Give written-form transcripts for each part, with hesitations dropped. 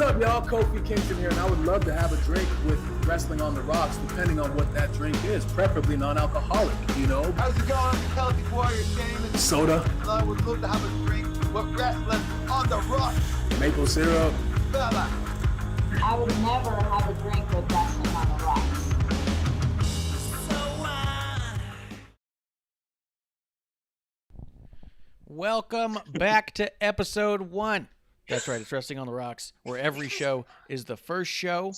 What's up, y'all? Kofi Kingston here, and I would love to have a drink with Wrestling on the Rocks, depending on what that drink is, preferably non-alcoholic, you know? How's it going? Healthy Warrior Shane. Soda. I would love to have a drink with Wrestling on the Rocks. Maple syrup. Fella. I would never have a drink with Wrestling on the Rocks. Welcome back to episode 1. That's right, it's Wrestling on the Rocks, where every show is the first show,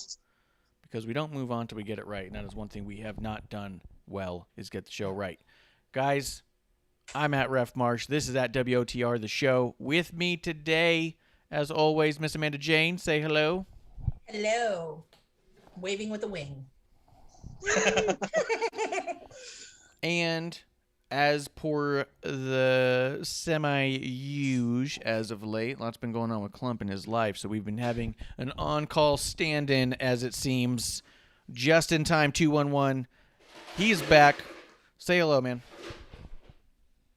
because we don't move on till we get it right. And that is one thing we have not done well, is get the show right. Guys, I'm at Ref Marsh. This is at WOTR, the show. With me today, as always, Miss Amanda Jayne. Say hello. Hello. Waving with a wing. And as per the semi-huge as of late, lots been going on with Clump in his life, so we've been having an on-call stand-in, as it seems. JustinTime211, he's back. Say hello, man.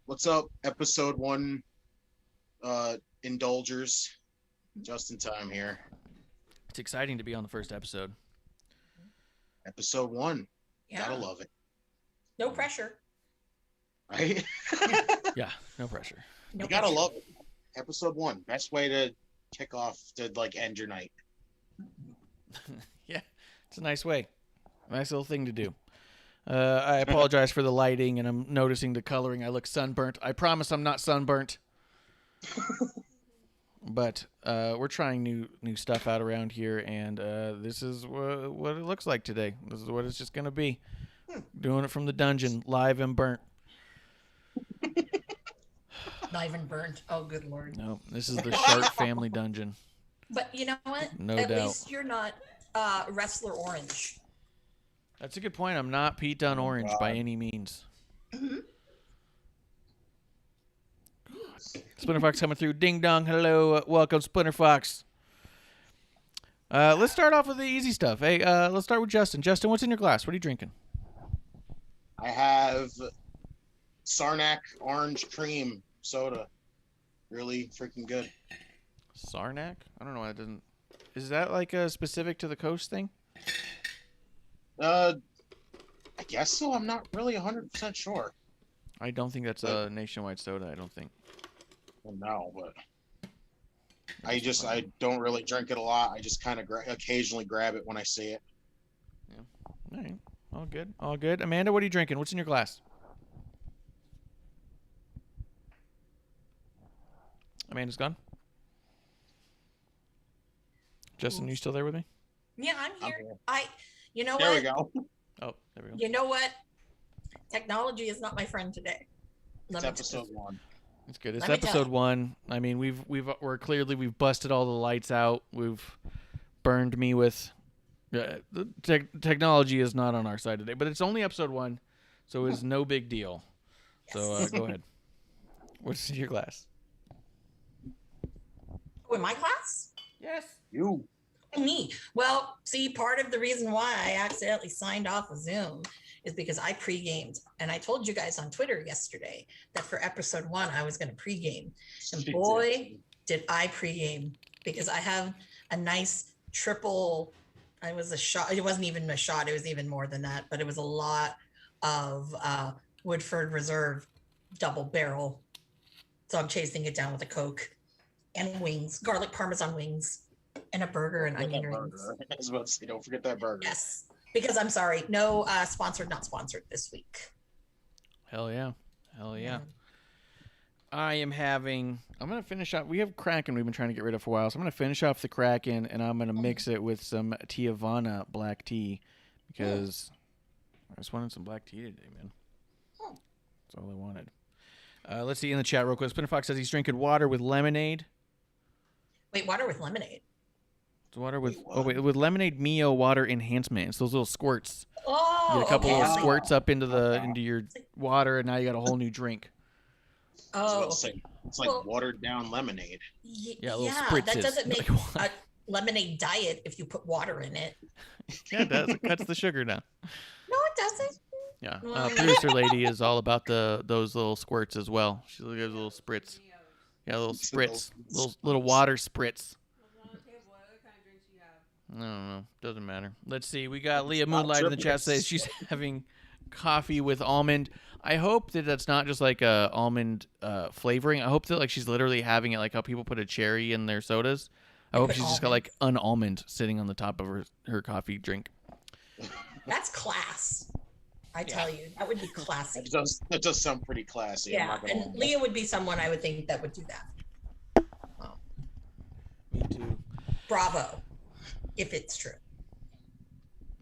What's up? Episode 1, Indulgers. Justin Time here. It's exciting to be on the first episode. Episode 1. Yeah. Gotta love it. No pressure. Right? Yeah, no pressure. No You gotta pressure. love it. Episode 1. Best way to kick off, to end your night. Yeah, it's a nice way. Nice little thing to do. I apologize for the lighting, and I'm noticing the coloring. I look sunburnt. I promise I'm not sunburnt. But we're trying new stuff out around here, and this is what it looks like today. This is what it's just going to be. Doing it from the dungeon, live and burnt. Not even burnt. Oh, good Lord. No, this is the Shark family dungeon. But you know what? No At doubt. least you're not Wrestler Orange. That's a good point. I'm not Pete Dunne Orange by any means. Mm-hmm. Splinter Fox coming through. Ding dong. Hello. Welcome, Splinter Fox. Let's start off with the easy stuff. Hey, let's start with Justin. Justin, what's in your glass? What are you drinking? I have Sarnak Orange Cream Soda. Really freaking good. Sarnak? I don't know why it doesn't. Is that like specific to the coast thing? I guess so. I'm not really 100% sure. I don't think that's a nationwide soda. I don't think. Well, no, but I don't really drink it a lot. I just kind of occasionally grab it when I see it. Yeah. All right. All good. All good. Amanda, what are you drinking? What's in your glass? Amanda's gone. Justin, you still there with me? Yeah, I'm here. here. You know There what? we go. Oh, there we go. You know what? Technology is not my friend today. It's episode 1. It's good. It's Let me tell episode you. 1. I mean, we've busted all the lights out. We've burned me with. The technology is not on our side today, but it's only episode 1, so it's no big deal. So Yes. go ahead. What's in your glass? Oh, in my class? Yes. You. Me. Well, see, part of the reason why I accidentally signed off of Zoom is because I pre-gamed. And I told you guys on Twitter yesterday that for episode 1, I was going to pre-game. And boy, did I pre-game, because I have a nice triple. It was a shot. It wasn't even a shot. It was even more than that. But it was a lot of Woodford Reserve double barrel. So I'm chasing it down with a Coke and wings, garlic Parmesan wings, and a burger and onion rings. I was about to say, don't forget that burger. Yes, because I'm sorry, no sponsored, not sponsored this week. Hell yeah. Hell yeah. I'm going to finish off. We have Kraken we've been trying to get rid of for a while. So I'm going to finish off the Kraken, and I'm going to mix it with some Tiavana black tea, because I just wanted some black tea today, man. That's all I wanted. Let's see in the chat real quick. Spinner Fox says he's drinking water with lemonade. Wait, water with lemonade? It's water with with lemonade Mio water enhancement. It's those little squirts. Oh, You get a couple okay. little squirts up into your water, and now you got a whole new drink. Oh, It's like Well- watered down lemonade. Yeah, little that spritzes. doesn't make Like what? a lemonade diet if you put water in it. Yeah, it does. It cuts the sugar down. No, it doesn't. Yeah. Well- Producer lady is all about those little squirts as well. She gives a little spritz. Yeah, little spritz. Little water spritz. I don't know. Doesn't matter. Let's see. We got Leah Moonlight in the chat says she's having coffee with almond. I hope that that's not just like a almond flavoring. I hope that like she's literally having it like how people put a cherry in their sodas. I hope she's just got like an almond sitting on the top of her coffee drink. That's class. I tell you, that would be classy. That does sound pretty classy. Yeah, and Leah would be someone I would think that would do that. Me too. Bravo, if it's true.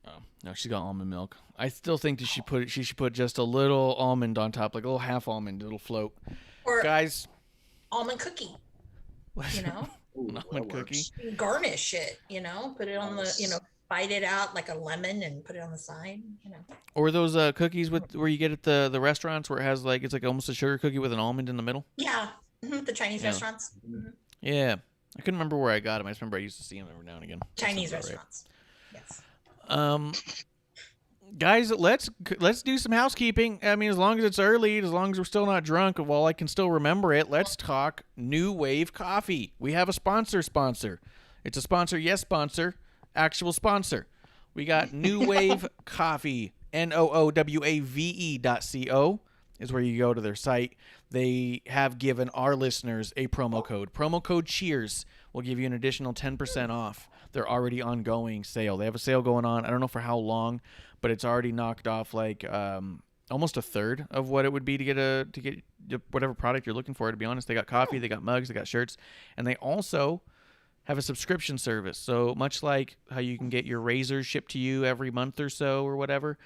Oh no, she's got almond milk. I still think that she should put just a little almond on top, like a little half almond. It'll float. Or guys, almond cookie. You know, an almond cookie. Garnish it. You know, put it on the. Bite it out like a lemon and put it on the side. You know. Or those cookies where you get at the restaurants where it has like it's like almost a sugar cookie with an almond in the middle. Yeah, the Chinese restaurants. Mm-hmm. Yeah, I couldn't remember where I got them. I just remember I used to see them every now and again. Chinese restaurants. Right. Yes. Guys, let's do some housekeeping. I mean, as long as it's early, as long as we're still not drunk, while I can still remember it, let's talk New Wave Coffee. We have a sponsor. It's a sponsor, yes, sponsor, actual sponsor. We got New Wave Coffee, NOOWAVE.co is where you go to their site. They have given our listeners a promo code. Promo code CHEERS will give you an additional 10% off their already ongoing sale. They have a sale going on. I don't know for how long, but it's already knocked off like almost a third of what it would be to get whatever product you're looking for. To be honest, they got coffee, they got mugs, they got shirts, and they also have a subscription service. So much like how you can get your razors shipped to you every month or so or whatever,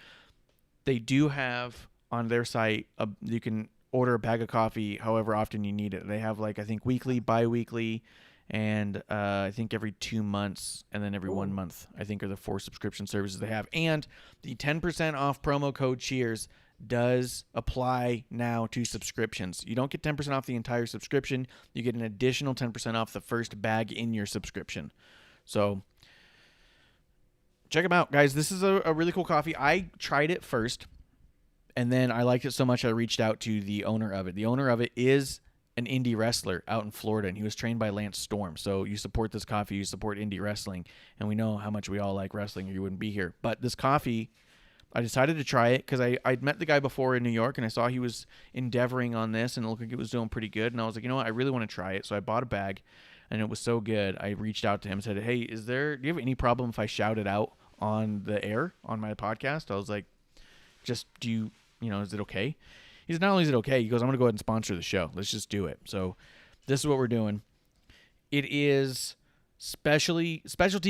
they do have on their site you can order a bag of coffee however often you need it. They have like I think weekly, bi-weekly, and I think every 2 months, and then every 1 month, I think are the 4 subscription services they have. And the 10% off promo code CHEERS does apply now to subscriptions. You don't get 10% off the entire subscription. You get an additional 10% off the first bag in your subscription. So check them out, guys. This is a really cool coffee. I tried it first, and then I liked it so much I reached out to the owner of it. The owner of it is an indie wrestler out in Florida, and he was trained by Lance Storm. So you support this coffee, you support indie wrestling, and we know how much we all like wrestling or you wouldn't be here. But this coffee, I decided to try it because I'd met the guy before in New York, and I saw he was endeavoring on this, and it looked like it was doing pretty good. And I was like, you know what, I really want to try it. So I bought a bag, and it was so good. I reached out to him and said, hey, do you have any problem if I shout it out on the air on my podcast? I was like, is it okay? He said, not only is it okay, he goes, I'm going to go ahead and sponsor the show. Let's just do it. So this is what we're doing. It is specialty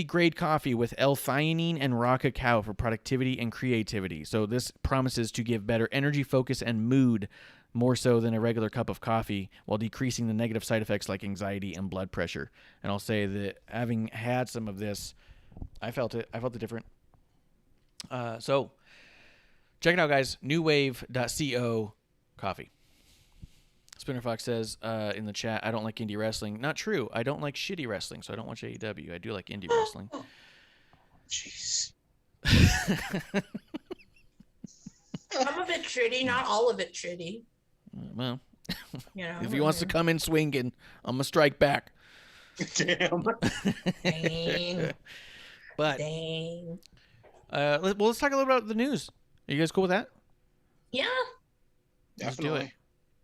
grade coffee with L-theanine and raw cacao for productivity and creativity. So this promises to give better energy, focus, and mood more so than a regular cup of coffee while decreasing the negative side effects like anxiety and blood pressure. And I'll say that having had some of this, I felt it different. So check it out, guys. newwave.co coffee. Spinner Fox says in the chat, I don't like indie wrestling. Not true. I don't like shitty wrestling, so I don't watch AEW. I do like indie wrestling. Jeez. Some of it shitty, not all of it shitty. Well, You know, if he wants to come in swinging, I'm going to strike back. Damn. Dang. But Dang. let's talk a little about the news. Are you guys cool with that? Yeah. Definitely.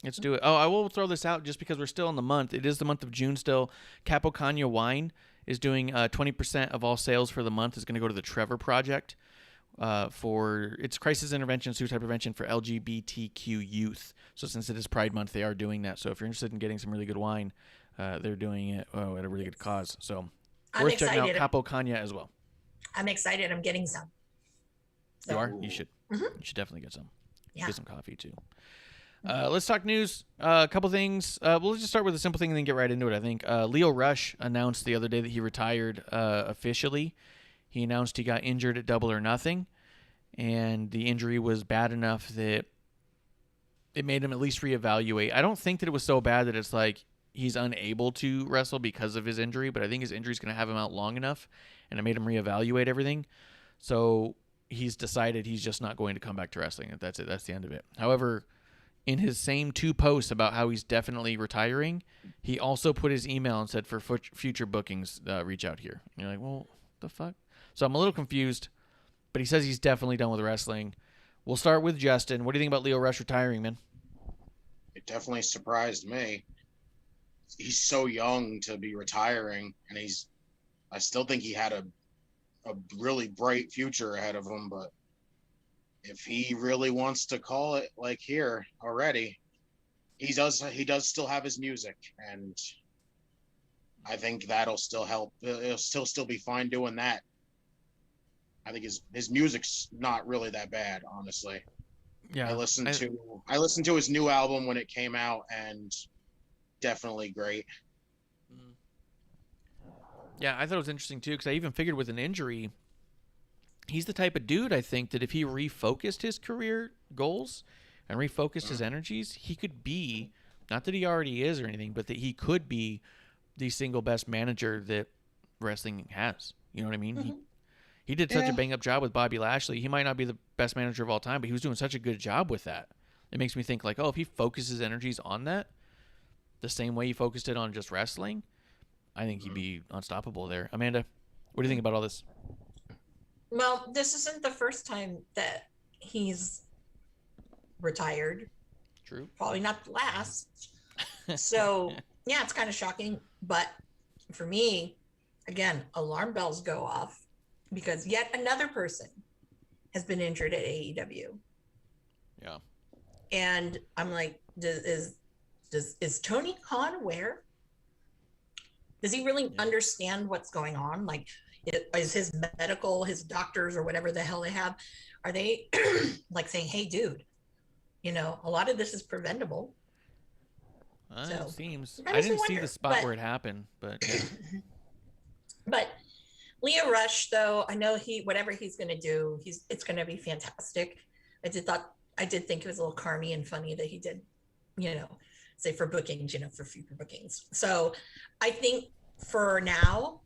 Let's do it. Oh, I will throw this out just because we're still in the month. It is the month of June still. Capo Cagna Wine is doing 20% of all sales for the month is going to go to the Trevor Project for its crisis intervention, suicide prevention for LGBTQ youth. So since it is Pride Month, they are doing that. So if you're interested in getting some really good wine, they're doing it at a really good cause. So I'm worth checking out excited. Capo Cagna as well. I'm excited. I'm getting some. You are? You should. Mhm. You should definitely get some. Yeah. Get some coffee too. Let's talk news. A couple things. We'll just start with a simple thing and then get right into it, I think. Lio Rush announced the other day that he retired officially. He announced he got injured at Double or Nothing, and the injury was bad enough that it made him at least reevaluate. I don't think that it was so bad that it's like he's unable to wrestle because of his injury, but I think his injury is going to have him out long enough, and it made him reevaluate everything. So he's decided he's just not going to come back to wrestling. That's it. That's the end of it. However, in his same 2 posts about how he's definitely retiring, he also put his email and said for future bookings, reach out here. And you're like, well, the fuck? So I'm a little confused, but he says he's definitely done with wrestling. We'll start with Justin. What do you think about Lio Rush retiring, man? It definitely surprised me. He's so young to be retiring, and I still think he had a really bright future ahead of him, but if he really wants to call it like here already, he does still have his music, and I think that'll still help. He'll still be fine doing that. I think his music's not really that bad, honestly. Yeah. I listened to his new album when it came out, and definitely great. Yeah, I thought it was interesting too, because I even figured with an injury, he's the type of dude, I think, that if he refocused his career goals and refocused his energies, he could be, not that he already is or anything, but that he could be the single best manager that wrestling has. You know what I mean? He did such a bang-up job with Bobby Lashley. He might not be the best manager of all time, but he was doing such a good job with that. It makes me think, like, oh, if he focuses energies on that, the same way he focused it on just wrestling, I think he'd be unstoppable there. Amanda, what do you think about all this? Well, this isn't the first time that he's retired. True. Probably not the last. So, yeah, it's kind of shocking. But for me, again, alarm bells go off because yet another person has been injured at AEW. Yeah. And I'm like, is Tony Khan aware? Does he really understand what's going on? Like, is his his doctors or whatever the hell they have, are they like saying, hey, dude, a lot of this is preventable? It seems. I didn't see the spot where it happened, but yeah. But Lio Rush, though, I know whatever he's going to do, it's going to be fantastic. I did think it was a little carny and funny that he did, say for bookings, for future bookings. So I think for now,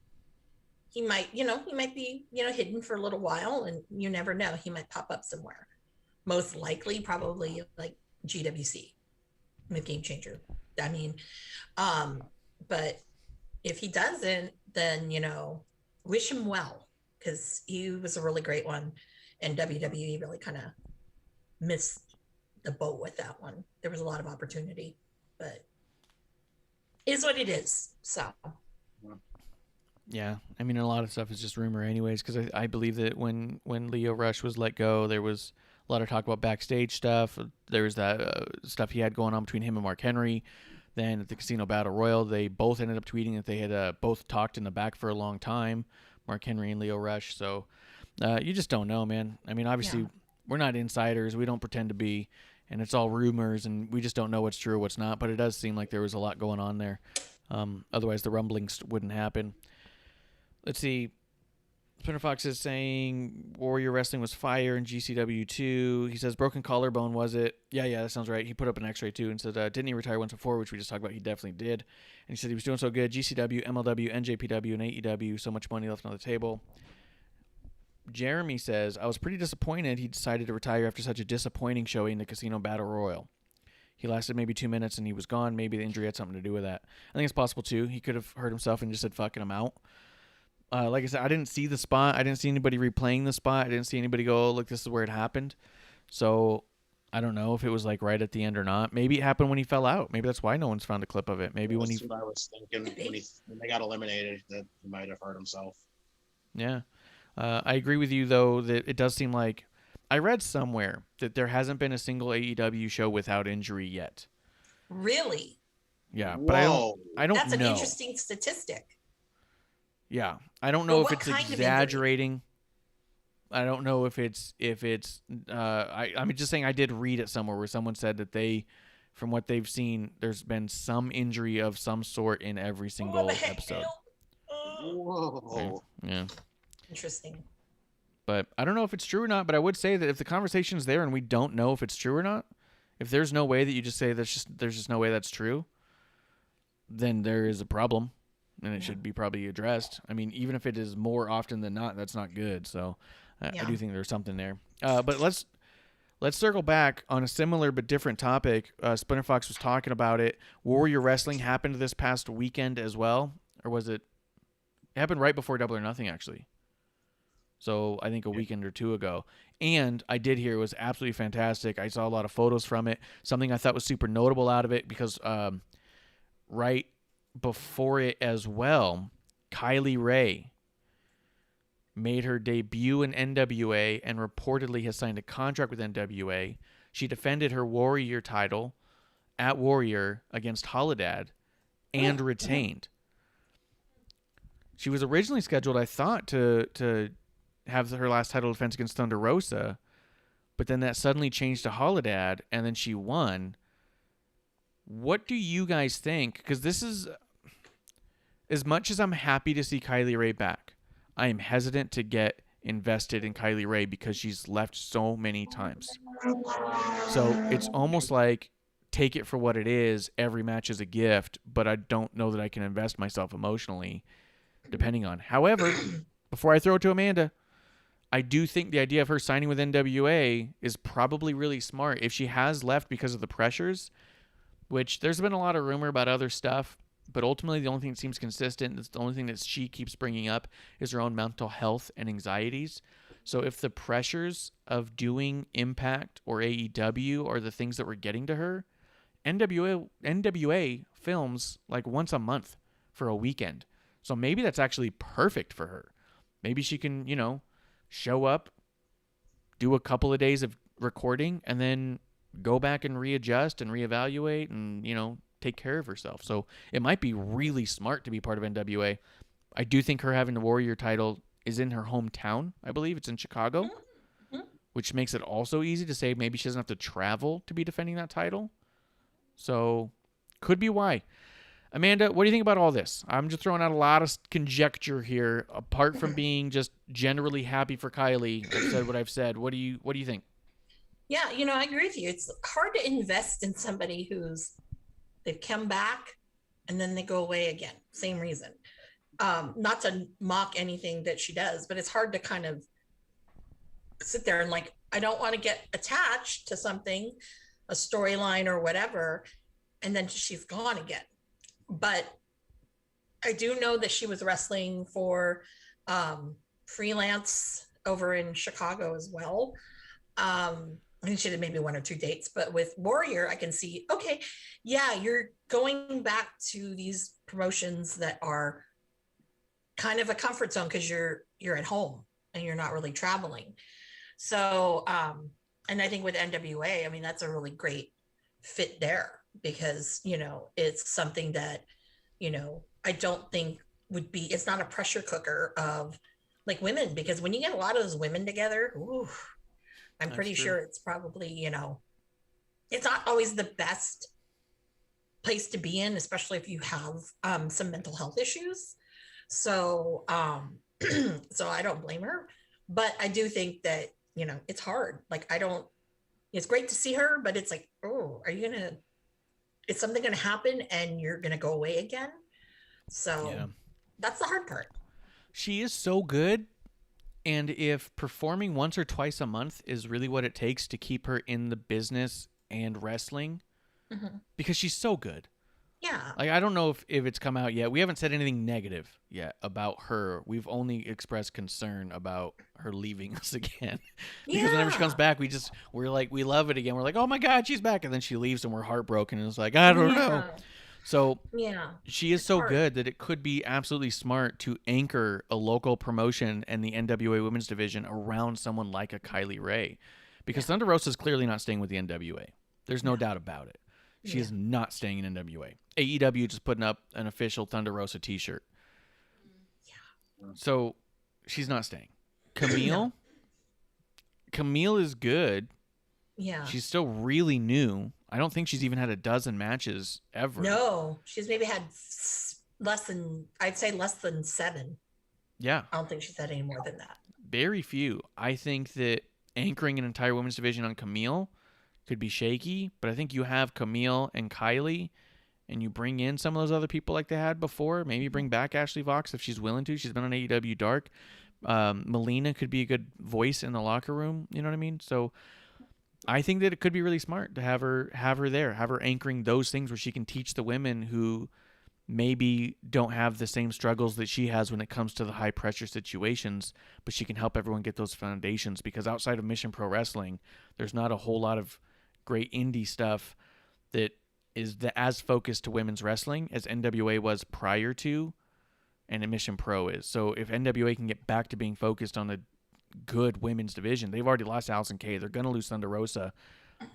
he might be, hidden for a little while, and you never know. He might pop up somewhere. Most likely, probably like GWC, the Game Changer. I mean, but if he doesn't, then, wish him well, because he was a really great one, and WWE really kind of missed the boat with that one. There was a lot of opportunity, but it is what it is. So. Yeah, I mean, a lot of stuff is just rumor anyways, because I believe that when Lio Rush was let go, there was a lot of talk about backstage stuff. There was that stuff he had going on between him and Mark Henry. Then at the Casino Battle Royal, they both ended up tweeting that they had both talked in the back for a long time, Mark Henry and Lio Rush. So you just don't know, man. I mean, obviously, we're not insiders. We don't pretend to be, and it's all rumors, and we just don't know what's true or what's not. But it does seem like there was a lot going on there. Otherwise, the rumblings wouldn't happen. Let's see. Spinner Fox is saying Warrior Wrestling was fire in GCW too. He says broken collarbone, was it? Yeah, that sounds right. He put up an x-ray too and said, didn't he retire once before, which we just talked about. He definitely did. And he said he was doing so good. GCW, MLW, NJPW, and AEW, so much money left on the table. Jeremy says, I was pretty disappointed he decided to retire after such a disappointing showing in the Casino Battle Royal. He lasted maybe 2 minutes and he was gone. Maybe the injury had something to do with that. I think it's possible too. He could have hurt himself and just said, fucking him out. Like I said, I didn't see the spot. I didn't see anybody replaying the spot. I didn't see anybody go, oh, look, this is where it happened. So I don't know if it was like right at the end or not. Maybe it happened when he fell out. Maybe that's why no one's found a clip of it. Maybe when That's what I was thinking when they got eliminated, that he might have hurt himself. Yeah. I agree with you, though, that it does seem like I read somewhere that there hasn't been a single AEW show without injury yet. Really? Yeah, but I don't That's an know. interesting statistic. Yeah, I don't know if it's kind of exaggerating. I don't know if it's I'm just saying I did read it somewhere where someone said that from what they've seen, there's been some injury of some sort in every single episode. Whoa. Yeah. Interesting. But I don't know if it's true or not, but I would say that if the conversation's there and we don't know if it's true or not, if there's no way that you just say there's just no way that's true, then there is a problem. And it should be probably addressed. I mean, even if it is more often than not, that's not good. So I do think there's something there. But let's circle back on a similar but different topic. Splinter Fox was talking about it. Warrior Wrestling happened this past weekend as well. Or was it? It happened right before Double or Nothing, actually. So I think a weekend or two ago. And I did hear it was absolutely fantastic. I saw a lot of photos from it. Something I thought was super notable out of it because right before it as well, Kylie Rae made her debut in NWA and reportedly has signed a contract with NWA. She defended her Warrior title at Warrior against Holiday and retained. She was originally scheduled, I thought, to have her last title defense against Thunder Rosa, but then that suddenly changed to Holiday, and then she won. What do you guys think? Because this is, as much as I'm happy to see Kylie Rae back, I am hesitant to get invested in Kylie Rae because she's left so many times. So it's almost like take it for what it is. Every match is a gift, but I don't know that I can invest myself emotionally, depending on. However, before I throw it to Amanda, I do think the idea of her signing with NWA is probably really smart. If she has left because of the pressures, which there's been a lot of rumor about other stuff, but ultimately the only thing that seems consistent, the only thing that she keeps bringing up is her own mental health and anxieties. So if the pressures of doing Impact or AEW are the things that were getting to her, NWA films like once a month for a weekend. So maybe that's actually perfect for her. Maybe she can, show up, do a couple of days of recording, and then go back and readjust and reevaluate and, take care of herself. So it might be really smart to be part of NWA. I do think her having the Warrior title is in her hometown. I believe it's in Chicago, which makes it also easy to say maybe she doesn't have to travel to be defending that title. So could be why. Amanda, what do you think about all this? I'm just throwing out a lot of conjecture here. Apart from being just generally happy for Kylie, I've said what I've said. What do you think? Yeah, I agree with you. It's hard to invest in somebody they've come back and then they go away again. Same reason. Not to mock anything that she does, but it's hard to kind of sit there and I don't want to get attached to something, a storyline or whatever, and then she's gone again. But I do know that she was wrestling for freelance over in Chicago as well. I think she did maybe 1 or 2 dates, but with Warrior, I can see, okay, yeah, you're going back to these promotions that are kind of a comfort zone because you're at home and you're not really traveling. So, and I think with NWA, I mean, that's a really great fit there because, it's something that, I don't think would be, it's not a pressure cooker of women, because when you get a lot of those women together, ooh, I'm pretty sure it's probably, it's not always the best place to be in, especially if you have some mental health issues. So, so I don't blame her, but I do think that, it's hard. It's great to see her, but it's oh, is something going to happen and you're going to go away again? So that's the hard part. She is so good. And if performing once or twice a month is really what it takes to keep her in the business and wrestling, because she's so good. Yeah. I don't know if it's come out yet. We haven't said anything negative yet about her. We've only expressed concern about her leaving us again. Because whenever she comes back, we love it again. We're like, oh my God, she's back. And then she leaves and we're heartbroken. And it's I don't know. So she is so good that it could be absolutely smart to anchor a local promotion and the NWA women's division around someone like a Kylie Rae. Because Thunder Rosa is clearly not staying with the NWA. There's no doubt about it. She is not staying in NWA. AEW just putting up an official Thunder Rosa t-shirt. Yeah. So she's not staying. Camille is good. Yeah. She's still really new. I don't think she's even had a dozen matches ever. No, she's maybe had less than 7. Yeah. I don't think she's had any more than that. Very few. I think that anchoring an entire women's division on Camille could be shaky, but I think you have Camille and Kylie, and you bring in some of those other people like they had before. Maybe bring back Ashley Vox if she's willing to. She's been on AEW Dark. Melina could be a good voice in the locker room. You know what I mean? So I think that it could be really smart to have her there, have her anchoring those things where she can teach the women who maybe don't have the same struggles that she has when it comes to the high pressure situations, but she can help everyone get those foundations, because outside of Mission Pro Wrestling, there's not a whole lot of great indie stuff that is as focused to women's wrestling as NWA was prior to, and Mission Pro is. So if NWA can get back to being focused on a good women's division, they've already lost Allison Kay. They're going to lose Thunder Rosa.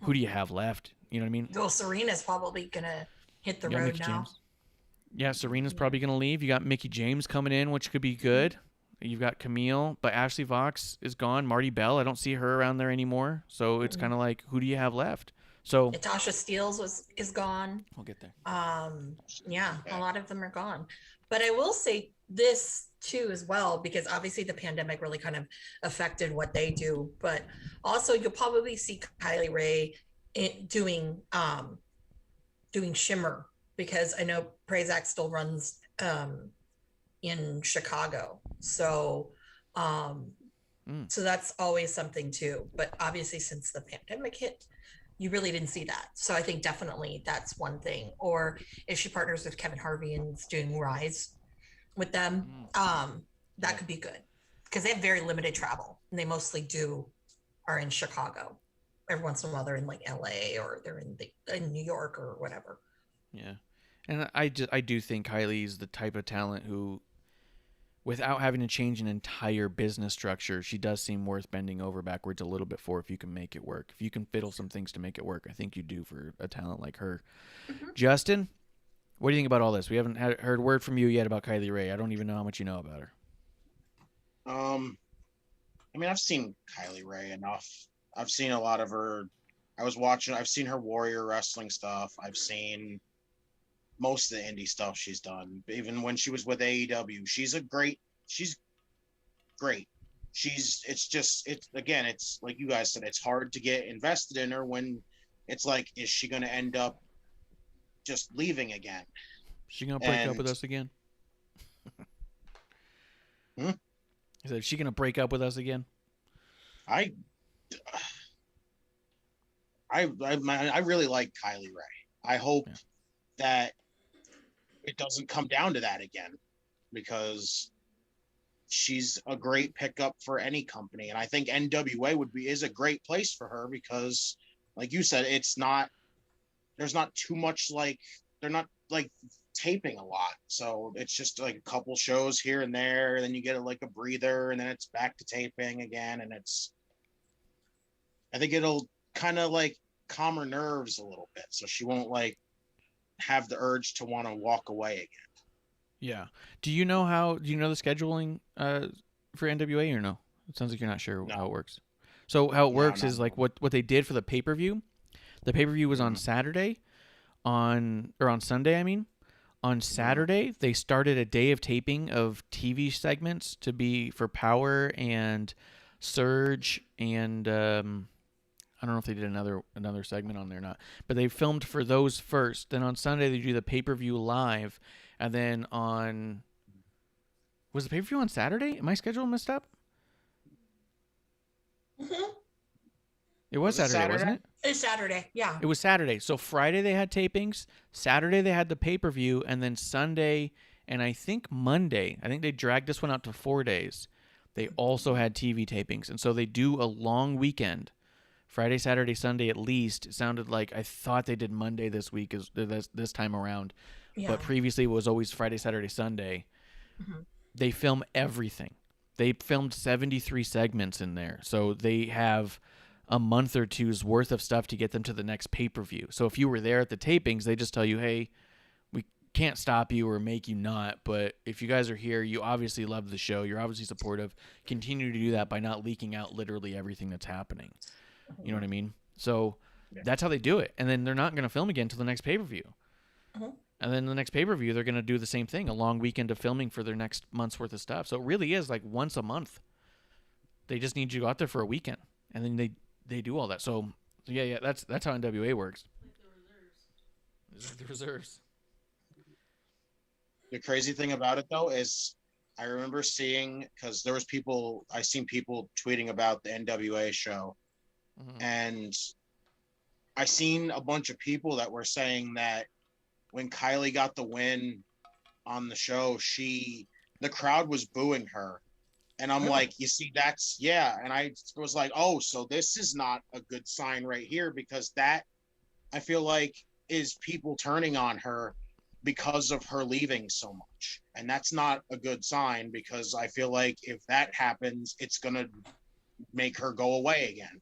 Who do you have left? You know what I mean? Well, Serena's probably going to hit the You got road Mickie now. James. Yeah, Serena's probably going to leave. You got Mickie James coming in, which could be good. You've got Camille, but Ashley Vox is gone. Marty Bell, I don't see her around there anymore. So it's kind of like, who do you have left? So Natasha Steeles is gone. we'll get there. Yeah, a lot of them are gone. But I will say this too as well, because obviously the pandemic really kind of affected what they do. But also you'll probably see Kylie Rae doing Shimmer, because I know Prazak still runs in Chicago. So so that's always something too. But obviously since the pandemic hit, you really didn't see that. So I think definitely that's one thing. Or if she partners with Kevin Harvey and is doing Rise with them, that could be good, because they have very limited travel and they mostly are in Chicago. Every once in a while they're in like LA, or they're in New York or whatever. Yeah. And I do think Kylie's the type of talent who, without having to change an entire business structure, she does seem worth bending over backwards a little bit for, if you can make it work. If you can fiddle some things to make it work, I think you do for a talent like her. Justin, what do you think about all this? We haven't heard word from you yet about Kylie Rae. I don't even know how much you know about her. I mean, I've seen Kylie Rae enough. I've seen a lot of her. I've seen her Warrior Wrestling stuff. I've seen most of the indie stuff she's done. Even when she was with AEW, she's great. It's like you guys said, it's hard to get invested in her when it's like, is she going to end up just leaving again? Is she going to break up with us again? I said, is she going to break up with us again? I really like Kylie Rae. I hope that it doesn't come down to that again, because she's a great pickup for any company. And I think NWA is a great place for her, because like you said, there's not too much, like, they're not like taping a lot. So it's just like a couple shows here and there, and then you get like a breather, and then it's back to taping again. And I think it'll kind of like calm her nerves a little bit, so she won't like have the urge to want to walk away again. Yeah. Do you know the scheduling for NWA, or no? It sounds like you're not sure how it works. So how it works is like what they did for the pay-per-view. The pay-per-view was on Saturday, on Sunday, I mean. On Saturday, they started a day of taping of TV segments to be for Power and Surge, and I don't know if they did another segment on there or not, but they filmed for those first. Then on Sunday they do the pay-per-view live, and then was the pay-per-view on Saturday? Am I schedule messed up? It was Saturday, wasn't it? It's Saturday, yeah. It was Saturday. So Friday they had tapings, Saturday they had the pay-per-view, and then Sunday and I think Monday, I think they dragged this one out to 4 days. They also had TV tapings, and so they do a long weekend. Friday, Saturday, Sunday at least. It sounded like, I thought they did Monday this week, this time around. Yeah. But previously it was always Friday, Saturday, Sunday. They film everything. They filmed 73 segments in there. So they have a month or two's worth of stuff to get them to the next pay-per-view. So if you were there at the tapings, they just tell you, hey, we can't stop you or make you not, but if you guys are here, you obviously love the show, you're obviously supportive, continue to do that by not leaking out literally everything that's happening. You know what I mean? So that's how they do it. And then they're not going to film again until the next pay-per-view. And then the next pay-per-view, they're going to do the same thing, a long weekend of filming for their next month's worth of stuff. So it really is like once a month. They just need you to go out there for a weekend, and then they do all that. So yeah, that's how NWA works. Like the reserves. The crazy thing about it though is, I remember seeing, because there was I seen people tweeting about the NWA show, and I seen a bunch of people that were saying that when Kylie got the win on the show, the crowd was booing her. And I'm like, you see, and I was like, oh, so this is not a good sign right here, because that, I feel like, is people turning on her because of her leaving so much. And that's not a good sign, because I feel like if that happens, it's going to make her go away again.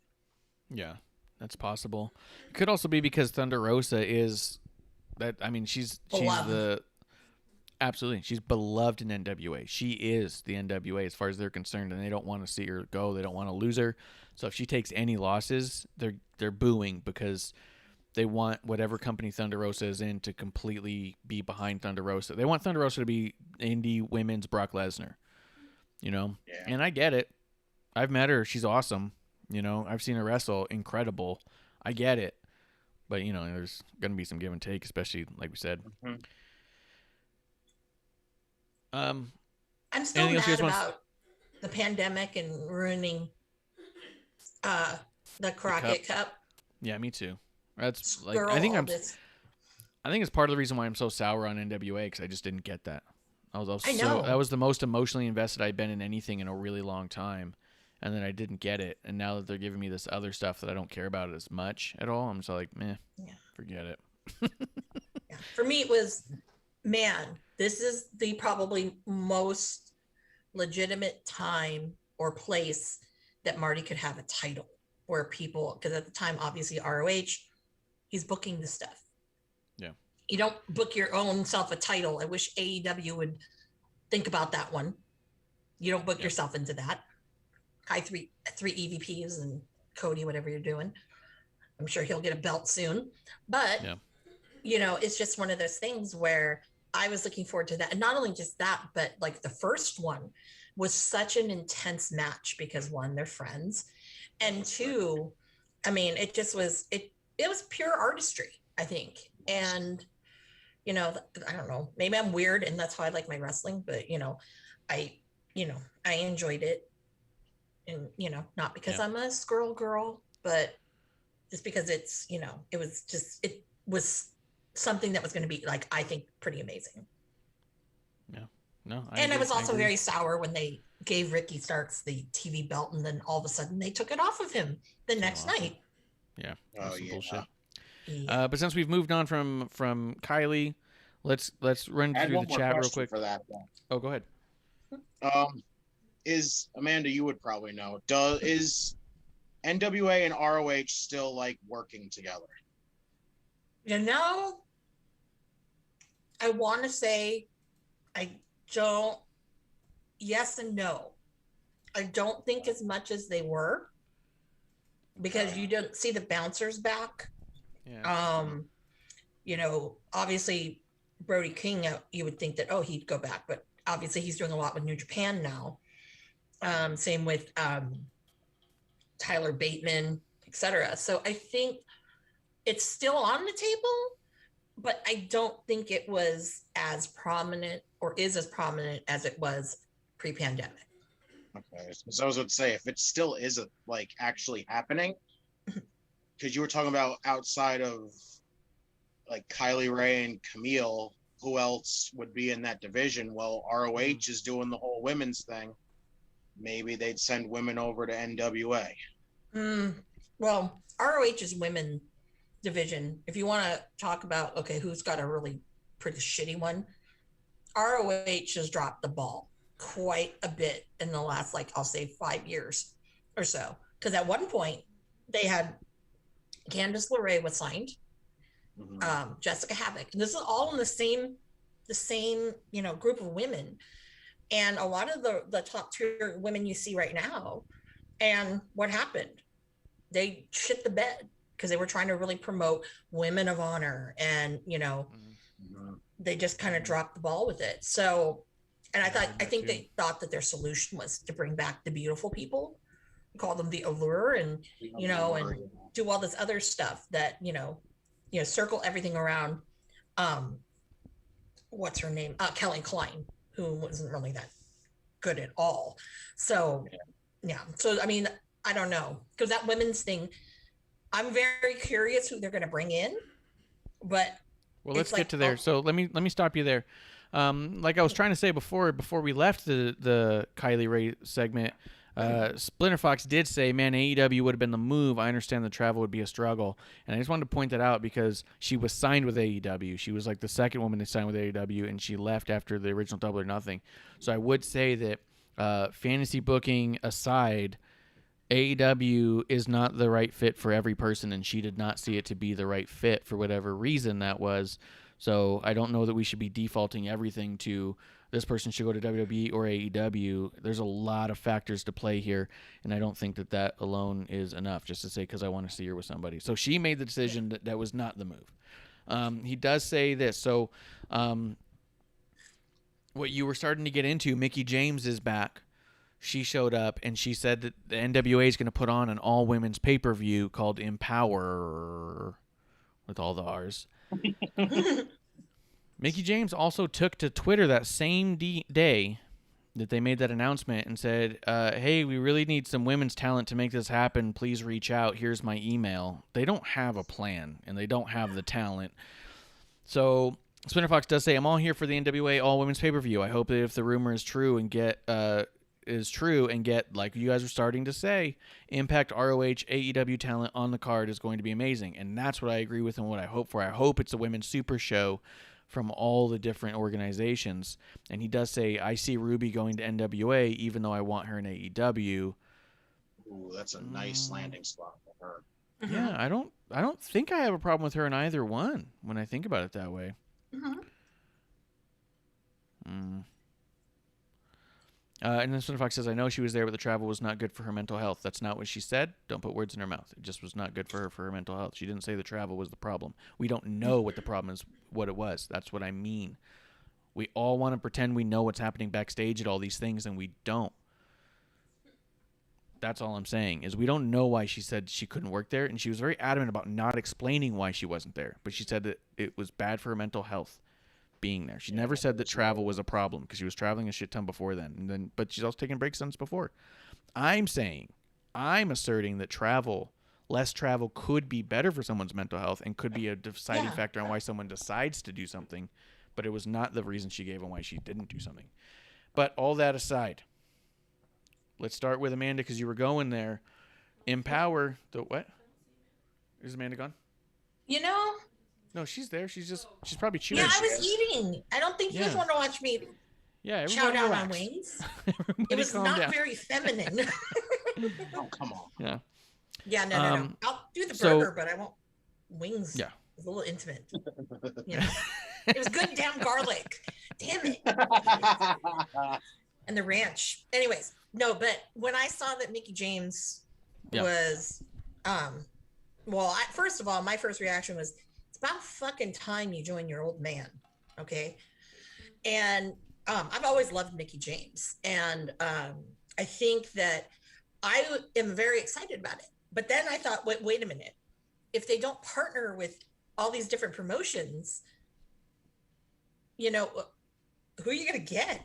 Yeah, that's possible. It could also be because Thunder Rosa is that. I mean, she's absolutely, she's beloved in NWA. She is the NWA as far as they're concerned, and they don't want to see her go. They don't want to lose her. So if she takes any losses, they're booing, because they want whatever company Thunder Rosa is in to completely be behind Thunder Rosa. They want Thunder Rosa to be indie women's Brock Lesnar. Yeah. And I get it. I've met her. She's awesome. I've seen her wrestle. Incredible. I get it. But, there's going to be some give and take, especially like we said. Mm-hmm. I'm still mad about the pandemic and ruining the Crockett Cup. Yeah, me too. That's like I think it's part of the reason why I'm so sour on NWA, because I just didn't get that. That was the most emotionally invested I've been in anything in a really long time, and then I didn't get it. And now that they're giving me this other stuff that I don't care about as much at all, I'm just like, meh, forget it. Yeah. For me, it was, man, this is the probably most legitimate time or place that Marty could have a title, where people, because at the time, obviously ROH, he's booking the stuff. Yeah. You don't book your own self a title. I wish AEW would think about that one. You don't book yourself into that. Three EVPs and Cody, whatever you're doing. I'm sure he'll get a belt soon. But, it's just one of those things where I was looking forward to that. And not only just that, but like the first one was such an intense match, because one, they're friends. And two, I mean, it just was, it was pure artistry, I think. And, I don't know, maybe I'm weird and that's how I like my wrestling, but, I enjoyed it. And, not because I'm a squirrel girl, but just because it's, it was something that was going to be, like, I think pretty amazing. Yeah. No. I was also very sour when they gave Ricky Starks the TV belt, and then all of a sudden they took it off of him the next night. Yeah. Oh, yeah. Bullshit. But since we've moved on from Kylie, let's run through the chat real quick. For that, oh, go ahead. Is Amanda, you would probably know, is NWA and ROH still like working together? I want to say I don't. Yes and no. I don't think as much as they were, because you don't see the bouncers back. Yeah. Obviously Brody King, you would think that, he'd go back, but obviously he's doing a lot with New Japan now. Same with Tyler Bateman, etc. So I think it's still on the table, but I don't think it was as prominent, or is as prominent as it was pre-pandemic. Okay, so I was going to say, if it still is actually happening, because you were talking about outside of like Kylie Rae and Camille, who else would be in that division? Well, ROH is doing the whole women's thing. Maybe they'd send women over to NWA. Well, ROH's women division, if you want to talk about, okay, who's got a really pretty shitty one, ROH has dropped the ball quite a bit in the last, I'll say 5 years or so. Because at one point, they had Candice LeRae was signed, Jessica Havoc. And this is all in the same group of women. And a lot of the top tier women you see right now, and what happened? They shit the bed because they were trying to really promote Women of Honor, and they just kind of dropped the ball with it. So, and I think they thought that their solution was to bring back the beautiful people, call them the Allure, and and do all this other stuff that circle everything around. What's her name? Kelly Klein, who wasn't really that good at all. So, So, I mean, I don't know, because that women's thing, I'm very curious who they're going to bring in, but let's get to there. So let me stop you there. Like I was trying to say before we left the Kylie Rae segment, Splinter Fox did say, man, AEW would have been the move. I understand the travel would be a struggle. And I just wanted to point that out because she was signed with AEW. She was like the second woman to sign with AEW, and she left after the original Double or Nothing. So I would say that fantasy booking aside, AEW is not the right fit for every person, and she did not see it to be the right fit for whatever reason that was. So I don't know that we should be defaulting everything to this person should go to WWE or AEW. There's a lot of factors to play here, and I don't think that alone is enough just to say because I want to see her with somebody. So she made the decision that was not the move. He does say this. So what you were starting to get into, Mickie James is back. She showed up, and she said that the NWA is going to put on an all-women's pay-per-view called Empower with all the R's. Mickie James also took to Twitter that same day that they made that announcement and said, hey, we really need some women's talent to make this happen. Please reach out. Here's my email. They don't have a plan, and they don't have the talent. So Splinter Fox does say, I'm all here for the NWA all-women's pay-per-view. I hope that if the rumor is true and get, like you guys are starting to say, Impact, ROH, AEW talent on the card is going to be amazing. And that's what I agree with and what I hope for. I hope it's a women's super show from all the different organizations. And he does say, I see Ruby going to NWA, even though I want her in AEW. Ooh, that's a nice landing spot for her. Yeah, I don't think I have a problem with her in either one when I think about it that way. And then Splinter Fox says, I know she was there, but the travel was not good for her mental health. That's not what she said. Don't put words in her mouth. It just was not good for her mental health. She didn't say the travel was the problem. We don't know what the problem is, what it was. That's what I mean. We all want to pretend we know what's happening backstage at all these things, and we don't. That's all I'm saying, is we don't know why she said she couldn't work there, and she was very adamant about not explaining why she wasn't there. But she said that it was bad for her mental health being there. She never said that travel was a problem because she was traveling a shit ton before then. But she's also taken breaks since before. I'm asserting that less travel could be better for someone's mental health and could be a deciding factor on why someone decides to do something. But it was not the reason she gave on why she didn't do something. But all that aside, let's start with Amanda because you were going there. Empower the what? Is Amanda gone? No, she's there. She's probably chewing. Yeah, I was eating. I don't think you guys want to watch me shout out on wings. It was not very feminine. Oh, come on. Yeah. Yeah, no. I'll do the burger, but I won't wings. Yeah. It's a little intimate. It was good damn garlic. Damn it. And the ranch. Anyways, no, but when I saw that Mickie James was first of all, my first reaction was, about fucking time you join your old man, okay? And I've always loved Mickie James, and I think that I am very excited about it. But then I thought, wait a minute. If they don't partner with all these different promotions, who are you going to get?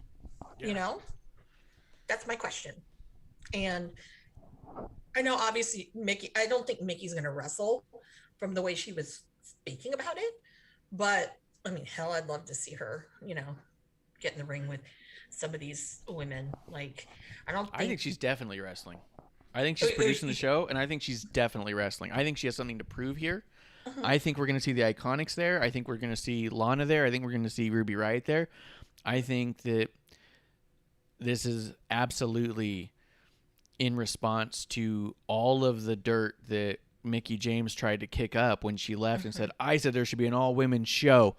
Yeah. That's my question. And I know, obviously, I don't think Mickey's going to wrestle from the way she was speaking about it, but I mean, hell, I'd love to see her, get in the ring with some of these women. Like, I think she's definitely wrestling. I think she's producing the show, and I think she's definitely wrestling. I think she has something to prove here. I think we're going to see the Iconics there. I think we're going to see Lana there. I think we're going to see Ruby Riott there. I think that this is absolutely in response to all of the dirt that Mickie James tried to kick up when she left and said, I said there should be an all-women show,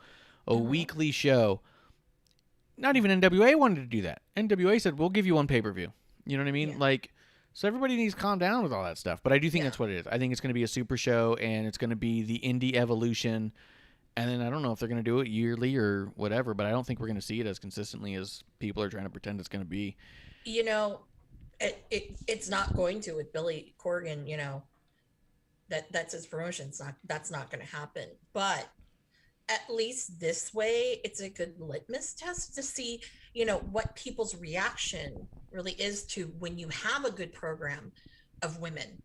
a weekly show. Not even NWA wanted to do that. NWA said, we'll give you one pay-per-view. You know what I mean? Yeah. So everybody needs to calm down with all that stuff. But I do think that's what it is. I think it's going to be a super show, and it's going to be the indie evolution. And then I don't know if they're going to do it yearly or whatever, but I don't think we're going to see it as consistently as people are trying to pretend it's going to be. It's not going to with Billy Corgan, that's his promotion. That's not going to happen. But at least this way, it's a good litmus test to see, what people's reaction really is to when you have a good program of women,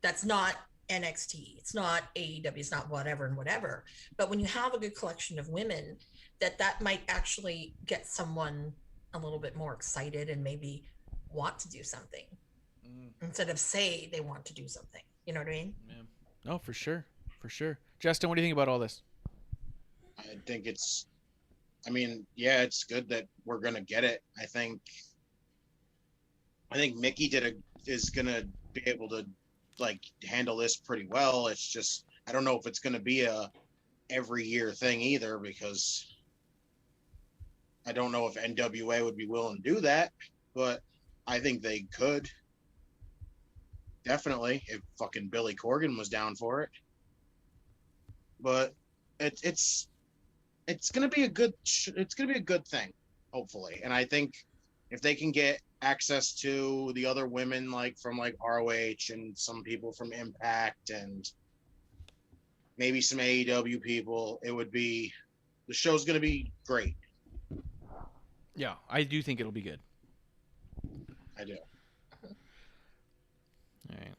that's not NXT. It's not AEW. It's not whatever and whatever. But when you have a good collection of women, that might actually get someone a little bit more excited and maybe want to do something instead of say they want to do something. You know what I mean? Yeah. No, for sure. For sure. Justin, what do you think about all this? I think it's, I mean, yeah, it's good that we're gonna get it. I think Mickey is gonna be able to like handle this pretty well. It's just I don't know if it's gonna be a every year thing either, because I don't know if NWA would be willing to do that, but I think they could. Definitely, if fucking Billy Corgan was down for it. But it's gonna be a good thing, hopefully. And I think if they can get access to the other women like from like ROH and some people from Impact and maybe some AEW people, the show's gonna be great. Yeah, I do think it'll be good. I do. All right.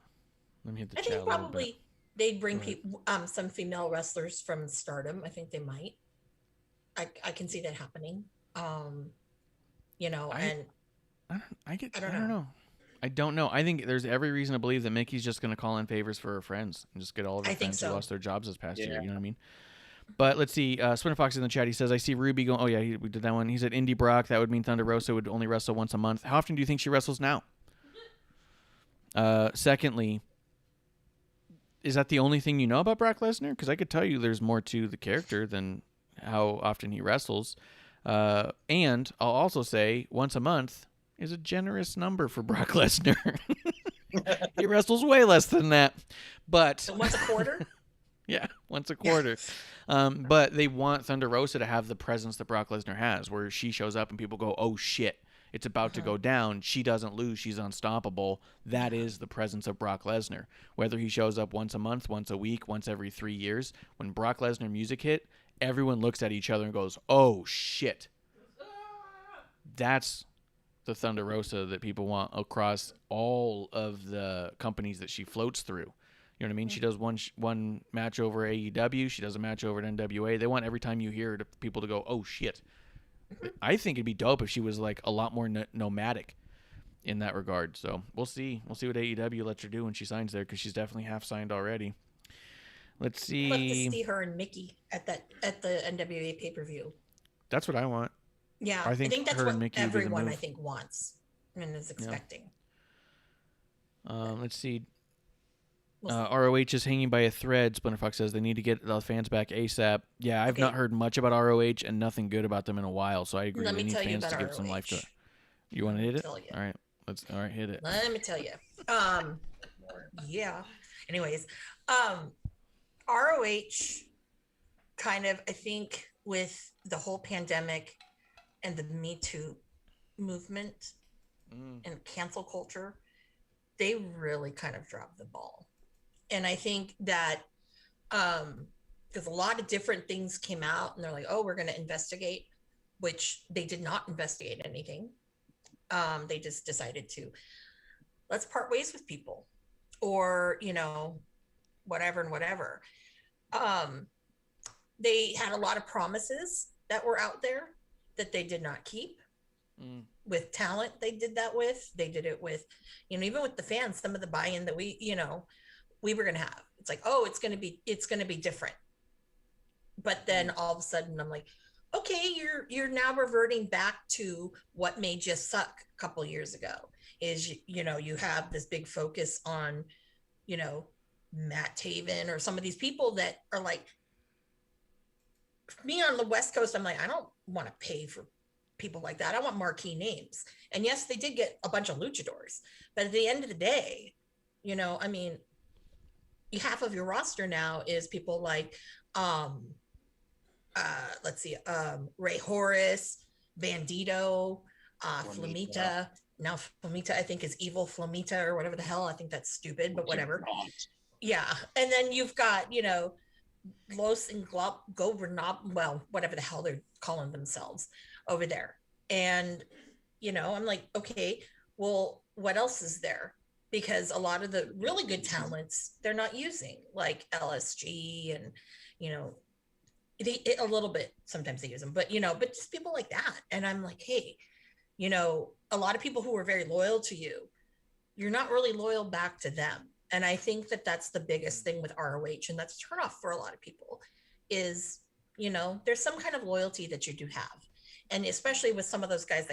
Let me hit the I chat think a little bit. probably they'd bring people, some female wrestlers from Stardom. I think they might. I can see that happening. You know, I don't know. I don't know. I think there's every reason to believe that Mickey's just going to call in favors for her friends and just get all of her I think friends who so. lost their jobs this past year. You know what I mean? But let's see. Spinner Fox in the chat. He says, I see Ruby going. Oh, yeah, we did that one. He said, Indy Brock. That would mean Thunder Rosa would only wrestle once a month. How often do you think she wrestles now? Secondly, is that the only thing you know about Brock Lesnar? Because I could tell you there's more to the character than how often he wrestles. And I'll also say once a month is a generous number for Brock Lesnar. He wrestles way less than that. But So once a quarter? yeah, once a quarter. But they want Thunder Rosa to have the presence that Brock Lesnar has, where she shows up and people go, oh, shit, it's about to go down. She doesn't lose. She's unstoppable. That is the presence of Brock Lesnar. Whether he shows up once a month, once a week, once every 3 years, when Brock Lesnar music hit, everyone looks at each other and goes, oh, shit. That's the Thunder Rosa that people want across all of the companies that she floats through. You know what I mean? She does one match over AEW. She does a match over at NWA. They want every time you hear it, people to go, oh, shit. I think it'd be dope if she was like a lot more nomadic in that regard. So we'll see. We'll see what AEW lets her do when she signs there, because she's definitely half signed already. Let's see. Love to see her and Mickey at the NWA pay-per-view. That's what I want. Yeah, I think that's her what and Mickey would be the everyone move. I think wants and is expecting. Let's see. We'll see. ROH is hanging by a thread. Splinter Fox says they need to get the fans back ASAP. Yeah, I've not heard much about ROH and nothing good about them in a while, so I agree. Let They me need tell you fans about to give some life to ROH. it. You want to hit it? Tell you. All right. All right, hit it. Let me tell you. Yeah. Anyways, ROH kind of, I think, with the whole pandemic and the Me Too movement and cancel culture, they really kind of dropped the ball. And I think that because a lot of different things came out and they're like, oh, we're going to investigate, which they did not investigate anything. They just decided to, let's part ways with people, or, you know, whatever and whatever. They had a lot of promises that were out there that they did not keep. With talent, they did that with. They did it with, you know, even with the fans, some of the buy-in that we were going to have. It's like, oh, it's going to be different. But then all of a sudden I'm like, okay, you're now reverting back to what made you suck a couple years ago. Is, you know, you have this big focus on, you know, Matt Taven or some of these people that are like, me on the West Coast, I'm like, I don't want to pay for people like that. I want marquee names. And yes, they did get a bunch of luchadors, but at the end of the day, you know, I mean, half of your roster now is people like, let's see, Ray Horace, Bandito, Flamita. Now Flamita, I think, is Evil Flamita or whatever the hell. I think that's stupid, but whatever. Yeah. And then you've got, you know, Los and Gobernob, well, whatever the hell they're calling themselves over there. And, you know, I'm like, okay, well, what else is there? because a lot of the really good talents they're not using, like LSG and, you know, a little bit, sometimes they use them, but, you know, but just people like that. And I'm like, hey, you know, a lot of people who are very loyal to you, you're not really loyal back to them. And I think that that's the biggest thing with ROH, and that's a turnoff for a lot of people is, you know, there's some kind of loyalty that you do have. And especially with some of those guys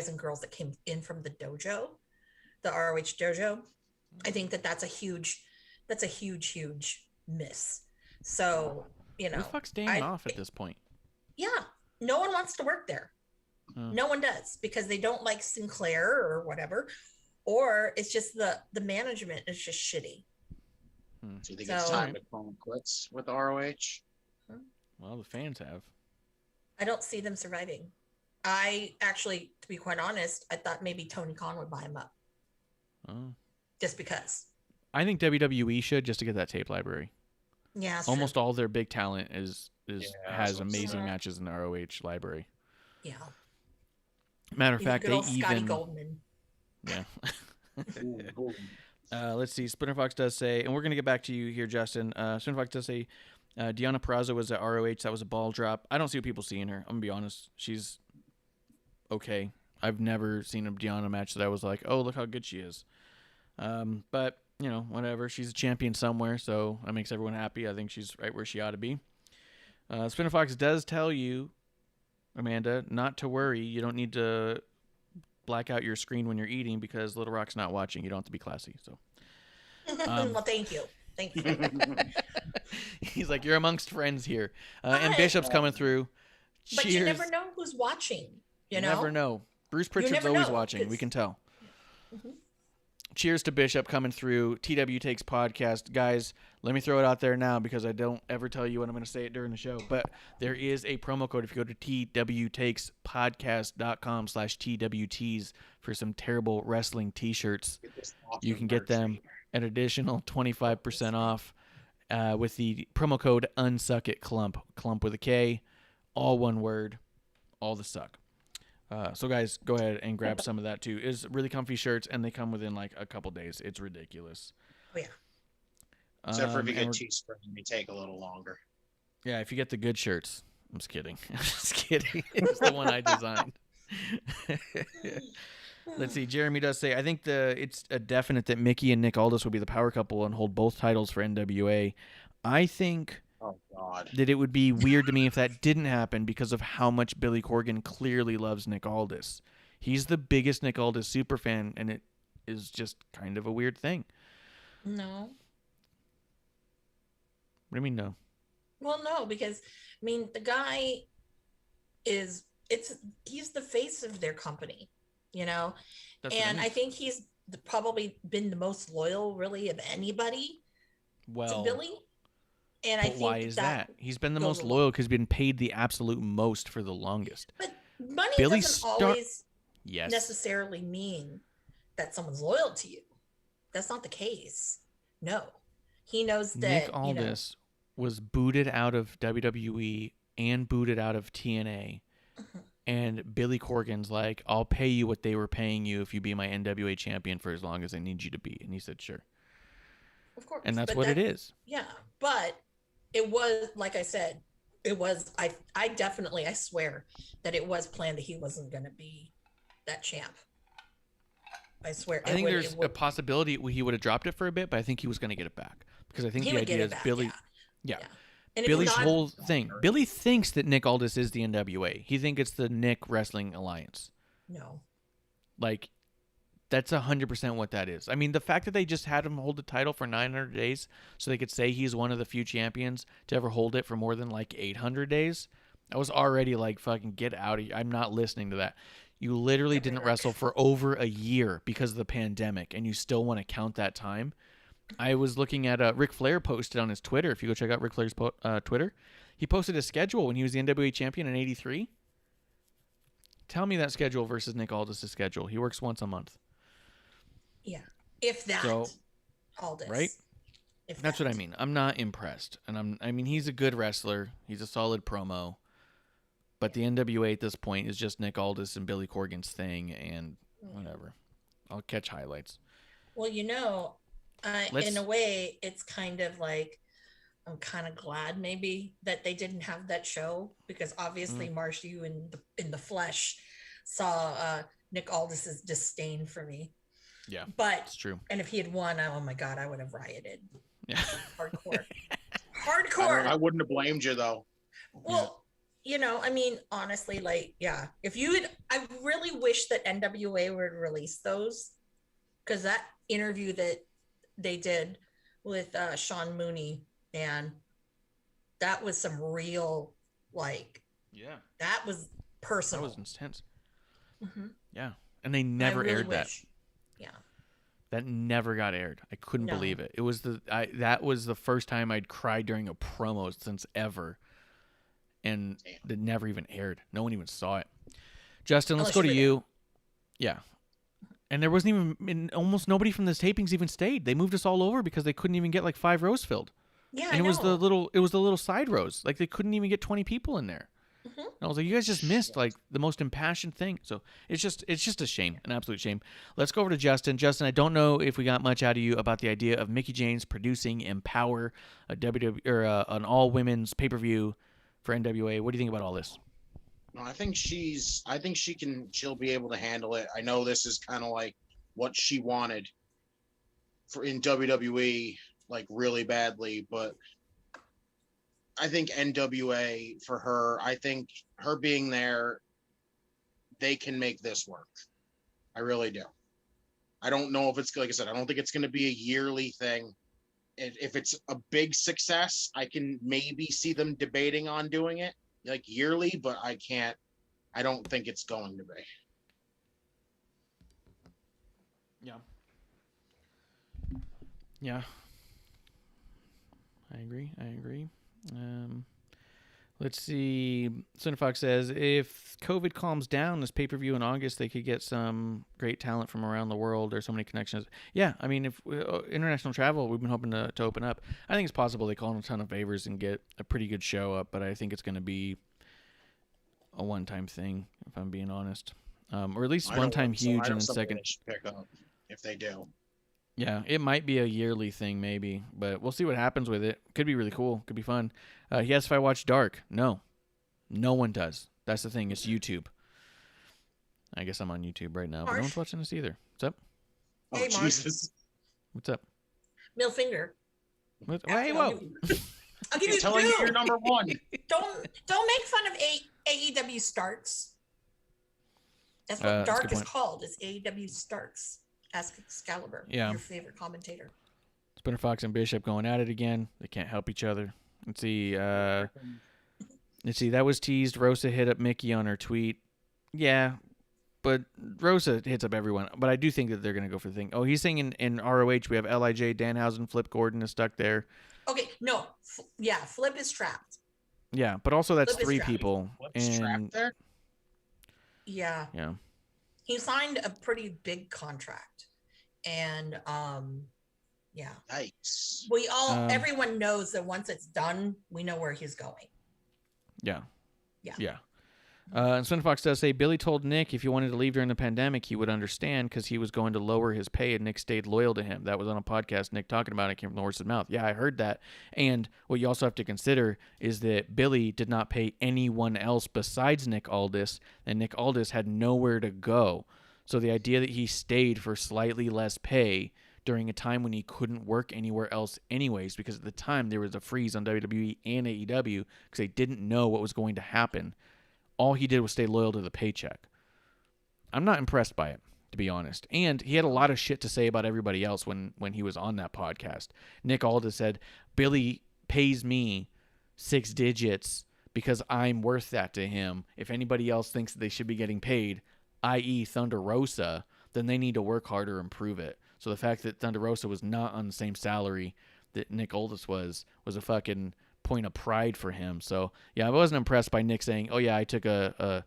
and girls that came in from the dojo, the ROH dojo, I think that that's a huge miss. So, you know, Who the fuck's Damon off at this point? Yeah, no one wants to work there. No one does, because they don't like Sinclair or whatever, or it's just the management is just shitty. Do you think it's time to call quits with ROH? Well, the fans have. I don't see them surviving. I actually, to be quite honest, I thought maybe Tony Khan would buy him up. Just because. I think WWE should, just to get that tape library. Yeah, almost true. all their big talent has amazing matches in the ROH library. Yeah. Matter of fact, they Scotty even Goldman. Yeah. Let's see. Splinter Fox does say, and we're gonna get back to you here, Justin. Splinter Fox does say, Deonna Purrazzo was at ROH. That was a ball drop. I don't see what people see in her. I'm gonna be honest. She's okay. I've never seen a Deonna match that I was like, oh, look how good she is. But you know, whatever. She's a champion somewhere, so that makes everyone happy. I think she's right where she ought to be. Splinter Fox does tell you, Amanda, not to worry. You don't need to black out your screen when you're eating because Little Rock's not watching. You don't have to be classy. So, well, thank you. He's like, you're amongst friends here. And Bishop's coming through. But Cheers. you never know who's watching. You know? Never know. Bruce Pritchard's always watching. We can tell. Mm-hmm. Cheers to Bishop coming through. TW Takes Podcast. Guys, let me throw it out there now because I don't ever tell you when I'm going to say it during the show. But there is a promo code if you go to twtakespodcast.com/TWTs for some terrible wrestling t-shirts. You can get them an additional 25% off with the promo code UNSUCKITCLUMP. Clump with a K. All one word. All the suck. So guys, go ahead and grab some of that too. It's really comfy shirts, and they come within like a couple days. It's ridiculous. Oh yeah. Except for if you get Teespring, they take a little longer. Yeah, if you get the good shirts. I'm just kidding. I'm just kidding. It's the one I designed. Let's see. Jeremy does say, I think it's a definite that Mickey and Nick Aldis will be the power couple and hold both titles for NWA. I think that it would be weird to me if that didn't happen because of how much Billy Corgan clearly loves Nick Aldis. He's the biggest Nick Aldis superfan, and it is just kind of a weird thing. No. What do you mean no? Well, no, because I mean the guy he's the face of their company, you know, and I think he's probably been the most loyal, really, of anybody to Billy. And I think why is that? He's been the most loyal because he's been paid the absolute most for the longest. But money doesn't always necessarily mean that someone's loyal to you. That's not the case. No, he knows that Nick Aldis was booted out of WWE and booted out of TNA. And Billy Corgan's like, I'll pay you what they were paying you if you be my NWA champion for as long as I need you to be. And he said, sure. Of course. And that's what it is. Yeah. But it was, like I said, it was, I definitely, I swear that it was planned that he wasn't going to be that champ. I swear. I think there's a possibility he would have dropped it for a bit, but I think he was going to get it back. Because I think the idea is Billy. Yeah. And Billy's whole thing. Billy thinks that Nick Aldis is the NWA. He thinks it's the Nick Wrestling Alliance. No. Like, that's 100% what that is. I mean, the fact that they just had him hold the title for 900 days so they could say he's one of the few champions to ever hold it for more than like 800 days, I was already like, fucking get out of here. I'm not listening to that. You literally didn't wrestle for over a year because of the pandemic, and you still want to count that time. I was looking at Ric Flair posted on his Twitter. If you go check out Ric Flair's Twitter, he posted his schedule when he was the NWA champion in '83. Tell me that schedule versus Nick Aldis' schedule. He works once a month. Yeah, if that. So, Aldis. Right? That's what I mean. I'm not impressed, and I mean, he's a good wrestler. He's a solid promo, but the NWA at this point is just Nick Aldis and Billy Corgan's thing, and whatever. I'll catch highlights. Well, you know, in a way, it's kind of like I'm kind of glad maybe that they didn't have that show, because obviously Marsh, you in the flesh saw Nick Aldis's disdain for me. Yeah, But it's true. And if he had won, oh my God, I would have rioted. Yeah. Hardcore. Hardcore. I wouldn't have blamed you though. Well, you know, I mean, honestly, like, yeah, if you would, I really wish that NWA would release those, because that interview that they did with Sean Mooney, and that was some real, like, Yeah, that was personal. that was intense. Yeah, and they never aired that. Yeah, that never got aired. I couldn't believe it. It was that was the first time I'd cried during a promo since ever, and it never even aired. No one even saw it. Justin, let's go to you. Yeah. And there wasn't even, almost nobody from the tapings even stayed. They moved us all over because they couldn't even get like 5 rows filled. Yeah, and it was the little side rows. Like they couldn't even get 20 people in there. And I was like, you guys just missed like the most impassioned thing. So it's just a shame, an absolute shame. Let's go over to Justin. Justin, I don't know if we got much out of you about the idea of Mickie James producing Empower, a WWE or an all women's pay-per-view for NWA. What do you think about all this? No, I think she'll be able to handle it. I know this is kind of like what she wanted for in WWE, like really badly, but I think NWA for her, I think her being there, they can make this work. I really do. I don't know if it's, like I said, I don't think it's going to be a yearly thing. If it's a big success, I can maybe see them debating on doing it like yearly, but I don't think it's going to be. Yeah. I agree. Let's see. Cinefox says, if COVID calms down this pay-per-view in August, they could get some great talent from around the world. There's so many connections. Yeah, I mean, if international travel, we've been hoping to open up. I think it's possible they call in a ton of favors and get a pretty good show up, but I think it's going to be a one-time thing, if I'm being honest. Or at least one-time huge and then second. Pick up if they do. Yeah, it might be a yearly thing maybe, but we'll see what happens with it. Could be really cool. Could be fun. He asked if I watch Dark. No. No one does. That's the thing. It's YouTube. I guess I'm on YouTube right now, but no one's watching this either. What's up? Hey, Oh, Jesus. What's up? Middle finger. Hey, whoa. I'll give you telling you you're number one. Don't make fun of AEW Starks. That's what Dark is called. It's AEW Starks. Ask Excalibur, your favorite commentator. Spinner Fox and Bishop going at it again. They can't help each other. Let's see. That was teased. Rosa hit up Mickie on her tweet. Yeah, but Rosa hits up everyone. But I do think that they're going to go for the thing. Oh, he's saying in ROH we have LIJ, Danhausen, Flip Gordon is stuck there. Okay, no. Flip is trapped. Yeah, but also that's Flip 3 people. Flip's trapped there? Yeah. Yeah. He signed a pretty big contract. And yeah. Nice. Everyone knows that once it's done, we know where he's going. Yeah. And Fox does say Billy told Nick if he wanted to leave during the pandemic, he would understand because he was going to lower his pay, and Nick stayed loyal to him. That was on a podcast. Nick talking about it came from the horse's mouth. Yeah, I heard that. And what you also have to consider is that Billy did not pay anyone else besides Nick Aldis, and Nick Aldis had nowhere to go. So the idea that he stayed for slightly less pay during a time when he couldn't work anywhere else anyways, because at the time there was a freeze on WWE and AEW because they didn't know what was going to happen. All he did was stay loyal to the paycheck. I'm not impressed by it, to be honest. And he had a lot of shit to say about everybody else when he was on that podcast. Nick Aldis said, Billy pays me 6 digits because I'm worth that to him. If anybody else thinks that they should be getting paid, i.e. Thunder Rosa, then they need to work harder and prove it. So the fact that Thunder Rosa was not on the same salary that Nick Aldis was a fucking point of pride for him. So, yeah, I wasn't impressed by Nick saying, oh, yeah, I took a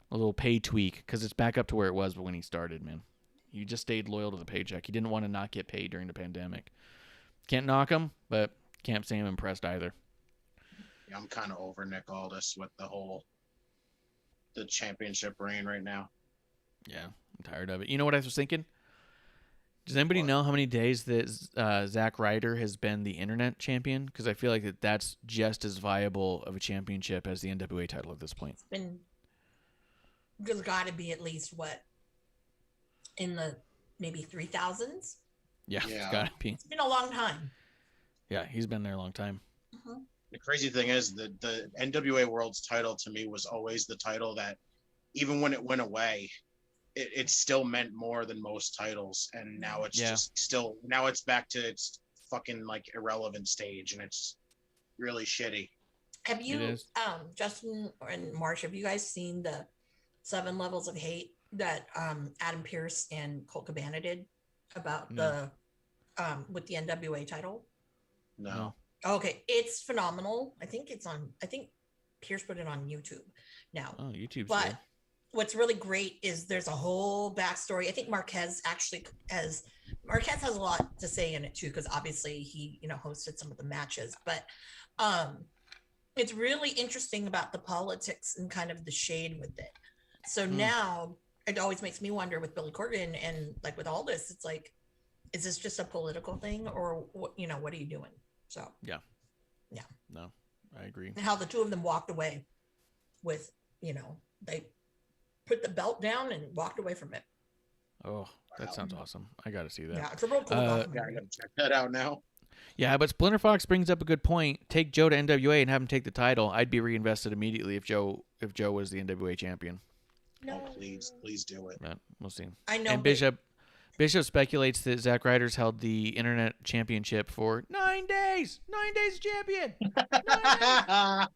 little pay tweak because it's back up to where it was when he started, man. He just stayed loyal to the paycheck. He didn't want to not get paid during the pandemic. Can't knock him, but can't say I'm impressed either. Yeah, I'm kind of over Nick Aldis with the championship reign right now. Yeah, I'm tired of it. You know what I was thinking? Does anybody know how many days that Zack Ryder has been the internet champion? Because I feel like that's just as viable of a championship as the NWA title at this point. There's got to be at least what, in the maybe 3,000s. Yeah, it's got to be. It's been a long time. Yeah, he's been there a long time. Mm-hmm. The crazy thing is that the NWA World's title to me was always the title that, even when it went away, it still meant more than most titles, and now it's just still, now it's back to its fucking like irrelevant stage, and it's really shitty. Have you, Justin and Marsh, have you guys seen the 7 levels of hate that Adam Pearce and Colt Cabana did about the with the NWA title? No. Okay, it's phenomenal. I think Pearce put it on YouTube now. Oh, YouTube's but good. What's really great is there's a whole backstory. I think Marquez has a lot to say in it too, because obviously he, hosted some of the matches. But it's really interesting about the politics and kind of the shade with it. So now it always makes me wonder with Billy Corgan and like with all this, it's like, is this just a political thing, or what? What are you doing? So yeah, no, I agree. And how the two of them walked away with, they put the belt down and walked away from it. Oh, that sounds awesome. I got to see that. Yeah, it's a real cool documentary. I gotta check that out now. Yeah, but Splinter Fox brings up a good point. Take Joe to NWA and have him take the title. I'd be reinvested immediately if Joe was the NWA champion. No. Oh, please do it. But we'll see. I know. And Bishop speculates that Zack Ryder's held the internet championship for 9 days. 9 days champion. 9 days.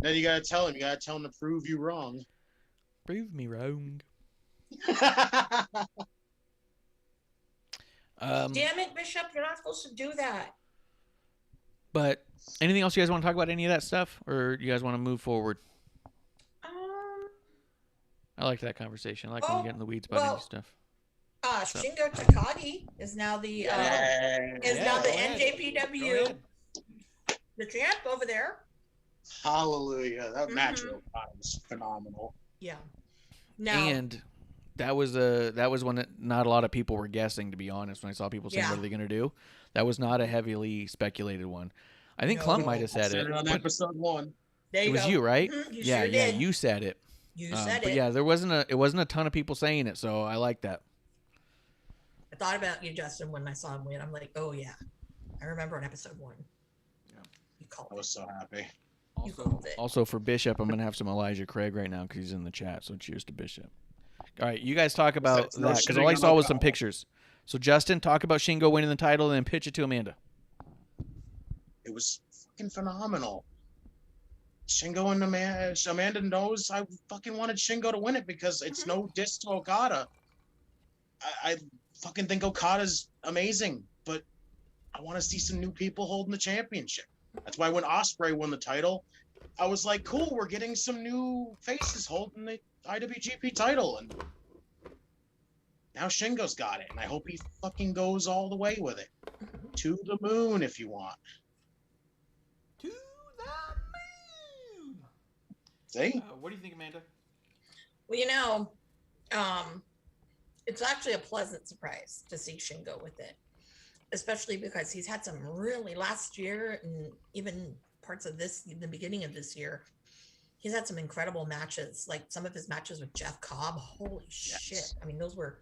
Then you gotta tell him to prove you wrong. Prove me wrong. Damn it, Bishop! You're not supposed to do that. But anything else you guys want to talk about? Any of that stuff, or you guys want to move forward? I like that conversation. I like when we get in the weeds about any stuff. Shingo Takagi is now the NJPW the champ over there. Hallelujah! That match was phenomenal. Yeah. Now, and that was one that not a lot of people were guessing. To be honest, when I saw people saying what are they going to do, that was not a heavily speculated one. I think Clump might have said it on episode 1. There you it was go. you, right? Mm-hmm. You yeah, sure did. You said it. You said but it. yeah, it wasn't a ton of people saying it, so I like that. I thought about you, Justin, when I saw him win. I'm like, oh yeah, I remember on episode 1. Yeah, you called. I was so happy. Also for Bishop, I'm gonna have some Elijah Craig right now because he's in the chat. So cheers to Bishop. All right, you guys talk about that because all I saw was some pictures. So Justin, talk about Shingo winning the title and then pitch it to Amanda. It was fucking phenomenal. Shingo and Amanda knows I fucking wanted Shingo to win it because it's no diss to Okada. I fucking think Okada's amazing, but I want to see some new people holding the championship. That's why when Ospreay won the title, I was like, cool, we're getting some new faces holding the IWGP title. And now Shingo's got it, and I hope he fucking goes all the way with it. To the moon, if you want. To the moon! See? What do you think, Amanda? Well, it's actually a pleasant surprise to see Shingo with it, especially because he's had some really last year and even parts of the beginning of this year. He's had some incredible matches, like some of his matches with Jeff Cobb. Holy shit. I mean, those were,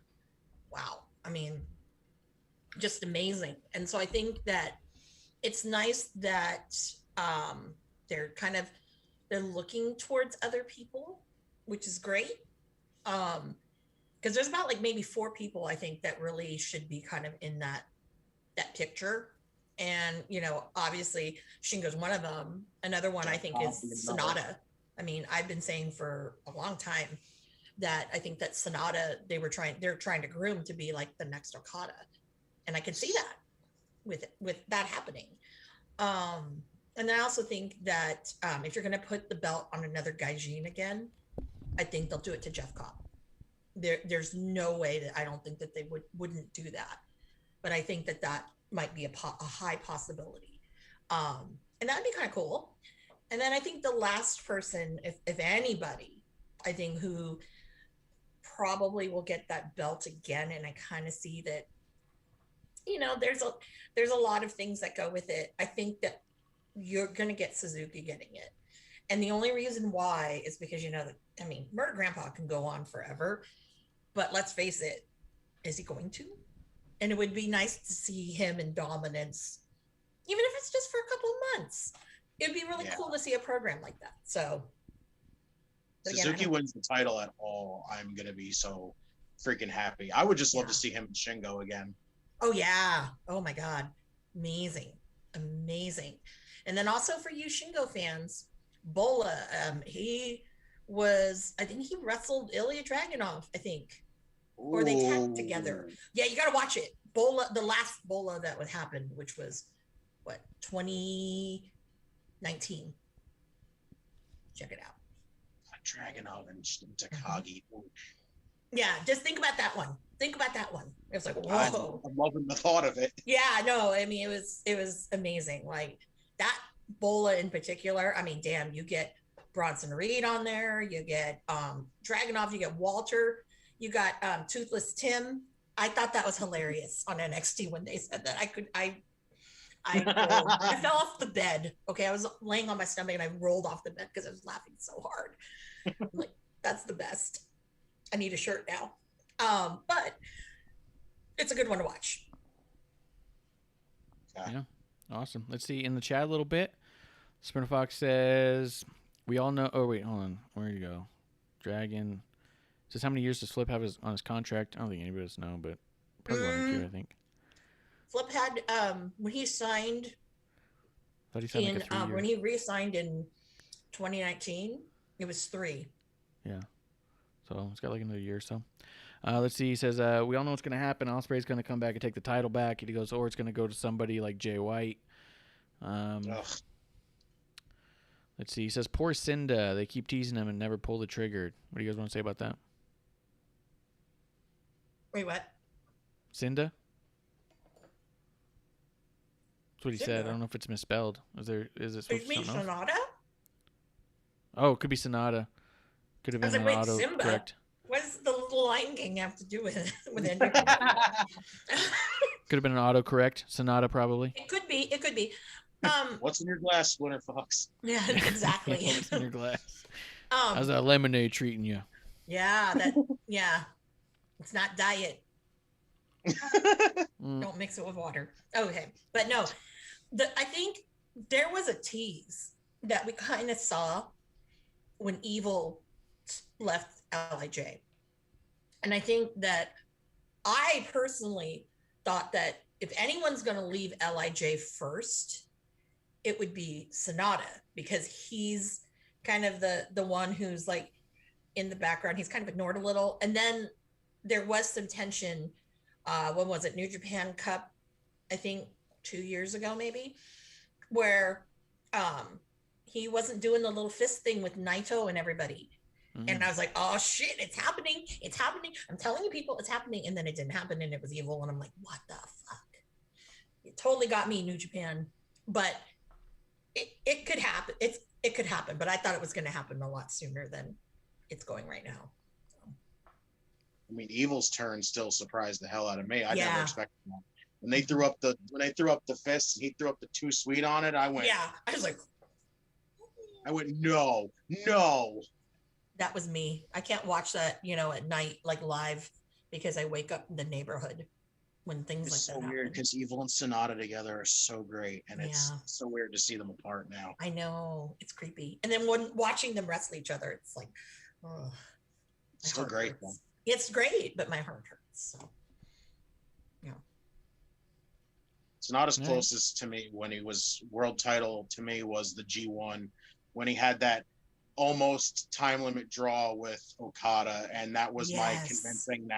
wow. I mean, just amazing. And so I think that it's nice that they're looking towards other people, which is great. Because there's about like maybe 4 people I think that really should be kind of in that picture. And, obviously Shingo's one of them. Another one I think is Sonata. I mean, I've been saying for a long time that I think that Sonata, they're trying to groom to be like the next Okada. And I can see that with that happening. And I also think that if you're going to put the belt on another Gaijin again, I think they'll do it to Jeff Cobb. There's no way that I don't think that they wouldn't do that. But I think that might be a high possibility. And that'd be kind of cool. And then I think the last person, if anybody, I think who probably will get that belt again, and I kind of see that, there's a lot of things that go with it. I think that you're going to get Suzuki getting it. And the only reason why is because, Murder Grandpa can go on forever, but let's face it, is he going to? And it would be nice to see him in dominance, even if it's just for a couple of months. It'd be really cool to see a program like that. So Suzuki wins the title at all, I'm going to be so freaking happy. I would just love to see him and Shingo again. Oh, yeah. Oh, my God. Amazing. Amazing. And then also for you Shingo fans, Bola, I think he wrestled Ilya Dragunov, I think. Or they tagged together. Yeah, you got to watch it. Bola, the last Bola that would happen, which was, 2019. Check it out. Dragunov and Takagi. Yeah, just think about that one. It was like, whoa. I'm loving the thought of it. Yeah, no, I mean, it was amazing. Like that Bola in particular. I mean, damn, you get Bronson Reed on there. You get Dragunov. You get Walter. You got Toothless Tim. I thought that was hilarious on NXT when they said that. I fell off the bed. Okay, I was laying on my stomach and I rolled off the bed because I was laughing so hard. Like, that's the best. I need a shirt now. But it's a good one to watch. Yeah, awesome. Let's see in the chat a little bit. Spinner Fox says, we all know. Oh, wait, hold on. Where you go? Dragon says, how many years does Flip have on his contract? I don't think anybody does know, but probably 1 or 2, I think. Flip had, when he signed, I thought he signed like a 3 year. When he re-signed in 2019, it was 3. Yeah. So it's got like another year or so. Let's see. He says, we all know what's going to happen. Ospreay's going to come back and take the title back. He goes, or it's going to go to somebody like Jay White. Let's see. He says, poor Cinda. They keep teasing him and never pull the trigger. What do you guys want to say about that? Wait, what? Cinda? That's what he Cinda. said. I don't know if it's misspelled. Is it supposed to be something else? Sonata? Oh, it could be Sonata. Could have been an auto Simba. correct. What does the Little Lion King have to do with it? Could have been an auto correct. Sonata probably. It could be. What's in your glass, Splinter Fox? Yeah, exactly. What's in your glass? How's that lemonade treating you? Yeah, it's not diet. Don't mix it with water. Okay, but no, I think there was a tease that we kind of saw when Evil left LIJ, and I think that I personally thought that if anyone's going to leave LIJ first, it would be Sonata, because he's kind of the one who's like in the background. He's kind of ignored a little, and then there was some tension. When was it? New Japan Cup, I think 2 years ago, maybe, where he wasn't doing the little fist thing with Naito and everybody. Mm-hmm. And I was like, oh shit, it's happening. I'm telling you people, it's happening. And then it didn't happen, and it was Evil. And I'm like, what the fuck? It totally got me, New Japan. But it could happen. It could happen, but I thought it was going to happen a lot sooner than it's going right now. I mean, Evil's turn still surprised the hell out of me. I never expected that. When they threw up the fist, he threw up the too sweet on it. I went. Yeah, I was like. No. That was me. I can't watch that, at night, like live, because I wake up in the neighborhood when things like that happen. It's so weird because Evil and Sonata together are so great, and it's so weird to see them apart now. I know, it's creepy. And then when watching them wrestle each other, it's like, oh, still great though. It's great, but my heart hurts. So, yeah. Sonata's closest to me when he was world title to me was the G1, when he had that almost time limit draw with Okada, and that was my convincing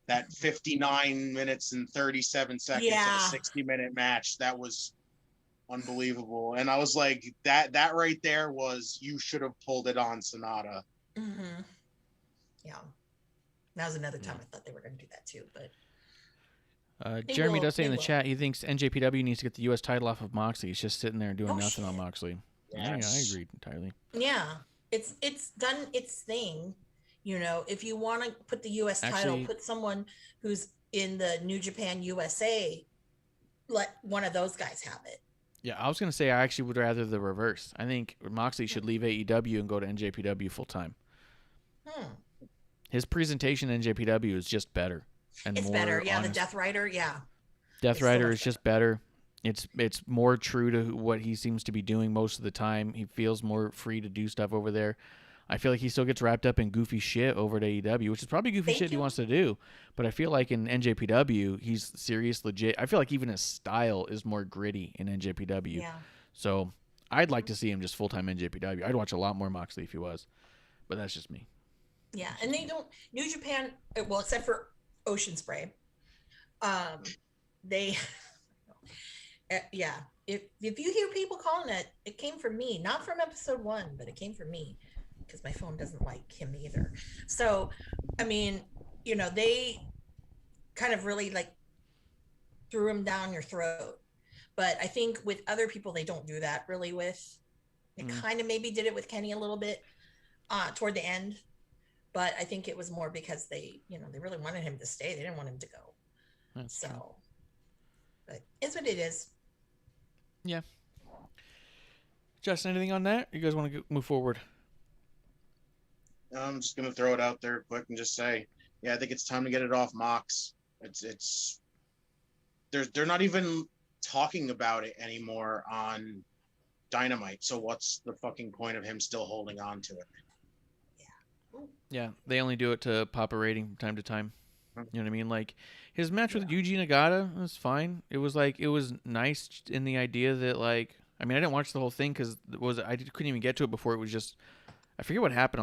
that 59 minutes and 37 seconds of a 60-minute match. That was unbelievable. And I was like, that right there was, you should have pulled it on Sonata. Mm-hmm. Yeah. That was another time I thought they were going to do that too, but Jeremy does say in the chat he thinks NJPW needs to get the U.S. title off of Moxley. He's just sitting there doing nothing on Moxley. Yes. Yeah, I agree entirely. Yeah, it's done its thing. You know, if you want to put the U.S. title, put someone who's in the New Japan USA, let one of those guys have it. Yeah, I was going to say I actually would rather the reverse. I think Moxley should leave AEW and go to NJPW full time. His presentation in NJPW is just better. And it's more better. Yeah, honest. the Death Rider, yeah. Death Rider is just better. It's more true to what he seems to be doing most of the time. He feels more free to do stuff over there. I feel like he still gets wrapped up in goofy shit over at AEW, which is probably goofy shit he wants to do. But I feel like in NJPW, he's serious, legit. I feel like even his style is more gritty in NJPW. Yeah. So I'd like to see him just full-time NJPW. I'd watch a lot more Moxley if he was. But that's just me. Yeah, and they don't... New Japan, well, except for Ocean Spray, they... yeah. If you hear people calling it came from me. Not from episode 1, but it came from me. Because my phone doesn't like him either. So, I mean, you know, they kind of really like threw him down your throat. But I think with other people, they don't do that really with. They kind of maybe did it with Kenny a little bit toward the end. But I think it was more because they really wanted him to stay. They didn't want him to go. That's true. But it's what it is. Yeah. Justin, anything on that? You guys want to move forward? I'm just gonna throw it out there quick and just say, yeah, I think it's time to get it off Mox. They're not even talking about it anymore on Dynamite. So what's the fucking point of him still holding on to it? Yeah, they only do it to pop a rating from time to time. You know what I mean? Like his match with Yuji Nagata was fine. It was nice in the idea that I didn't watch the whole thing because I couldn't even get to it before it was just. I forget what happened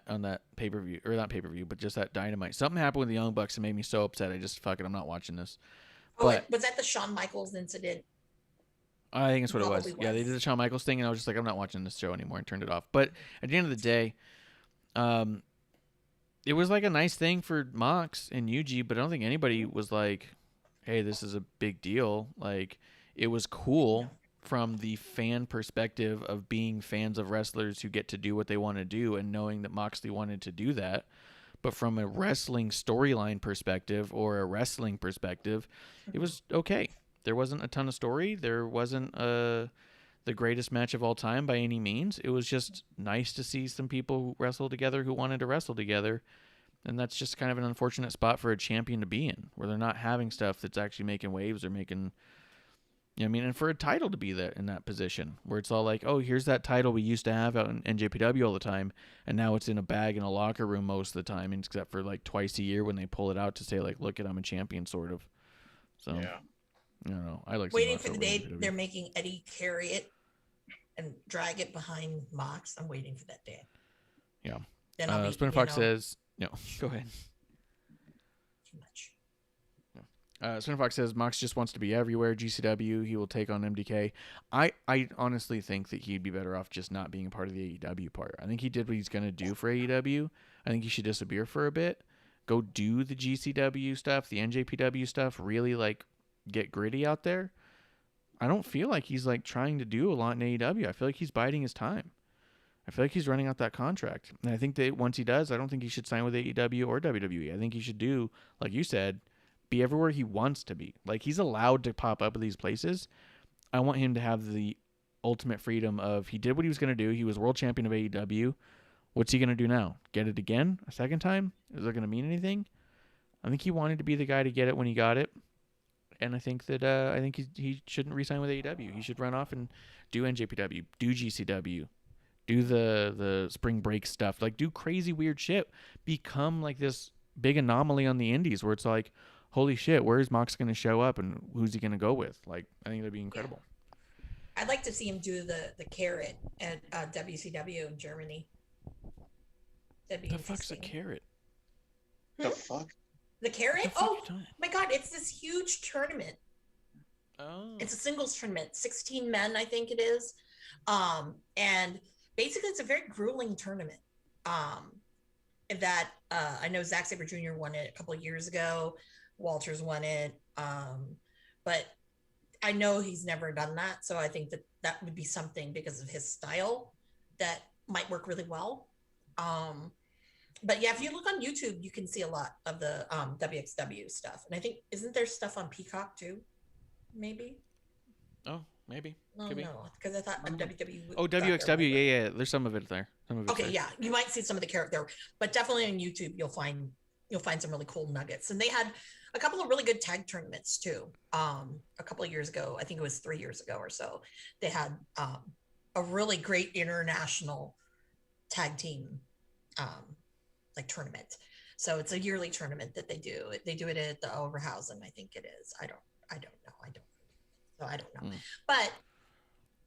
on that pay-per-view, or not pay-per-view, but just that Dynamite. Something happened with the Young Bucks and made me so upset. I just fuck it, I'm not watching this. Was that the Shawn Michaels incident? I think that's what it was. Yeah, they did the Shawn Michaels thing, and I was just like, I'm not watching this show anymore, and turned it off. But at the end of the day, it was like a nice thing for Mox and Yuji, but I don't think anybody was like, hey, this is a big deal. Like, it was cool. From the fan perspective of being fans of wrestlers who get to do what they want to do and knowing that Moxley wanted to do that. But from a wrestling storyline perspective or a wrestling perspective, it was okay. There wasn't a ton of story. There wasn't the greatest match of all time by any means. It was just nice to see some people wrestle together who wanted to wrestle together. And that's just kind of an unfortunate spot for a champion to be in, where they're not having stuff that's actually making waves or making... You know what I mean? And for a title to be there in that position where it's all like, oh, here's that title we used to have out in NJPW all the time, and now it's in a bag in a locker room most of the time, except for like twice a year when they pull it out to say, like, look, I'm a champion, sort of. So, yeah. I don't know. I like waiting for the day they're making Eddie carry it and drag it behind Mox. I'm waiting for that day. Yeah. Spinner Fox says, no, go ahead. Too much. Spinner Fox says Mox just wants to be everywhere. GCW, he will take on MDK. I honestly think that he'd be better off just not being a part of the AEW part. I think he did what he's going to do for AEW. I think he should disappear for a bit. Go do the GCW stuff, the NJPW stuff, really get gritty out there. I don't feel like he's trying to do a lot in AEW. I feel like he's biding his time. I feel like he's running out that contract. And I think that once he does, I don't think he should sign with AEW or WWE. I think he should do, like you said, be everywhere he wants to be. He's allowed to pop up at these places. I want him to have the ultimate freedom of, he did what he was going to do. He was world champion of AEW. What's he going to do now? Get it again? A second time? Is that going to mean anything? I think he wanted to be the guy to get it when he got it. And I think that he shouldn't re-sign with AEW. He should run off and do NJPW, do GCW, do the spring break stuff. Do crazy weird shit. Become this big anomaly on the indies where it's like, holy shit, where is Mox going to show up and who's he going to go with? I think that'd be incredible. Yeah. I'd like to see him do the carrot at WCW in Germany. That'd be interesting. The fuck's a carrot? The fuck? The carrot? Oh my God, it's this huge tournament. Oh. It's a singles tournament, 16 men, I think it is. And basically it's a very grueling tournament. That I know Zack Sabre Jr. won it a couple of years ago. Walters won it. But I know he's never done that. So I think that would be something because of his style that might work really well. But yeah, if you look on YouTube, you can see a lot of the WXW stuff. And I think, isn't there stuff on Peacock too? Maybe. Oh, maybe. Oh, Could be. no, because I thought WWE. Oh, got their WXW. right. Yeah. There's some of it there. Some of it's Okay, there. yeah, you might see some of the character, but definitely on YouTube you'll find some really cool nuggets. And they had a couple of really good tag tournaments too. A couple of years ago, I think it was 3 years ago or so, they had a really great international tag team like tournament. So it's a yearly tournament that they do. They do it at the Oberhausen, I think it is. I don't know. But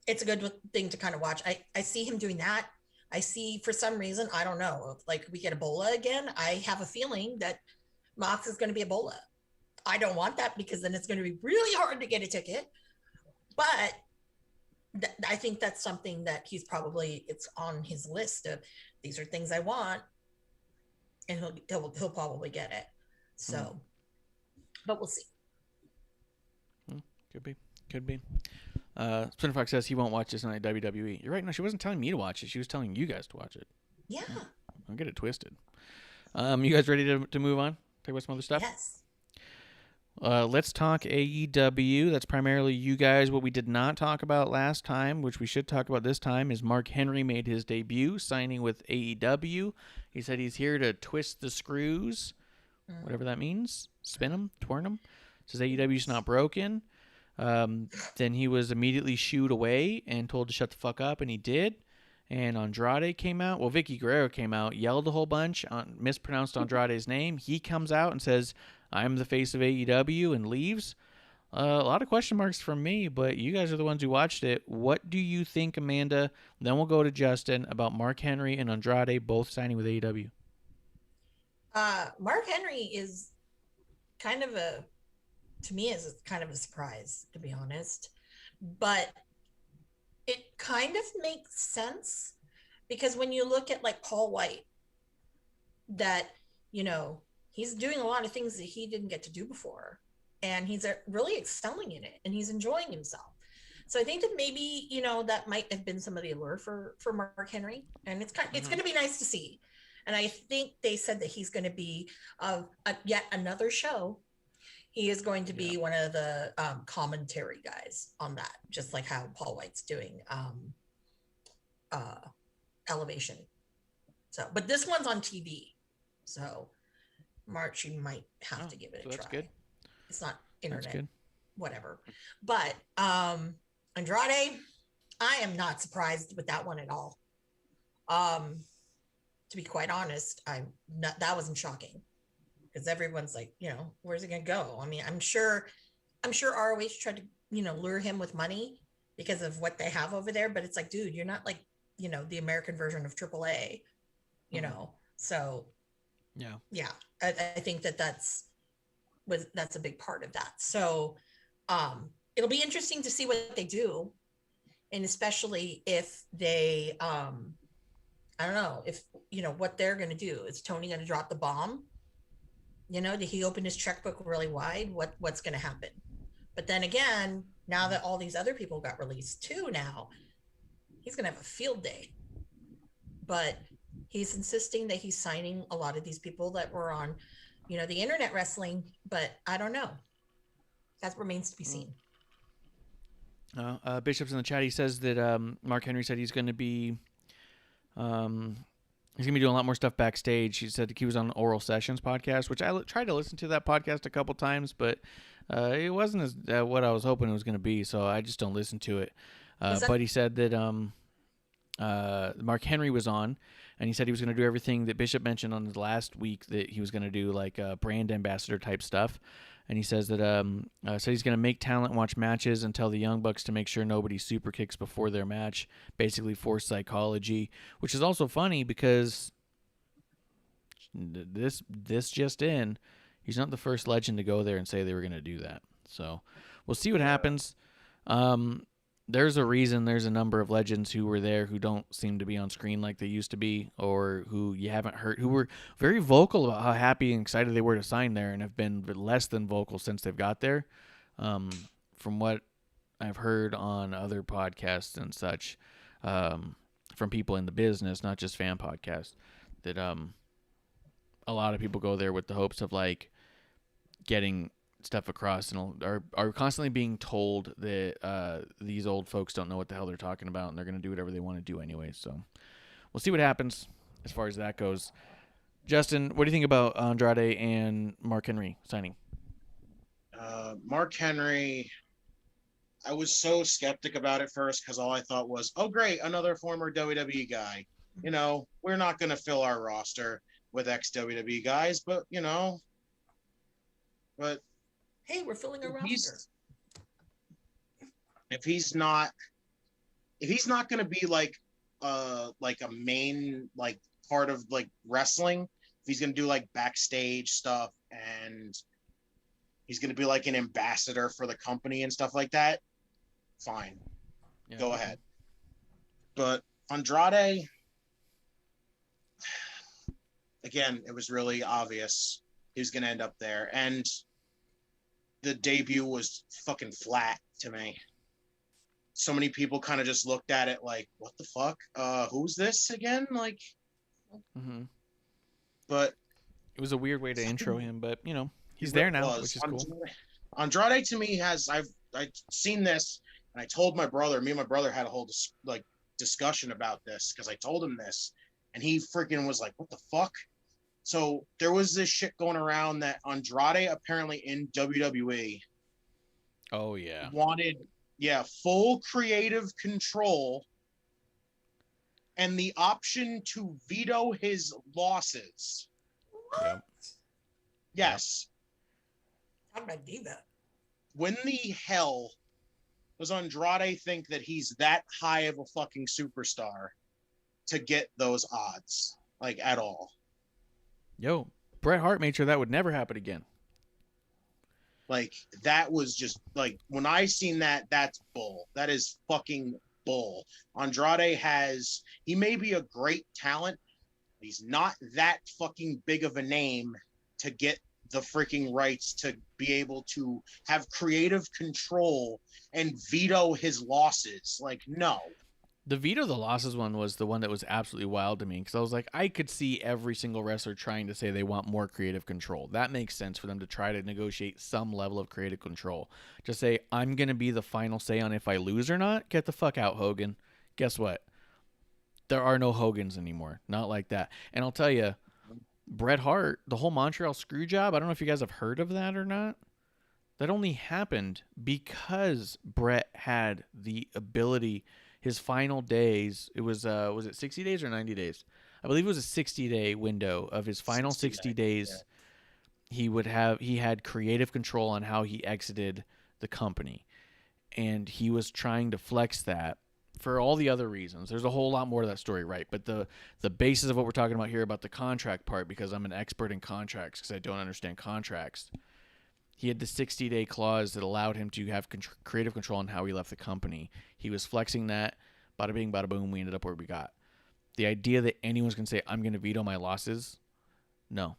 it's a good thing to kind of watch. I see him doing that. I see, for some reason, I don't know, like we get Ebola again. I have a feeling that Mox is going to be Ebola. I don't want that because then it's going to be really hard to get a ticket. But I think that's something that it's on his list of, these are things I want, and he'll probably get it. So, but we'll see. Could be. Spinner Fox says he won't watch this night WWE. You're right. No, she wasn't telling me to watch it. She was telling you guys to watch it. Yeah. Don't get it twisted. You guys ready to move on? Talk about some other stuff? Yes. Let's talk AEW. That's primarily you guys. What we did not talk about last time, which we should talk about this time, is Mark Henry made his debut, signing with AEW. He said he's here to twist the screws, whatever that means. Spin them, twirl them. Says AEW's not broken. Then he was immediately shooed away and told to shut the fuck up, and he did. And Andrade came out. Well, Vicky Guerrero came out, yelled a whole bunch, mispronounced Andrade's name. He comes out and says, I'm the face of AEW, and leaves. A lot of question marks from me, but you guys are the ones who watched it. What do you think, Amanda? Then we'll go to Justin about Mark Henry and Andrade both signing with AEW. Mark Henry is kind of a surprise, to be honest. But it kind of makes sense because when you look at like Paul White, that, he's doing a lot of things that he didn't get to do before, and he's really excelling in it, and he's enjoying himself. So I think that maybe, that might have been some of the allure for Mark Henry, and it's going to be nice to see. And I think they said that he's going to be yet another show. He is going to be one of the commentary guys on that, just like how Paul White's doing Elevation. So, but this one's on TV. So, March, you might have to give it a try. That's good. It's not internet, That's good. Whatever. But Andrade, I am not surprised with that one at all. To be quite honest, that wasn't shocking. Because everyone's like, where's it gonna go? I mean, I'm sure ROH tried to, lure him with money because of what they have over there. But it's like, dude, you're not like, the American version of AAA, So, yeah, I think that's a big part of that. So, it'll be interesting to see what they do, and especially if they, I don't know if what they're gonna do. Is Tony gonna drop the bomb? Did he open his checkbook really wide? What's going to happen? But then again, now that all these other people got released too, now he's going to have a field day. But he's insisting that he's signing a lot of these people that were on, the internet wrestling. But I don't know. That remains to be seen. Bishop's in the chat. He says that Mark Henry said he's going to be... He's going to be doing a lot more stuff backstage. He said he was on Oral Sessions podcast, which I tried to listen to that podcast a couple times, but it wasn't as what I was hoping it was going to be, so I just don't listen to it. But he said that Mark Henry was on, and he said he was going to do everything that Bishop mentioned on the last week that he was going to do, like brand ambassador type stuff. And he says that he's going to make talent watch matches and tell the Young Bucks to make sure nobody super kicks before their match, basically force psychology, which is also funny because this just in, he's not the first legend to go there and say they were going to do that. So we'll see what happens. There's a reason there's a number of legends who were there who don't seem to be on screen like they used to be, or who you haven't heard, who were very vocal about how happy and excited they were to sign there and have been less than vocal since they've got there. From what I've heard on other podcasts and such, from people in the business, not just fan podcasts, that a lot of people go there with the hopes of like getting stuff across, and are constantly being told that these old folks don't know what the hell they're talking about, and they're going to do whatever they want to do anyway. So we'll see what happens as far as that goes. Justin, what do you think about Andrade and Mark Henry signing? Mark Henry, I was so skeptic about it first because all I thought was, oh, great, another former WWE guy. You know, we're not going to fill our roster with ex-WWE guys, but, you know, but Hey, we're filling a roster. If he's not going to be like a main like part of like wrestling, if he's going to do like backstage stuff and he's going to be like an ambassador for the company and stuff like that, fine. Yeah. Go ahead. But Andrade, again, it was really obvious he was going to end up there. And the debut was fucking flat to me. So many people kind of just looked at it like, what the fuck? Who's this again? Like, but it was a weird way to intro him, but you know, he's there now, which is cool. Andrade to me I've seen this, and I told my brother, me and my brother had a whole discussion about this because I told him this, and he freaking was like, what the fuck? So there was this shit going around that Andrade apparently in WWE wanted full creative control and the option to veto his losses. What? Yes. How did I do that? When the hell does Andrade think that he's that high of a fucking superstar to get those odds, like, at all? Yo, Bret Hart made sure that would never happen again. Like, that was just, like, when I seen that, that's bull. That is fucking bull. Andrade he may be a great talent, but he's not that fucking big of a name to get the freaking rights to be able to have creative control and veto his losses. Like, no. The veto the losses one was the one that was absolutely wild to me, because I was like, I could see every single wrestler trying to say they want more creative control. That makes sense for them to try to negotiate some level of creative control. Just say, I'm going to be the final say on if I lose or not. Get the fuck out, Hogan. Guess what? There are no Hogans anymore. Not like that. And I'll tell you, Bret Hart, the whole Montreal screw job, I don't know if you guys have heard of that or not. That only happened because Bret had the ability. His final days, it was it 60 days or 90 days? I believe it was a 60-day window of his final 60 days. Yeah. He had creative control on how he exited the company. And he was trying to flex that for all the other reasons. There's a whole lot more to that story, right? But the basis of what we're talking about here about the contract part, because I'm an expert in contracts because I don't understand contracts. He had the 60-day clause that allowed him to have creative control on how he left the company. He was flexing that. Bada bing, bada boom. We ended up where we got. The idea that anyone's going to say, I'm going to veto my losses, no.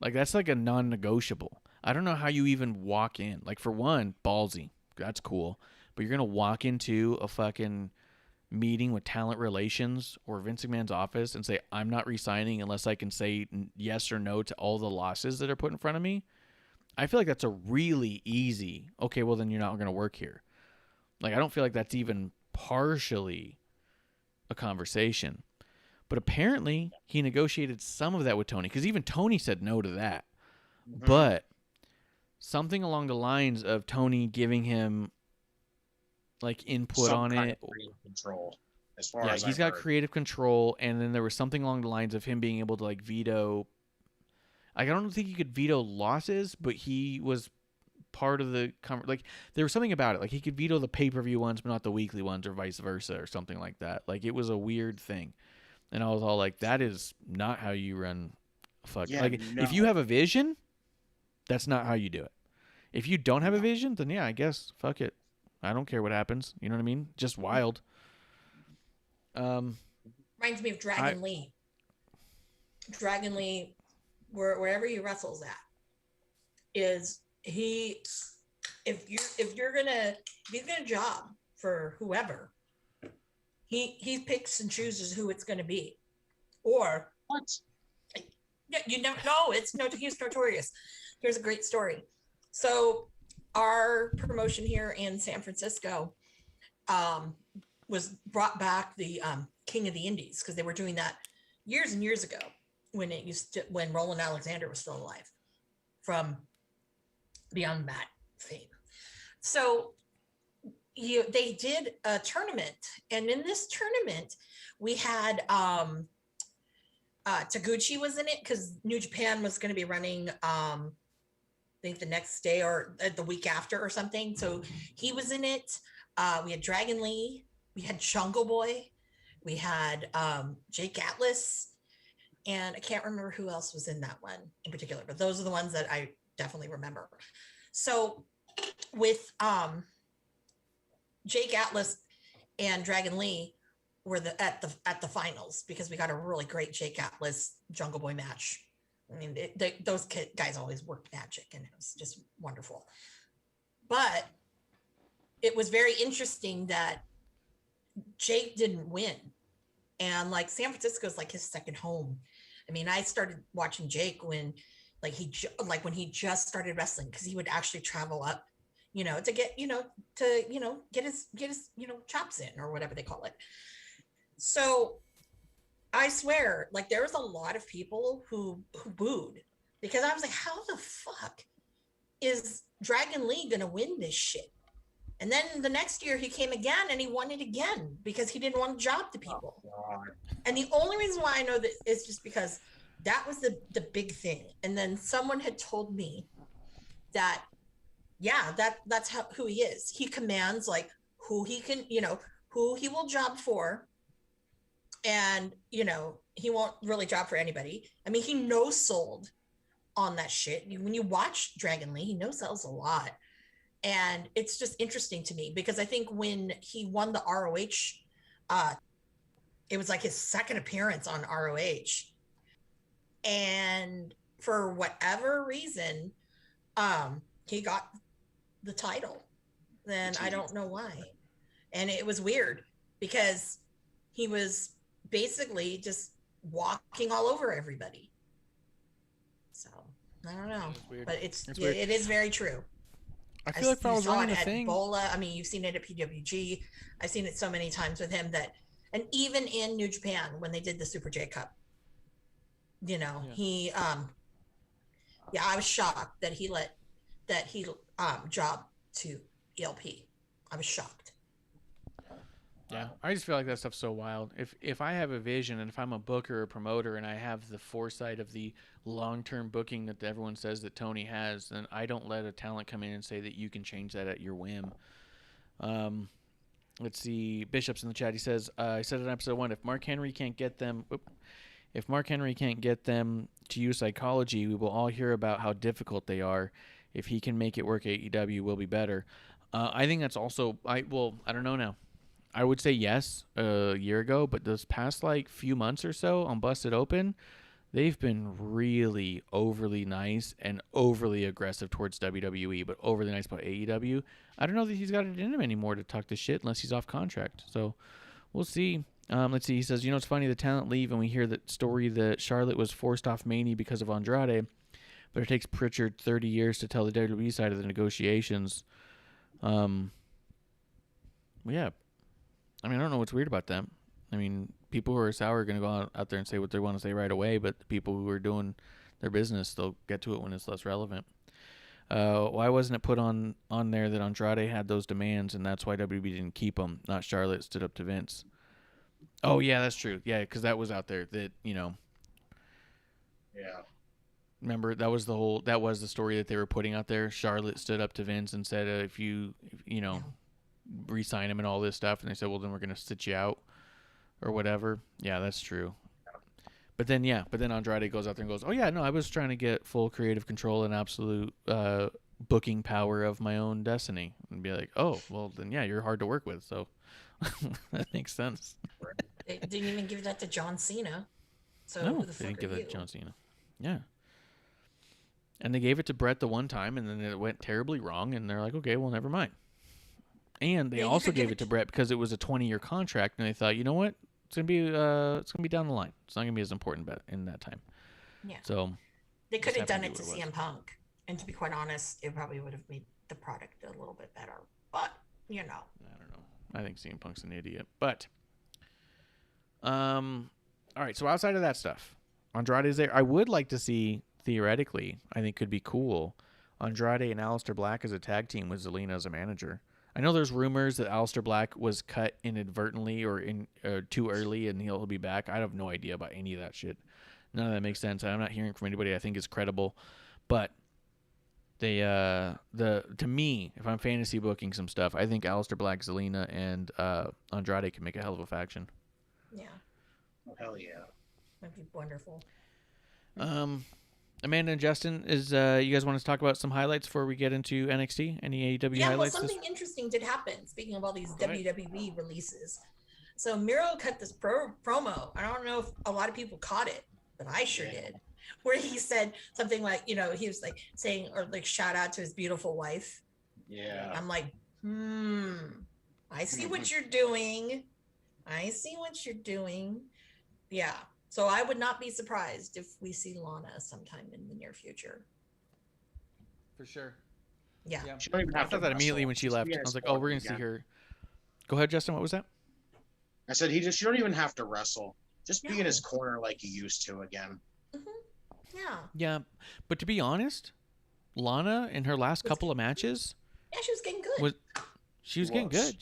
Like, that's like a non-negotiable. I don't know how you even walk in. Like, for one, ballsy. That's cool. But you're going to walk into a fucking meeting with talent relations or Vince McMahon's office and say, I'm not re-signing unless I can say yes or no to all the losses that are put in front of me. I feel like that's a really easy, okay, well, then you're not going to work here. Like, I don't feel like that's even partially a conversation. But apparently, he negotiated some of that with Tony, because even Tony said no to that. Mm-hmm. But something along the lines of Tony giving him, like, input some on kind it. Of creative control, as far as he's got creative control, and then there was something along the lines of him being able to, like, veto. I don't think he could veto losses, but he was part of the like there was something about it. Like, he could veto the pay-per-view ones, but not the weekly ones, or vice versa, or something like that. Like, it was a weird thing, and I was all like, "That is not how you run." If you have a vision, that's not how you do it. If you don't have a vision, then yeah, I guess fuck it. I don't care what happens. You know what I mean? Just wild. Reminds me of Dragon Lee. Dragon Lee. Wherever he wrestles at, is he? If he's gonna job for whoever, he picks and chooses who it's gonna be, or what? Yeah, you never know. He's notorious. Here's a great story. So our promotion here in San Francisco was brought back the King of the Indies because they were doing that years and years ago when Roland Alexander was still alive from Beyond Mat fame. So they did a tournament, and in this tournament we had Taguchi was in it because New Japan was going to be running I think the next day or the week after or something. So he was in it. We had Dragon Lee, we had Jungle Boy, we had Jake Atlas, and I can't remember who else was in that one in particular, but those are the ones that I definitely remember. So with Jake Atlas and Dragon Lee were at the finals because we got a really great Jake Atlas Jungle Boy match. I mean, those guys always worked magic, and it was just wonderful. But it was very interesting that Jake didn't win, and like San Francisco is like his second home. I mean, I started watching Jake when when he just started wrestling, because he would actually travel up, to get get his chops in, or whatever they call it. So I swear, like, there was a lot of people who booed, because I was like, how the fuck is Dragon Lee gonna win this shit? And then the next year he came again and he won it again because he didn't want to job the people. And the only reason why I know that is just because that was the big thing. And then someone had told me that, yeah, that's who he is. He commands like who he can, who he will job for. And, he won't really job for anybody. I mean, he no-sold on that shit. When you watch Dragon Lee, he no-sells a lot. And it's just interesting to me because I think when he won the ROH, it was like his second appearance on ROH. And for whatever reason, he got the title. Then I don't know why. And it was weird because he was basically just walking all over everybody. So I don't know, but it is very true. I feel like if I was running the thing, Bola, I mean, you've seen it at PWG. I've seen it so many times with him and even in New Japan when they did the Super J Cup, he, I was shocked that he jobbed to ELP. I was shocked. Yeah, I just feel like that stuff's so wild. If I have a vision and if I'm a booker or promoter and I have the foresight of the long-term booking that everyone says that Tony has, then I don't let a talent come in and say that you can change that at your whim. Let's see. Bishop's in the chat. He says, I said in episode 1, if Mark Henry can't get them to use psychology, we will all hear about how difficult they are. If he can make it work, AEW will be better. I think that's also, I don't know now. I would say yes a year ago, but this past few months or so on Busted Open, they've been really overly nice and overly aggressive towards WWE, but overly nice about AEW. I don't know that he's got it in him anymore to talk this shit unless he's off contract. So we'll see. Let's see. He says, it's funny, the talent leave and we hear that story that Charlotte was forced off Mania because of Andrade, but it takes Pritchard 30 years to tell the WWE side of the negotiations. Yeah. I mean, I don't know what's weird about them. I mean, people who are sour are going to go out there and say what they want to say right away, but the people who are doing their business, they'll get to it when it's less relevant. Why wasn't it put on there that Andrade had those demands, and that's why WWE didn't keep them, not Charlotte stood up to Vince? Oh, yeah, that's true. Yeah, because that was out there that, Yeah. Remember, that was the story that they were putting out there. Charlotte stood up to Vince and said, if you re-sign him and all this stuff, and they said, well, then we're going to sit you out or whatever. Yeah, that's true. But then Andrade goes out there and goes, oh yeah, no, I was trying to get full creative control and absolute booking power of my own destiny. And be like, oh, well then yeah, you're hard to work with, so that makes sense. They didn't even give that to John Cena. So no, who the they fuck didn't give are that you? to John Cena. Yeah. And they gave it to Brett the one time, and then it went terribly wrong, and they're like, okay, well, never mind. And they also gave it to Brett because it was a 20-year contract, and they thought, you know what? It's gonna be down the line. It's not gonna be as important in that time. Yeah. So They could just have done happened it to to be what it CM Punk. And to be quite honest, it probably would have made the product a little bit better. But, you know. I don't know. I think CM Punk's an idiot. But all right, so outside of that stuff, Andrade's there. I would like to see, theoretically, I think could be cool, Andrade and Aleister Black as a tag team with Zelina as a manager. I know there's rumors that Aleister Black was cut inadvertently or too early and he'll be back. I have no idea about any of that shit. None of that makes sense. I'm not hearing from anybody I think is credible. But they to me, if I'm fantasy booking some stuff, I think Aleister Black, Zelina, and Andrade can make a hell of a faction. Yeah. Oh, hell yeah. That'd be wonderful. Amanda and Justin, you guys want to talk about some highlights before we get into NXT? Any AEW Yeah, well, highlights? something interesting did happen. Speaking of all these Go ahead. WWE releases. So Miro cut this promo. I don't know if a lot of people caught it, but I sure did. Where he said something like, he was like saying, or like shout out to his beautiful wife. Yeah. I'm like, I see what you're doing. I see what you're doing. Yeah. So I would not be surprised if we see Lana sometime in the near future. For sure. Yeah. She don't even I have to thought that immediately wrestle. when she Just left. be I in was his like, oh, we're corner going to see again. her. Go ahead, Justin. What was that? I said you don't even have to wrestle. Just be No. in his corner like you used to again. Yeah. Yeah, but to be honest, Lana in her last couple of matches Yeah, she was getting good. was getting good.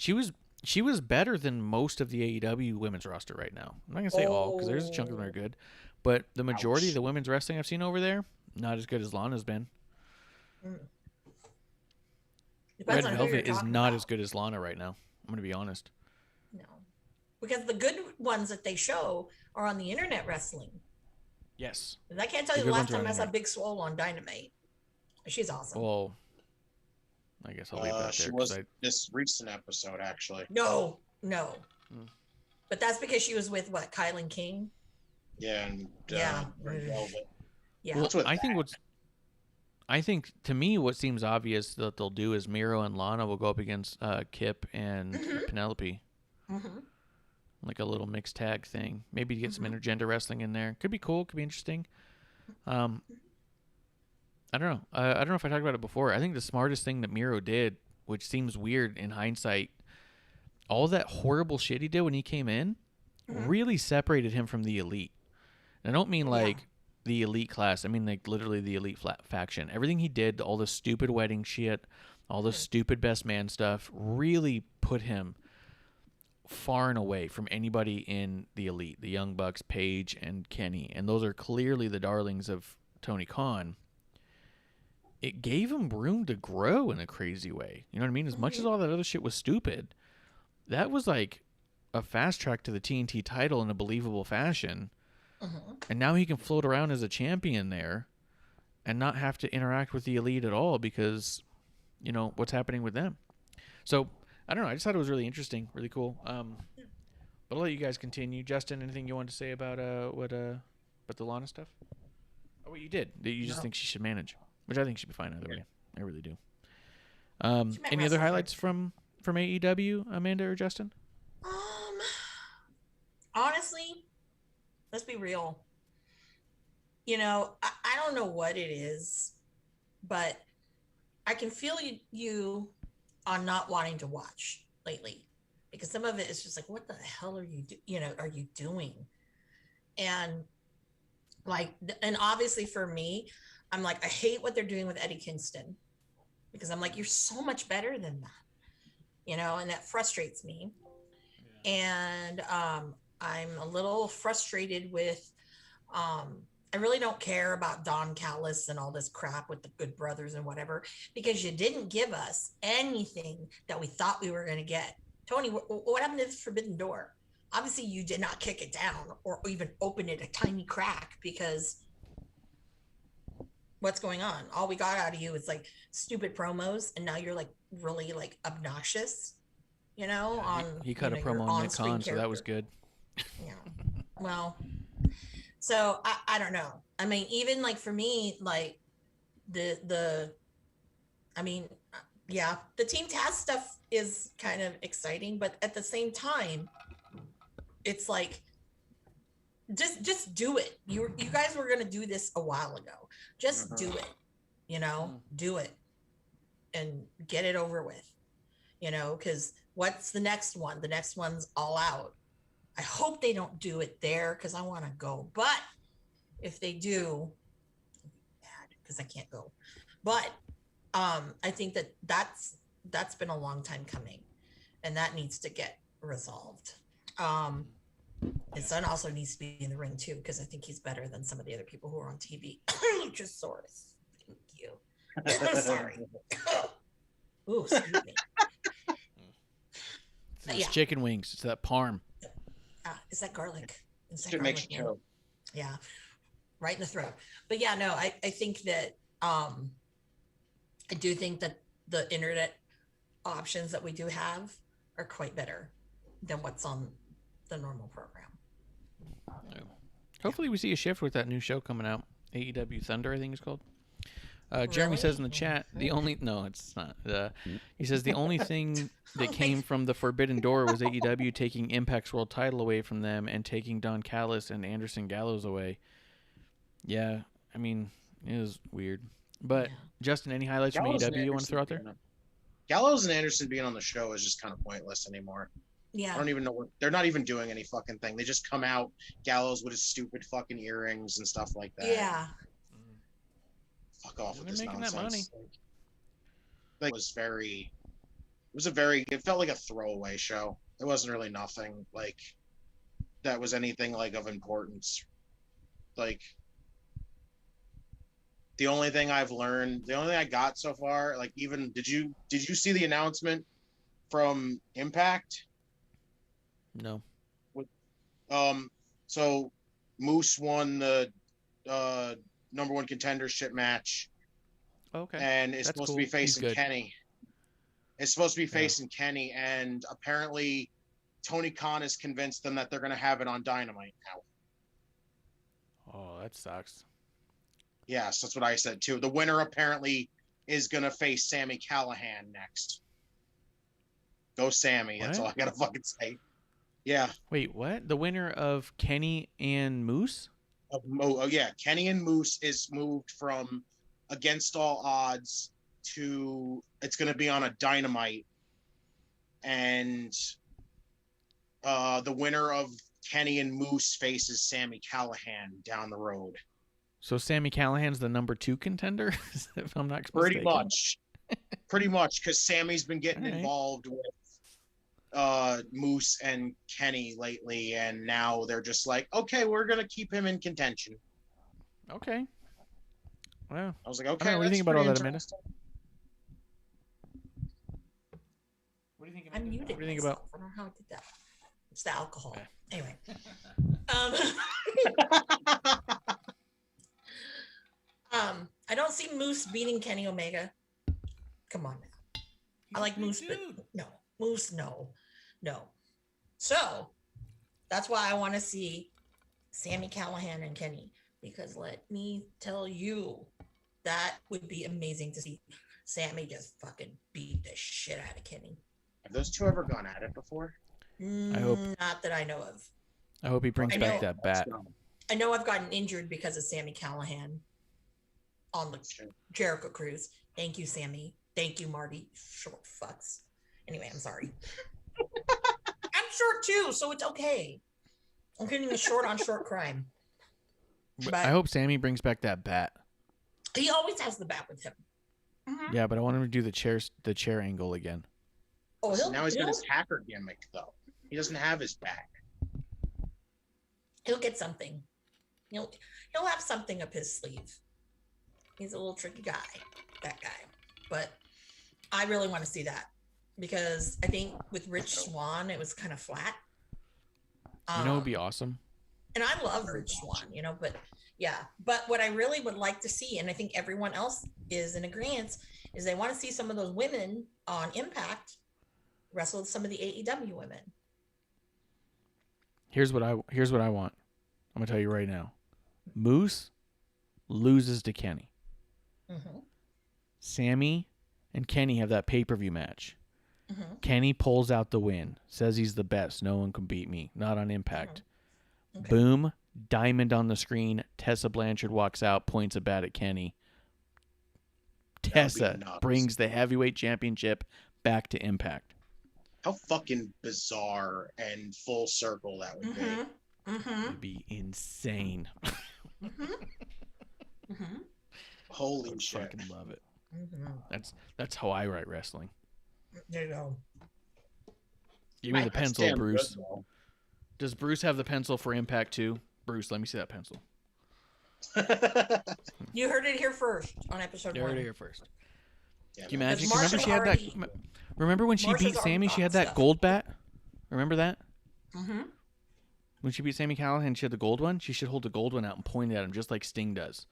She was better than most of the AEW women's roster right now. I'm not gonna say all because there's a chunk of them that are good, but the majority of the women's wrestling I've seen over there not as good as Lana's been. Red Depends on who you're Velvet is talking not about. as good as Lana right now. I'm gonna be honest. No, because the good ones that they show are on the internet wrestling. Yes. And I can't tell The you the good last ones are time on I saw internet. Big Swole on Dynamite. She's awesome. Well, I guess I'll leave that She there was because this recent episode actually. No. Mm. But that's because she was with what, Kylan King? Yeah, and Yeah. Red Velvet. Yeah. Well, What's with I think to me what seems obvious that they'll do is Miro and Lana will go up against Kip and Penelope, Mhm. like a little mixed tag thing. Maybe to get some intergender wrestling in there. Could be cool. Could be interesting. I don't know. I don't know if I talked about it before. I think the smartest thing that Miro did, which seems weird in hindsight, all that horrible shit he did when he came in really separated him from the elite. And I don't mean like the elite class. I mean like literally the elite faction. Everything he did, all the stupid wedding shit, all the stupid best man stuff, really put him far and away from anybody in the elite. The Young Bucks, Paige, and Kenny. And those are clearly the darlings of Tony Khan. It gave him room to grow in a crazy way. You know what I mean? As much as all that other shit was stupid, that was like a fast track to the TNT title in a believable fashion. And now he can float around as a champion there and not have to interact with the elite at all because, what's happening with them. So, I don't know. I just thought it was really interesting, really cool. But I'll let you guys continue. Justin, anything you want to say about about the Lana stuff? Oh, wait, you did. You just think she should manage, which I think she'd be fine either way. I really do. Any other highlights from AEW, Amanda or Justin? Honestly, let's be real. I don't know what it is, but I can feel you on not wanting to watch lately because some of it is just like, what the hell are you doing? And and obviously for me, I'm like, I hate what they're doing with Eddie Kingston because I'm like, you're so much better than that, and that frustrates me. Yeah. And I'm a little frustrated with, I really don't care about Don Callis and all this crap with the Good Brothers and whatever, because you didn't give us anything that we thought we were going to get. Tony, what happened to this Forbidden Door? Obviously, you did not kick it down or even open it a tiny crack because what's going on? All we got out of you is like stupid promos, and now you're like really like obnoxious, He cut a promo on Nick Khan, so that was good. Yeah. Well, so I don't know. I mean, even like for me, like the Team Taz stuff is kind of exciting, but at the same time, it's like Just do it. You guys were gonna do this a while ago. Just do it. Do it and get it over with. Because what's the next one? The next one's All Out. I hope they don't do it there because I want to go. But if they do, bad because I can't go. But I think that's been a long time coming, and that needs to get resolved. His son also needs to be in the ring too, because I think he's better than some of the other people who are on TV. Luchasaurus. Thank you. I'm sorry. Ooh, excuse me. It's chicken wings. It's that parm. Is that garlic? It makes you choke. Yeah. Right in the throat. But yeah, no, I think that I do think that the internet options that we do have are quite better than what's on the normal program. Hopefully we see a shift with that new show coming out. AEW Thunder, I think it's called. Jeremy Really? says in the chat, it's not. He says the only thing that came from the Forbidden Door was AEW taking Impact's world title away from them and taking Don Callis and Anderson Gallows away. Yeah, I mean, it was weird. But, Justin, any highlights Gallows from and AEW you want to throw out there? Gallows and Anderson being on the show is just kind of pointless anymore. Yeah. I don't even know what they're not even doing any fucking thing. They just come out, Gallows with his stupid fucking earrings and stuff like that. Yeah. Fuck off with They're this making nonsense. that money. Like, it felt like a throwaway show. It wasn't really nothing like that was anything like of importance. Like, the only thing I got so far, like, even did you see the announcement from Impact? No. So Moose won the number one contendership match. Okay. And it's supposed to be facing Kenny. It's supposed to be facing Kenny, and apparently Tony Khan has convinced them that they're going to have it on Dynamite now. Oh, that sucks. Yes, that's what I said too. The winner apparently is going to face Sami Callihan next. Go Sammy. That's all I got to fucking say. Yeah. Wait, what? The winner of Kenny and Moose? Yeah. Kenny and Moose is moved from Against All Odds to it's going to be on a Dynamite. And the winner of Kenny and Moose faces Sami Callihan down the road. So Sami Callihan's the number 2 contender, if I'm not mistaken. Pretty much, because Sammy's been getting involved with Moose and Kenny lately, and now they're just like, okay, we're gonna keep him in contention. Okay. Well, I was like, okay. What do you think about all that, Amanda? What do you think? I'm muted. What do you think about? I don't know how I did that. It's the alcohol. Okay. Anyway. I don't see Moose beating Kenny Omega. Come on now. I like Moose, but no. Moose, no. So that's why I want to see Sami Callihan and Kenny, because let me tell you, that would be amazing to see Sami just fucking beat the shit out of Kenny. Have those two ever gone at it before? I hope not that I know of. I hope he brings back that bat. I know I've gotten injured because of Sami Callihan on the Jericho cruise. Thank you, Sammy. Thank you, Marty. Short fucks. Anyway, I'm sorry. I'm short too, so it's okay. I'm getting a short on short crime. But I hope Sammy brings back that bat. He always has the bat with him. Mm-hmm. Yeah, but I want him to do the chair angle again. Oh, now he's got his hacker gimmick though. He doesn't have his back. He'll get something. He'll have something up his sleeve. He's a little tricky guy, that guy. But I really want to see that, because I think with Rich Swann, it was kind of flat. It would be awesome. And I love Rich Swann, but yeah. But what I really would like to see, and I think everyone else is in agreement, is they want to see some of those women on Impact wrestle with some of the AEW women. Here's what I want. I'm gonna tell you right now. Moose loses to Kenny. Mm-hmm. Sammy and Kenny have that pay-per-view match. Mm-hmm. Kenny pulls out the win. Says he's the best. No one can beat me. Not on Impact. Mm-hmm. Okay. Boom. Diamond on the screen. Tessa Blanchard walks out, points a bat at Kenny. Tessa brings the heavyweight championship back to Impact. How fucking bizarre and full circle that would be. It would be insane. Holy I shit. fucking love it. That's how I write wrestling. There you go. Give me the That's pencil, damn Bruce. good, though. Does Bruce have the pencil for Impact too? Bruce, let me see that pencil. You heard it here first on episode You 1. heard it here first. Yeah, Can you man. imagine? Marsh Remember has she had already- that. Remember when she Marsh has beat already Sammy? She had got that stuff. gold bat. Remember that? Mm-hmm. When she beat Sammy Callahan, she had the gold one. She should hold the gold one out and point it at him, just like Sting does.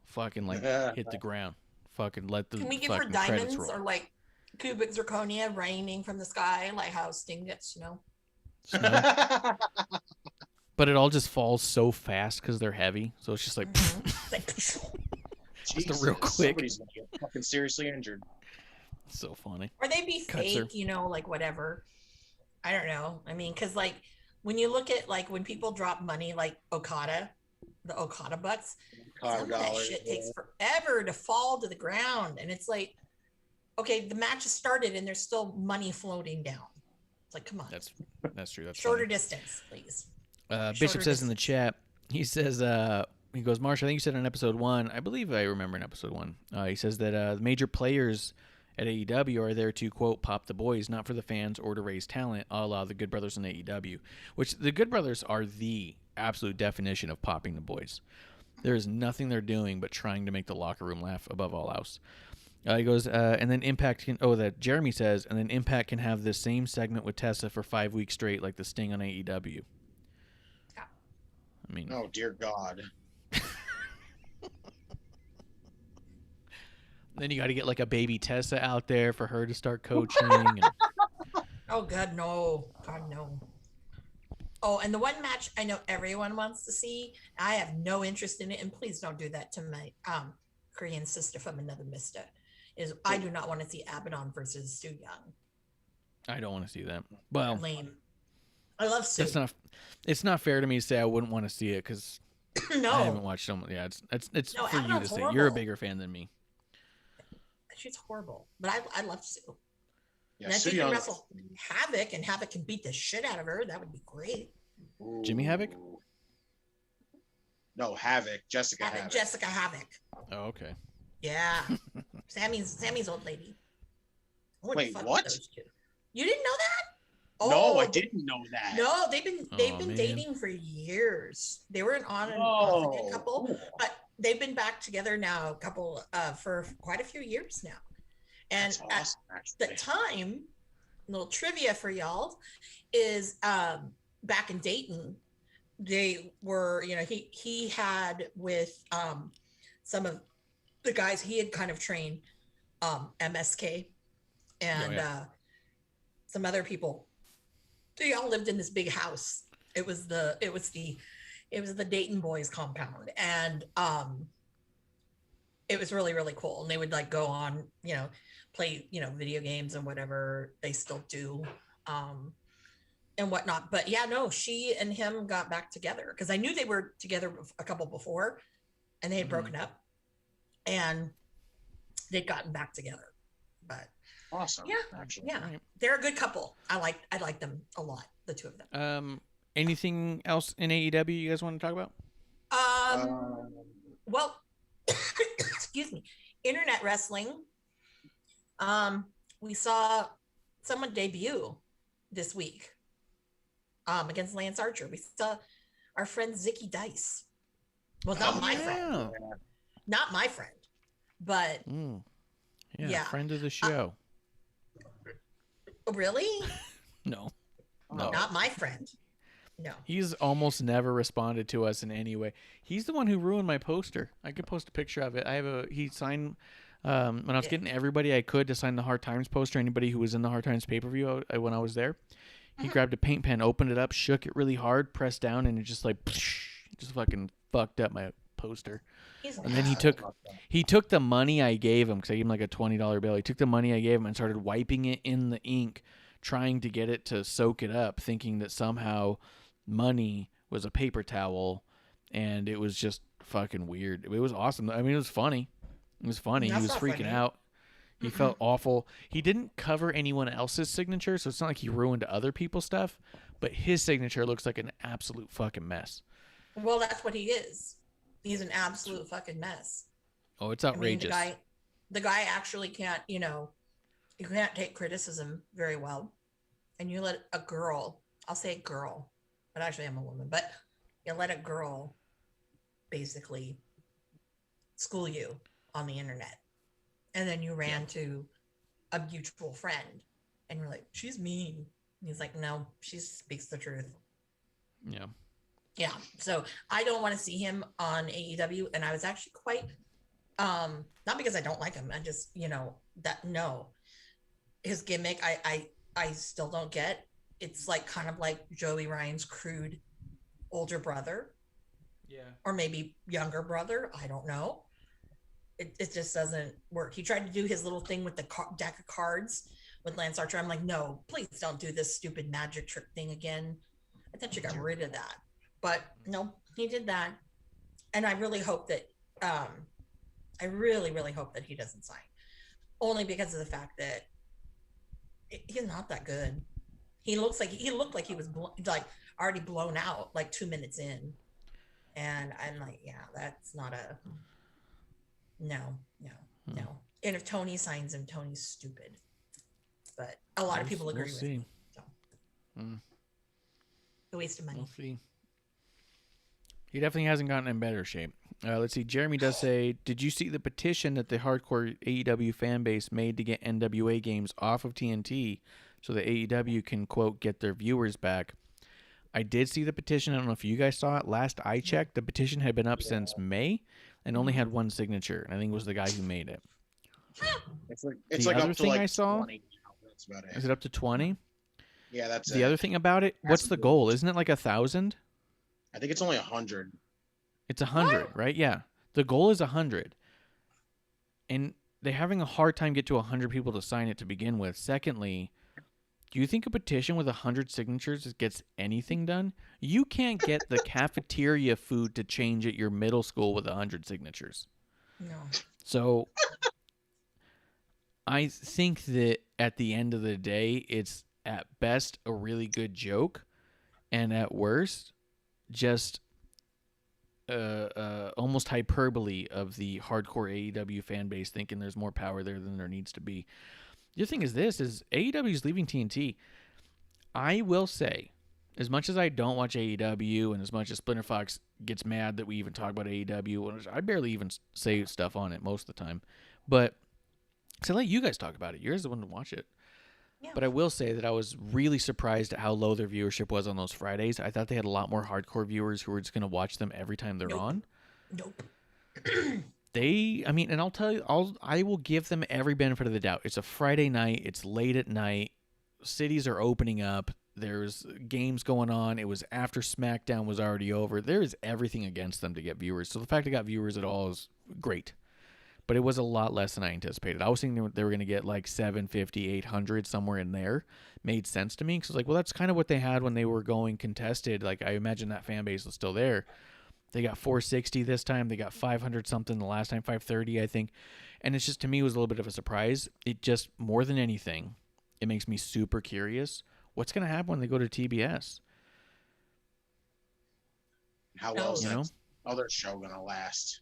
Fucking like hit the ground. Fucking let the Can we give her fucking credits diamonds roll. or like cubic zirconia raining from the sky, like how Sting gets snow? Snow. But it all just falls so fast because they're heavy. So it's just like, Like, Jesus, real quick. Somebody's gonna get fucking seriously injured. so funny. or they be Cuts her. fake, you know, like whatever. I don't know. I mean, because like when you look at like when people drop money, like Okada, the Okada bucks, some of that shit takes forever to fall to the ground, and it's like, okay, the match has started and there's still money floating down. It's like, come on, That's true. That's shorter funny. distance, please. Bishop shorter says in the chat, he says, he goes, Marsh, I think you said in episode 1, I believe I remember in episode 1, he says that the major players at AEW are there to, quote, pop the boys, not for the fans or to raise talent, a la the Good Brothers in AEW, which the Good Brothers are the absolute definition of popping the boys. There is nothing they're doing but trying to make the locker room laugh above all else. He goes, and then Impact can, that Jeremy says, and then Impact can have this same segment with Tessa for 5 weeks straight like the Sting on AEW. Yeah. I mean, Oh, dear God. then you got to get like a baby Tessa out there for her to start coaching. And, Oh God, no. God, no. Oh, and the one match I know everyone wants to see, I have no interest in it, and please don't do that to my Korean sister from another mister, is I do not want to see Abaddon versus Su Young. I don't want to see that. Well, Lame. I love Su. it's not fair to me to say I wouldn't want to see it because No. I haven't watched them. Yeah, it's No, for you to Abaddon's say. You're a horrible. bigger fan than me. She's horrible, but I love Su. Yeah, And if Su she can Yung- wrestle Havoc and Havoc can beat the shit out of her, that would be great. Jimmy Havoc? No, Havoc. Jessica Havoc. Jessica Havoc. Oh, okay. Yeah. Sammy's old lady. I would Wait, fuck with what? those two. You didn't know that? No, I Oh, didn't know that. No, they've been man. dating for years. They were an on and Oh, off again couple, cool. but they've been back together now for quite a few years now. And That's awesome, at the actually. time, little trivia for y'all is back in Dayton, they were, he had with some of the guys he had kind of trained, MSK and some other people. They all lived in this big house. It was the Dayton Boys compound, and it was really, really cool. And they would like go on, play, video games and whatever they still do, and whatnot. But yeah, no, she and him got back together because I knew they were together a couple before, and they had broken up, and they'd gotten back together. But Awesome. yeah, Actually. yeah, they're a good couple. I like them a lot, the two of them. Anything else in AEW you guys want to talk about? Well, excuse me, internet wrestling. We saw someone debut this week against Lance Archer. We saw our friend Zicky Dice. Well, not my friend, not my friend, but yeah. Friend of the show. really, No. not my friend. No. He's almost never responded to us in any way. He's the one who ruined my poster. I could post a picture of it. He signed when I was getting everybody I could to sign the Hard Times poster. Anybody who was in the Hard Times pay-per-view when I was there, he grabbed a paint pen, opened it up, shook it really hard, pressed down, and it just like just fucking fucked up my poster. And then he took the money I gave him because I gave him like a $20 bill. He took the money I gave him and started wiping it in the ink, trying to get it to soak it up, thinking that somehow money was a paper towel, and it was just fucking weird. It was awesome. I mean, it was funny. It was funny. He That's was not freaking funny. out. He felt awful. He didn't cover anyone else's signature, so it's not like he ruined other people's stuff, but his signature looks like an absolute fucking mess. Well, that's what he is. He's an absolute fucking mess. Oh, it's I mean, outrageous. the guy actually can't, you can't take criticism very well. And you let a girl, I'll say girl, but actually I'm a woman, but you let a girl basically school you on the internet. And then you ran to a mutual friend and you're like, she's mean. And he's like, no, she speaks the truth. Yeah. Yeah. So I don't want to see him on AEW. And I was actually quite, not because I don't like him. I just, his gimmick, I still don't get. It's like kind of like Joey Ryan's crude older brother. Yeah. Or maybe younger brother. I don't know. It just doesn't work. He tried to do his little thing with the deck of cards with Lance Archer. I'm like, no, please don't do this stupid magic trick thing again. I thought you got rid of that. But no, he did that. And I really hope that, I really, really hope that he doesn't sign. Only because of the fact that he's not that good. He looked like he was already blown out like 2 minutes in. And I'm like, yeah, that's not a, no. And if Tony signs him, Tony's stupid. But a lot of people agree with me. So. A waste of money. We'll see. He definitely hasn't gotten in better shape. Let's see. Jeremy does say, did you see the petition that the hardcore AEW fan base made to get NWA games off of TNT so that AEW can, quote, get their viewers back? I did see the petition. I don't know if you guys saw it. Last I checked, the petition had been up since May and only had one signature. And I think it was the guy who made it. It's The like other up to thing like I saw, 20 now. That's about it. is it up to 20? Yeah, that's The it. other thing about it, what's the goal? Isn't it like 1,000? I think it's only 100. It's 100, right? Yeah. The goal is 100. And they're having a hard time get to 100 people to sign it to begin with. Secondly, do you think a petition with 100 signatures gets anything done? You can't get the cafeteria food to change at your middle school with 100 signatures. No. So I think that at the end of the day, it's at best a really good joke, and at worst, just almost hyperbole of the hardcore AEW fan base thinking there's more power there than there needs to be. The other thing is AEW is leaving TNT. I will say, as much as I don't watch AEW and as much as Splinter Fox gets mad that we even talk about AEW, I barely even say stuff on it most of the time. But so I let you guys talk about it. You're the one to watch it. Yeah. But I will say that I was really surprised at how low their viewership was on those Fridays. I thought they had a lot more hardcore viewers who were just going to watch them every time they're on. Nope. And I'll tell you, I will give them every benefit of the doubt. It's a Friday night. It's late at night. Cities are opening up. There's games going on. It was after SmackDown was already over. There is everything against them to get viewers. So the fact they got viewers at all is great. But it was a lot less than I anticipated. I was thinking they were going to get like 750, 800, somewhere in there. Made sense to me. Because I was like, well, that's kind of what they had when they were going contested. Like, I imagine that fan base was still there. They got 460 this time. They got 500 something the last time, 530, I think. And it's just, to me, it was a little bit of a surprise. It just, more than anything, it makes me super curious. What's going to happen when they go to TBS? How well is You that know? other show going to last?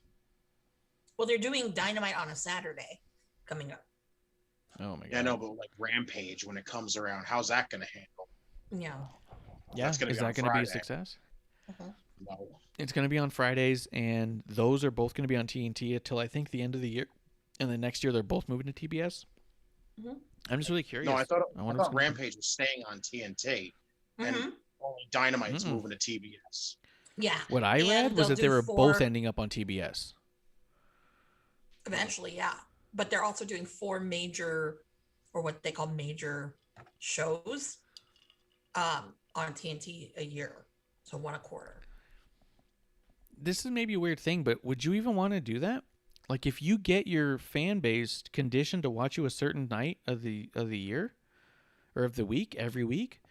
Well, they're doing Dynamite on a Saturday coming up. Oh, my God. Yeah, I know, but like Rampage, when it comes around, how's that going to handle? Yeah. Yeah, That's gonna is be on that going to be a Friday. success? No. It's going to be on Fridays, and those are both going to be on TNT until I think the end of the year. And then next year, they're both moving to TBS. Mhm. I'm just really curious. No, I thought wonder what's gonna Rampage was staying on TNT, and only Dynamite's moving to TBS. Yeah. What I And read was they'll that they do were 4 both ending up on TBS. Eventually, yeah. But they're also doing 4 major, or what they call major shows on TNT a year. So 1 a quarter. This is maybe a weird thing, but would you even want to do that? Like, if you get your fan base conditioned to watch you a certain night of the year or of the week, every week,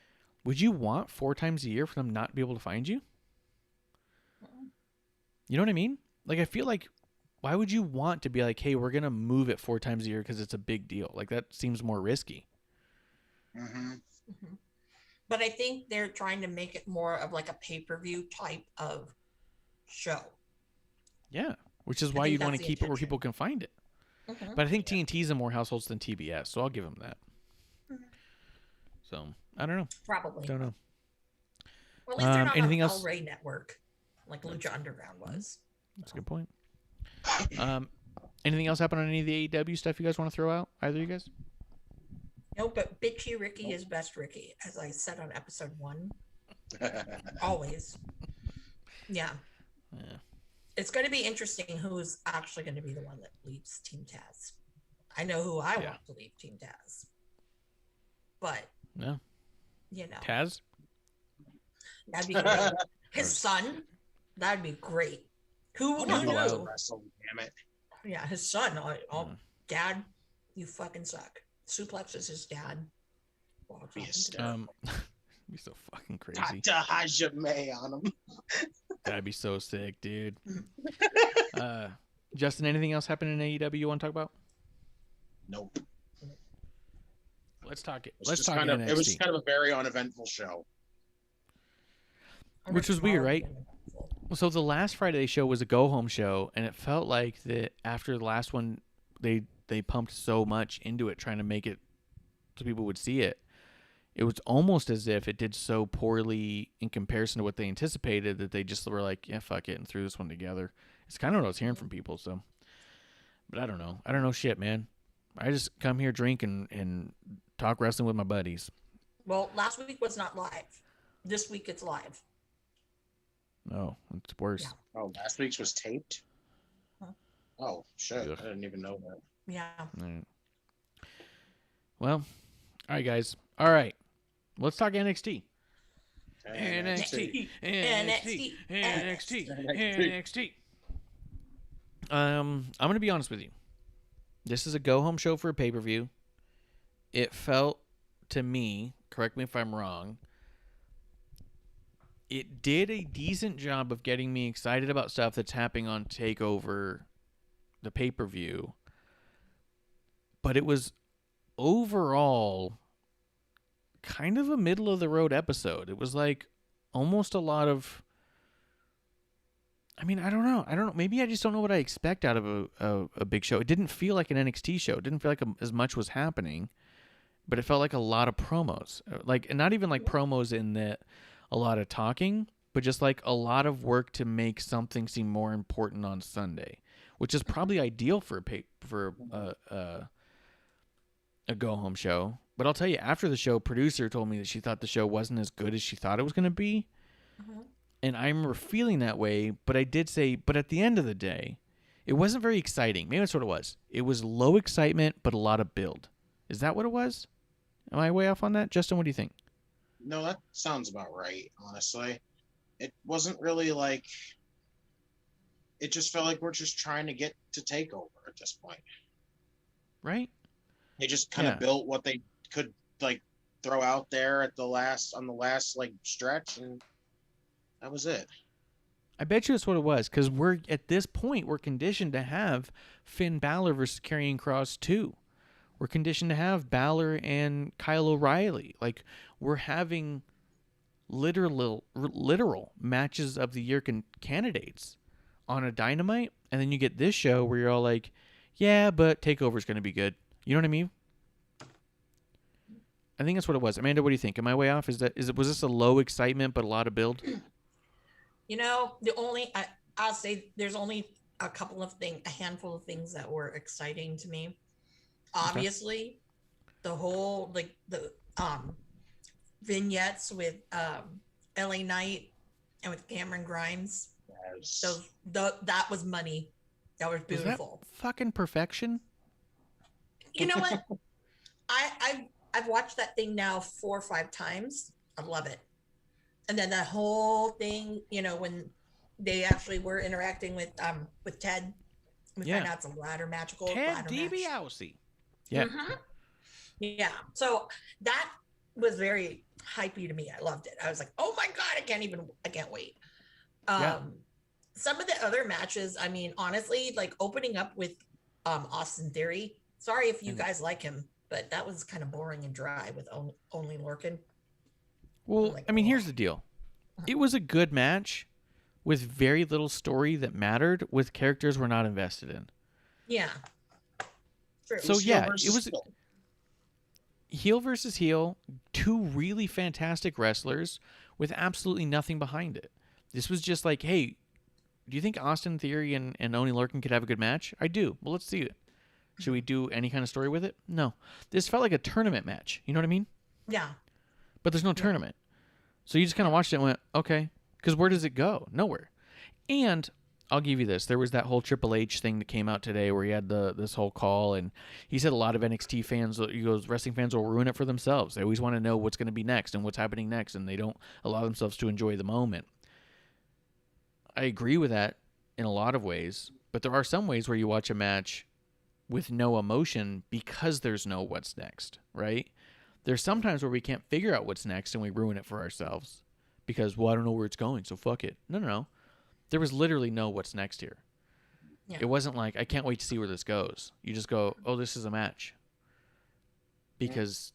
would you want 4 times a year for them not to be able to find you? You know what I mean? Like, I feel like, why would you want to be like, hey, we're going to move it 4 times a year because it's a big deal? Like, that seems more risky. Mm-hmm. Mm-hmm. But I think they're trying to make it more of like a pay-per-view type of show. Yeah, which is why you'd want to keep it where people can find it. Mm-hmm. But I think TNT's in more households than TBS, so I'll give them that. Mm-hmm. So, I don't know. Probably. Don't know. Well, at least they're not anything on else? Ray Network, like Lucha Underground was. That's a good point. Anything else happen on any of the AEW stuff you guys want to throw out? Either of you guys? No, but Bitchy Ricky is best Ricky, as I said on episode 1. Always. Yeah. It's going to be interesting who's actually going to be the one that leaves Team Taz. I know who I want to leave Team Taz. But, Taz? That'd be great. His son, that'd be great. Who Damn knew? it. Yeah, his son. Dad, you fucking suck. Suplexes his dad. Be so fucking crazy. Dr. Hajime on him. That'd be so sick, dude. Justin, anything else happening in AEW you want to talk about? Nope. Let's talk it. It was just kind of a very uneventful show. Which was weird, right? So the last Friday show was a go-home show, and it felt like that after the last one, they pumped so much into it, trying to make it so people would see it. It was almost as if it did so poorly in comparison to what they anticipated that they just were like, yeah, fuck it, and threw this one together. It's kind of what I was hearing from people, so. But I don't know. I don't know shit, man. I just come here, drink, and talk wrestling with my buddies. Well, last week was not live. This week it's live. Oh, it's worse. Yeah. Oh, last week's was taped? Huh? Oh, shit. Ugh. I didn't even know that. Yeah. All right. Well, all right, guys. All right. Let's talk NXT. NXT. I'm going to be honest with you. This is a go-home show for a pay-per-view. It felt to me, correct me if I'm wrong, it did a decent job of getting me excited about stuff that's happening on TakeOver, the pay-per-view. But it was overall kind of a middle-of-the-road episode. It was like almost a lot of... I mean, I don't know. Maybe I just don't know what I expect out of a big show. It didn't feel like an NXT show. It didn't feel like as much was happening, but it felt like a lot of promos. And not even like promos in that a lot of talking, but just like a lot of work to make something seem more important on Sunday, which is probably ideal for a go-home show. But I'll tell you, after the show, producer told me that she thought the show wasn't as good as she thought it was going to be. Mm-hmm. And I remember feeling that way, but I did say, but at the end of the day, it wasn't very exciting. Maybe that's what it was. It was low excitement, but a lot of build. Is that what it was? Am I way off on that? Justin, what do you think? No, that sounds about right, honestly. It wasn't really like... It just felt like we're just trying to get to TakeOver at this point. Right? They just kind of built what they could, like, throw out there on the last, like, stretch, and... that was it. I bet you that's what it was, because at this point, we're conditioned to have Finn Balor versus Karrion Kross 2. We're conditioned to have Balor and Kyle O'Reilly. Like, we're having literal matches of the year candidates on a Dynamite, and then you get this show where you're all like, yeah, but TakeOver's going to be good. You know what I mean? I think that's what it was. Amanda, what do you think? Am I way off? Was this a low excitement but a lot of build? You know, I'll say there's only a handful of things that were exciting to me. Obviously, the whole, like, the vignettes with LA Knight and with Cameron Grimes. Yes. So that was money. That was beautiful. Was that fucking perfection? You know what? I've watched that thing now 4 or 5 times. I love it. And then that whole thing, you know, when they actually were interacting with Ted, we found out some ladder match. Ted DiBiase. Yeah. Mm-hmm. Yeah. So that was very hypey to me. I loved it. I was like, oh my God, I can't wait. some of the other matches, I mean, honestly, like opening up with Austin Theory. Sorry if you guys like him, but that was kind of boring and dry with only Lorcan. Well, Like, I mean, oh. here's the deal. It was a good match with very little story that mattered, with characters we're not invested in. Yeah. True. So yeah, it was heel. heel versus heel, two really fantastic wrestlers with absolutely nothing behind it. This was just like, hey, do you think Austin Theory and Oni Lorcan could have a good match? I do. Well, let's see it. Should we do any kind of story with it? No. This felt like a tournament match. You know what I mean? Yeah. But there's no tournament. So you just kind of watched it and went, okay. Because where does it go? Nowhere. And I'll give you this. There was that whole Triple H thing that came out today where he had this whole call, and he said a lot of NXT fans, he goes, wrestling fans will ruin it for themselves. They always want to know what's going to be next and what's happening next, and they don't allow themselves to enjoy the moment. I agree with that in a lot of ways, but there are some ways where you watch a match with no emotion because there's no what's next, right? There's sometimes where we can't figure out what's next and we ruin it for ourselves because, well, I don't know where it's going, so fuck it. No. There was literally no what's next here. Yeah. It wasn't like, I can't wait to see where this goes. You just go, oh, this is a match. Because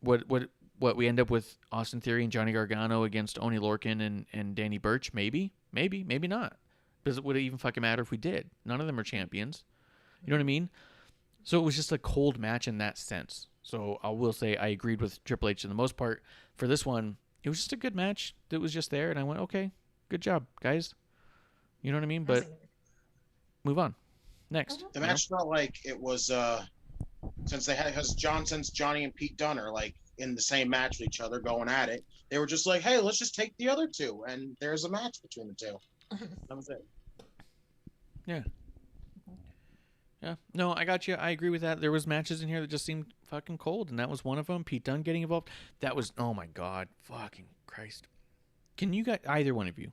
what we end up with Austin Theory and Johnny Gargano against Oni Lorcan and Danny Burch, maybe not. Would it even fucking matter if we did? None of them are champions. You know what I mean? So it was just a cold match in that sense. So I will say I agreed with Triple H in the most part. For this one, it was just a good match that was just there, and I went, okay, good job, guys. You know what I mean? But move on. Next. The match felt like it was since Johnny and Pete Dunne are like in the same match with each other going at it. They were just like, hey, let's just take the other two, and there's a match between the two. That was it. Yeah. Yeah. No, I got you. I agree with that. There was matches in here that just seemed fucking cold, and that was one of them. Pete Dunne getting involved. That was, oh my God. Fucking Christ. Can you guys, either one of you,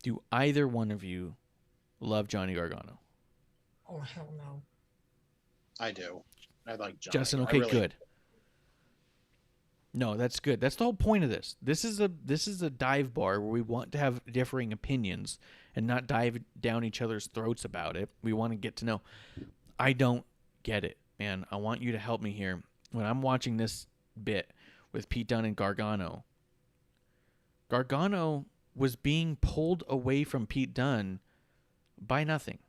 do either one of you love Johnny Gargano? Oh, hell no. I do. I like Johnny. Justin, okay, good. No, that's good. That's the whole point of this. This is a dive bar where we want to have differing opinions and not dive down each other's throats about it. We want to get to know. I don't get it, man. I want you to help me here. When I'm watching this bit with Pete Dunne and Gargano was being pulled away from Pete Dunne by nothing.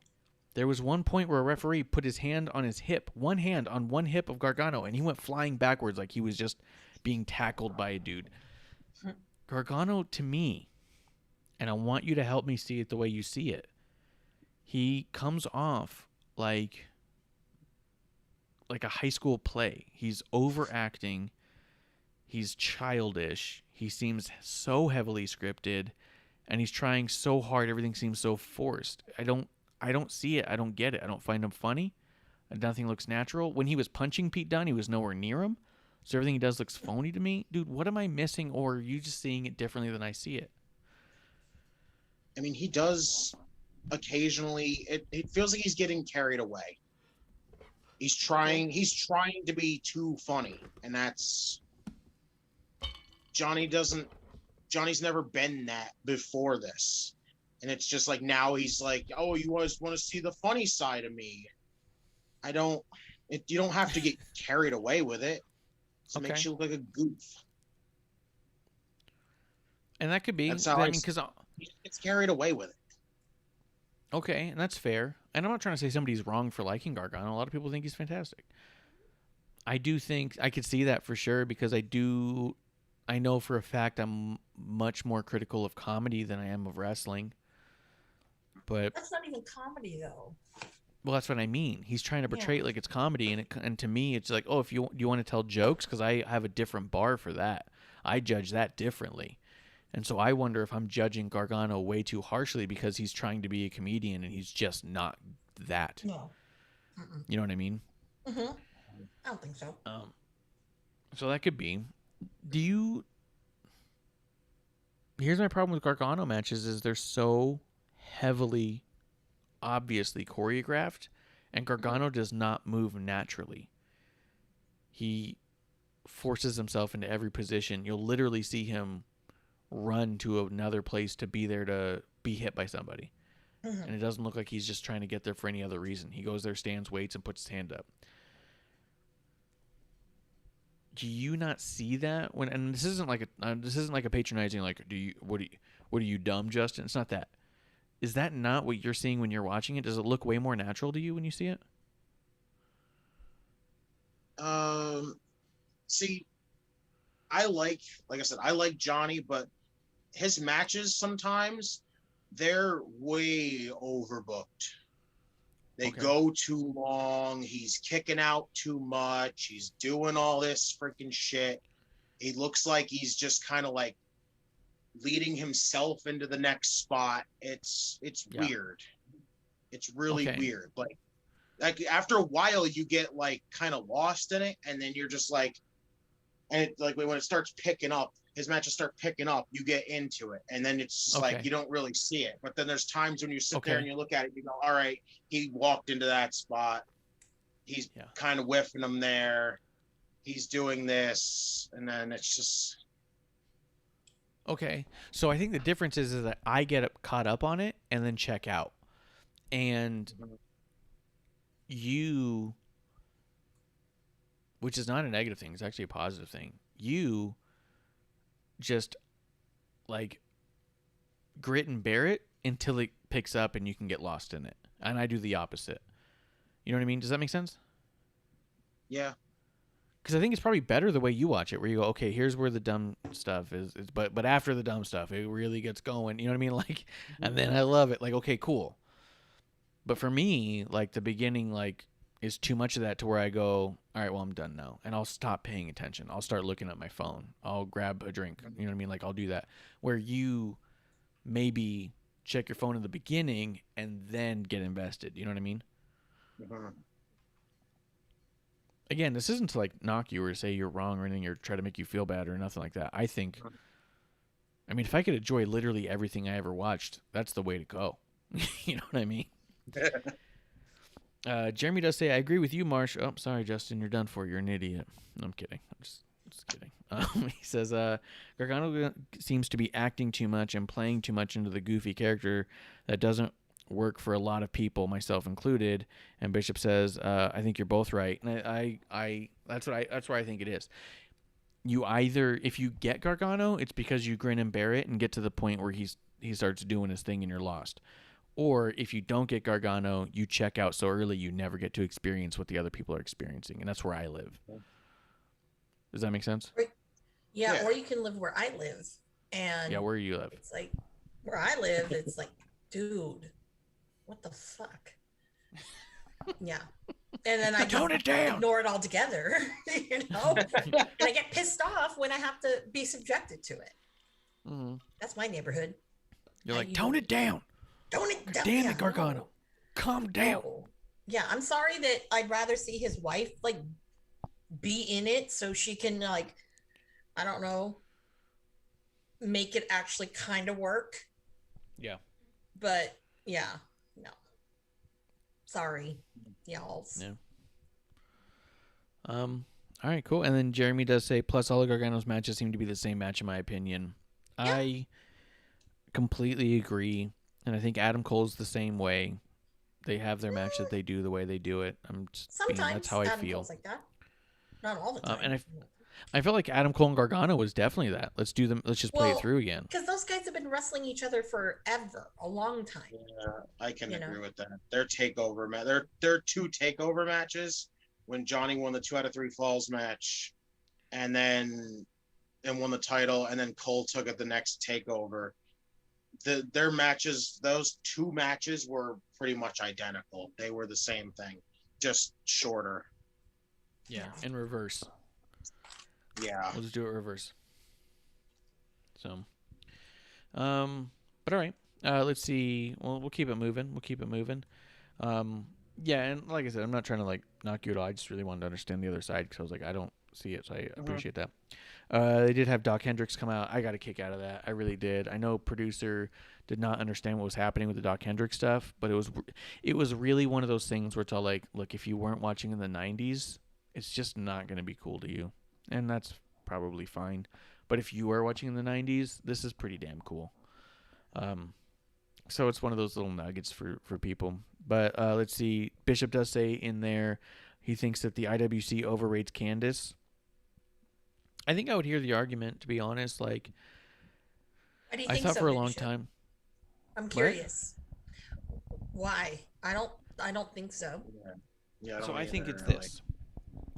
There was one point where a referee put his hand on his hip, one hand on one hip of Gargano, and he went flying backwards like he was just being tackled by a dude. Gargano, to me, and I want you to help me see it the way you see it, he comes off like a high school play. He's overacting. He's childish. He seems so heavily scripted, and he's trying so hard. Everything seems so forced. I don't see it. I don't get it. I don't find him funny. Nothing looks natural. When he was punching Pete Dunne, he was nowhere near him. So everything he does looks phony to me. Dude, what am I missing, or are you just seeing it differently than I see it? I mean, he does occasionally. It feels like he's getting carried away. He's trying to be too funny, and that's Johnny's never been that before this. And it's just like now he's like, oh, you always want to see the funny side of me. You don't have to get carried away with it. It makes you look like a goof. And that could be. That's how because he gets carried away with it. Okay, and that's fair. And I'm not trying to say somebody's wrong for liking Gargano. A lot of people think he's fantastic. I do think I could see that for sure because I know for a fact I'm much more critical of comedy than I am of wrestling. But That's not even comedy, though. well, that's what I mean. He's trying to portray it like it's comedy, and to me, it's like, oh, do you want to tell jokes? Because I have a different bar for that. I judge that differently, and so I wonder if I'm judging Gargano way too harshly because he's trying to be a comedian and he's just not that. No. You know what I mean? Mm-hmm. I don't think so. So that could be. Here's my problem with Gargano matches is they're so heavily, obviously choreographed, and Gargano does not move naturally. He forces himself into every position. You'll literally see him run to another place to be there to be hit by somebody. Mhm. And it doesn't look like he's just trying to get there for any other reason. He goes there, stands, waits, and puts his hand up. Do you not see that when? And this isn't like a patronizing like what are you dumb, Justin? It's not that. Is that not what you're seeing when you're watching it? Does it look way more natural to you when you see it? See, like I said, I like Johnny, but his matches sometimes they're way overbooked. They Okay. go too long. He's kicking out too much. He's doing all this freaking shit. He looks like he's just kind of like leading himself into the next spot. It's Yeah. weird. It's really Okay. weird. Like after a while, you get like kind of lost in it, and then you're just like, and it, like when it starts picking up, his matches start picking up, you get into it, and then it's just Okay. like you don't really see it. But then there's times when you sit Okay. there and you look at it, you go, all right, he walked into that spot. He's Yeah. kind of whiffing him there. He's doing this, and then it's just Okay. So I think the difference is that I get caught up on it and then check out. And you, which is not a negative thing, it's actually a positive thing. You just like grit and bear it until it picks up and you can get lost in it. And I do the opposite. You know what I mean? Does that make sense? yeah. Because I think it's probably better the way you watch it, where you go, okay, here's where the dumb stuff is, but after the dumb stuff, it really gets going. You know what I mean? Like, and then I love it. Like, okay, cool. But for me, like the beginning, like is too much of that to where I go, all right, well, I'm done now, and I'll stop paying attention. I'll start looking at my phone. I'll grab a drink. You know what I mean? Like I'll do that. Where you maybe check your phone in the beginning and then get invested. You know what I mean? Mhm. Again, this isn't to like knock you or say you're wrong or anything or try to make you feel bad or nothing like that. I think, I mean, if I could enjoy literally everything I ever watched, that's the way to go. You know what I mean? Jeremy does say, I agree with you, Marsh. Oh, sorry, Justin, you're done for. You're an idiot. No, I'm kidding. I'm just kidding. He says, Gargano seems to be acting too much and playing too much into the goofy character that doesn't work for a lot of people, myself included. And Bishop says, I think you're both right. And that's where I think it is. You either, if you get Gargano, it's because you grin and bear it and get to the point where he starts doing his thing and you're lost. Or if you don't get Gargano, you check out so early you never get to experience what the other people are experiencing. And that's where I live. Does that make sense? Yeah, Yeah. or you can live where I live. And Yeah, where you live. it's like where I live, it's like, dude, what the fuck? Yeah. And then I Tone it down. ignore it altogether, you know? And I get pissed off when I have to be subjected to it. Mm-hmm. That's my neighborhood. You're like, tone it down. Tone it down. Damn Yeah, it, Gargano. no. Calm down. No. Yeah, I'm sorry that I'd rather see his wife like be in it so she can like, I don't know, make it actually kind of work. Yeah. But yeah, no. Sorry, y'all. Yeah. All right, cool. And then Jeremy does say, plus all of Gargano's matches seem to be the same match in my opinion. Yeah. I completely agree. And I think Adam Cole's the same way. They have their match that they do the way they do it. Sometimes that's how I Adam feel. Cole's like that. Not all the time. And I felt like Adam Cole and Gargano was definitely that. Let's do them. Let's just play it through again. Because those guys have been wrestling each other forever, a long time. Yeah, I can You agree know? with that. Their takeover match. Their two takeover matches when Johnny won the 2 out of 3 falls match, and won the title, and then Cole took it the next takeover. Their matches, those two matches were pretty much identical. They were the same thing, just shorter. Yeah, in reverse. Yeah. We'll just do it reverse. So, but all right. Let's see. Well, we'll keep it moving. Yeah, and like I said, I'm not trying to like knock you at all. I just really wanted to understand the other side because I was like, I don't see it, so I appreciate that. They did have Doc Hendricks come out. I got a kick out of that. I really did. I know producer did not understand what was happening with the Doc Hendricks stuff, but it was really one of those things where it's all like, look, if you weren't watching in the 90s, it's just not going to be cool to you. And that's probably fine. But if you are watching in the 90s, this is pretty damn cool. So it's one of those little nuggets for people. But let's see. Bishop does say in there he thinks that the IWC overrates Candice. I think I would hear the argument, to be honest. Like, Why do you I think thought so, for a long Bishop? time. I'm curious. Why? I don't think so. Yeah. So I think it's either, this.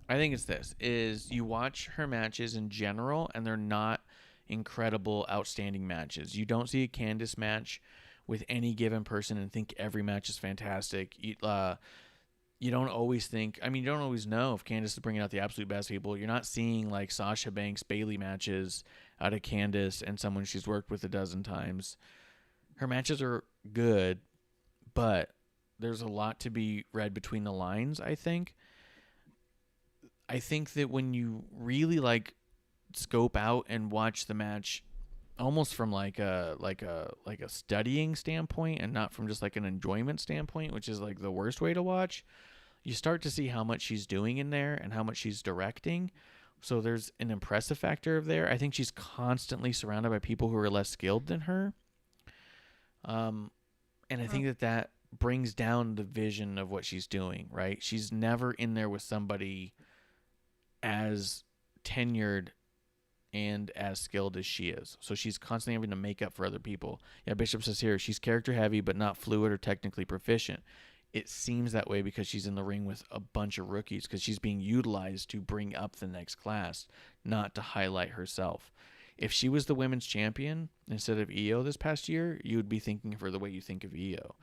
I think it's this. Is you watch her matches in general, and they're not incredible, outstanding matches. You don't see a Candice match with any given person and think every match is fantastic. You don't always think. I mean, you don't always know if Candice is bringing out the absolute best people. You're not seeing like Sasha Banks Bailey matches out of Candice and someone she's worked with a dozen times. Her matches are good, but there's a lot to be read between the lines, I think. I think that when you really like scope out and watch the match almost from like a studying standpoint and not from just like an enjoyment standpoint, which is like the worst way to watch, you start to see how much she's doing in there and how much she's directing. So there's an impressive factor of there. I think she's constantly surrounded by people who are less skilled than her. And I think that brings down the vision of what she's doing, right? She's never in there with somebody as tenured and as skilled as she is. So she's constantly having to make up for other people. Yeah, Bishop says here, she's character heavy but not fluid or technically proficient. It seems that way because she's in the ring with a bunch of rookies, because she's being utilized to bring up the next class, not to highlight herself. If she was the women's champion instead of Io this past year, you would be thinking of her the way you think of Io.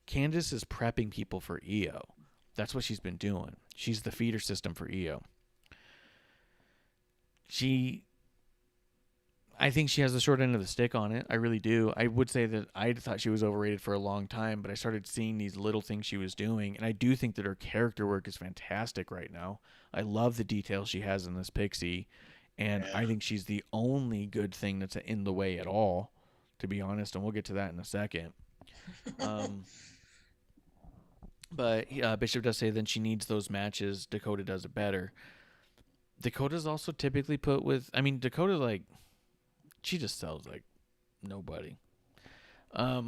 Candice is prepping people for Io. That's what she's been doing. She's the feeder system for Io. I think she has the short end of the stick on it. I really do. I would say that I thought she was overrated for a long time, but I started seeing these little things she was doing, and I do think that her character work is fantastic right now. I love the details she has in this Pixie, and I think she's the only good thing that's in the way at all, to be honest, and we'll get to that in a second. But Bishop does say then she needs those matches. Dakota does it better. Dakota's also typically put with... I mean, Dakota, like... She just sells like nobody. But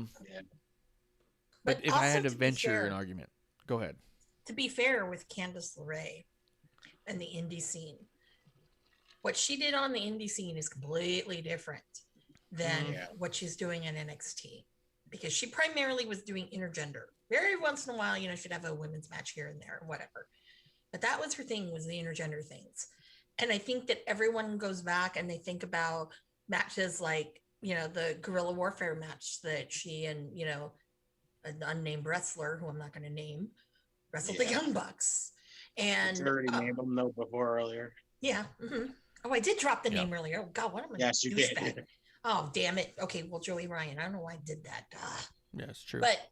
if I had to venture an argument, go ahead. To be fair with Candice LeRae and the indie scene, what she did on the indie scene is completely different than what she's doing in NXT, because she primarily was doing intergender. Very once in a while, she'd have a women's match here and there or whatever. But that was her thing, was the intergender things. And I think that everyone goes back and they think about matches like, the guerrilla warfare match that she and, an unnamed wrestler who I'm not going to name wrestled the Young Bucks. And I already named them though before earlier. Yeah. Mm-hmm. Oh, I did drop the name earlier. Oh God, what am I? Yes, you did. Oh, damn it. Okay, well, Joey Ryan. I don't know why I did that. Yeah, it's true. But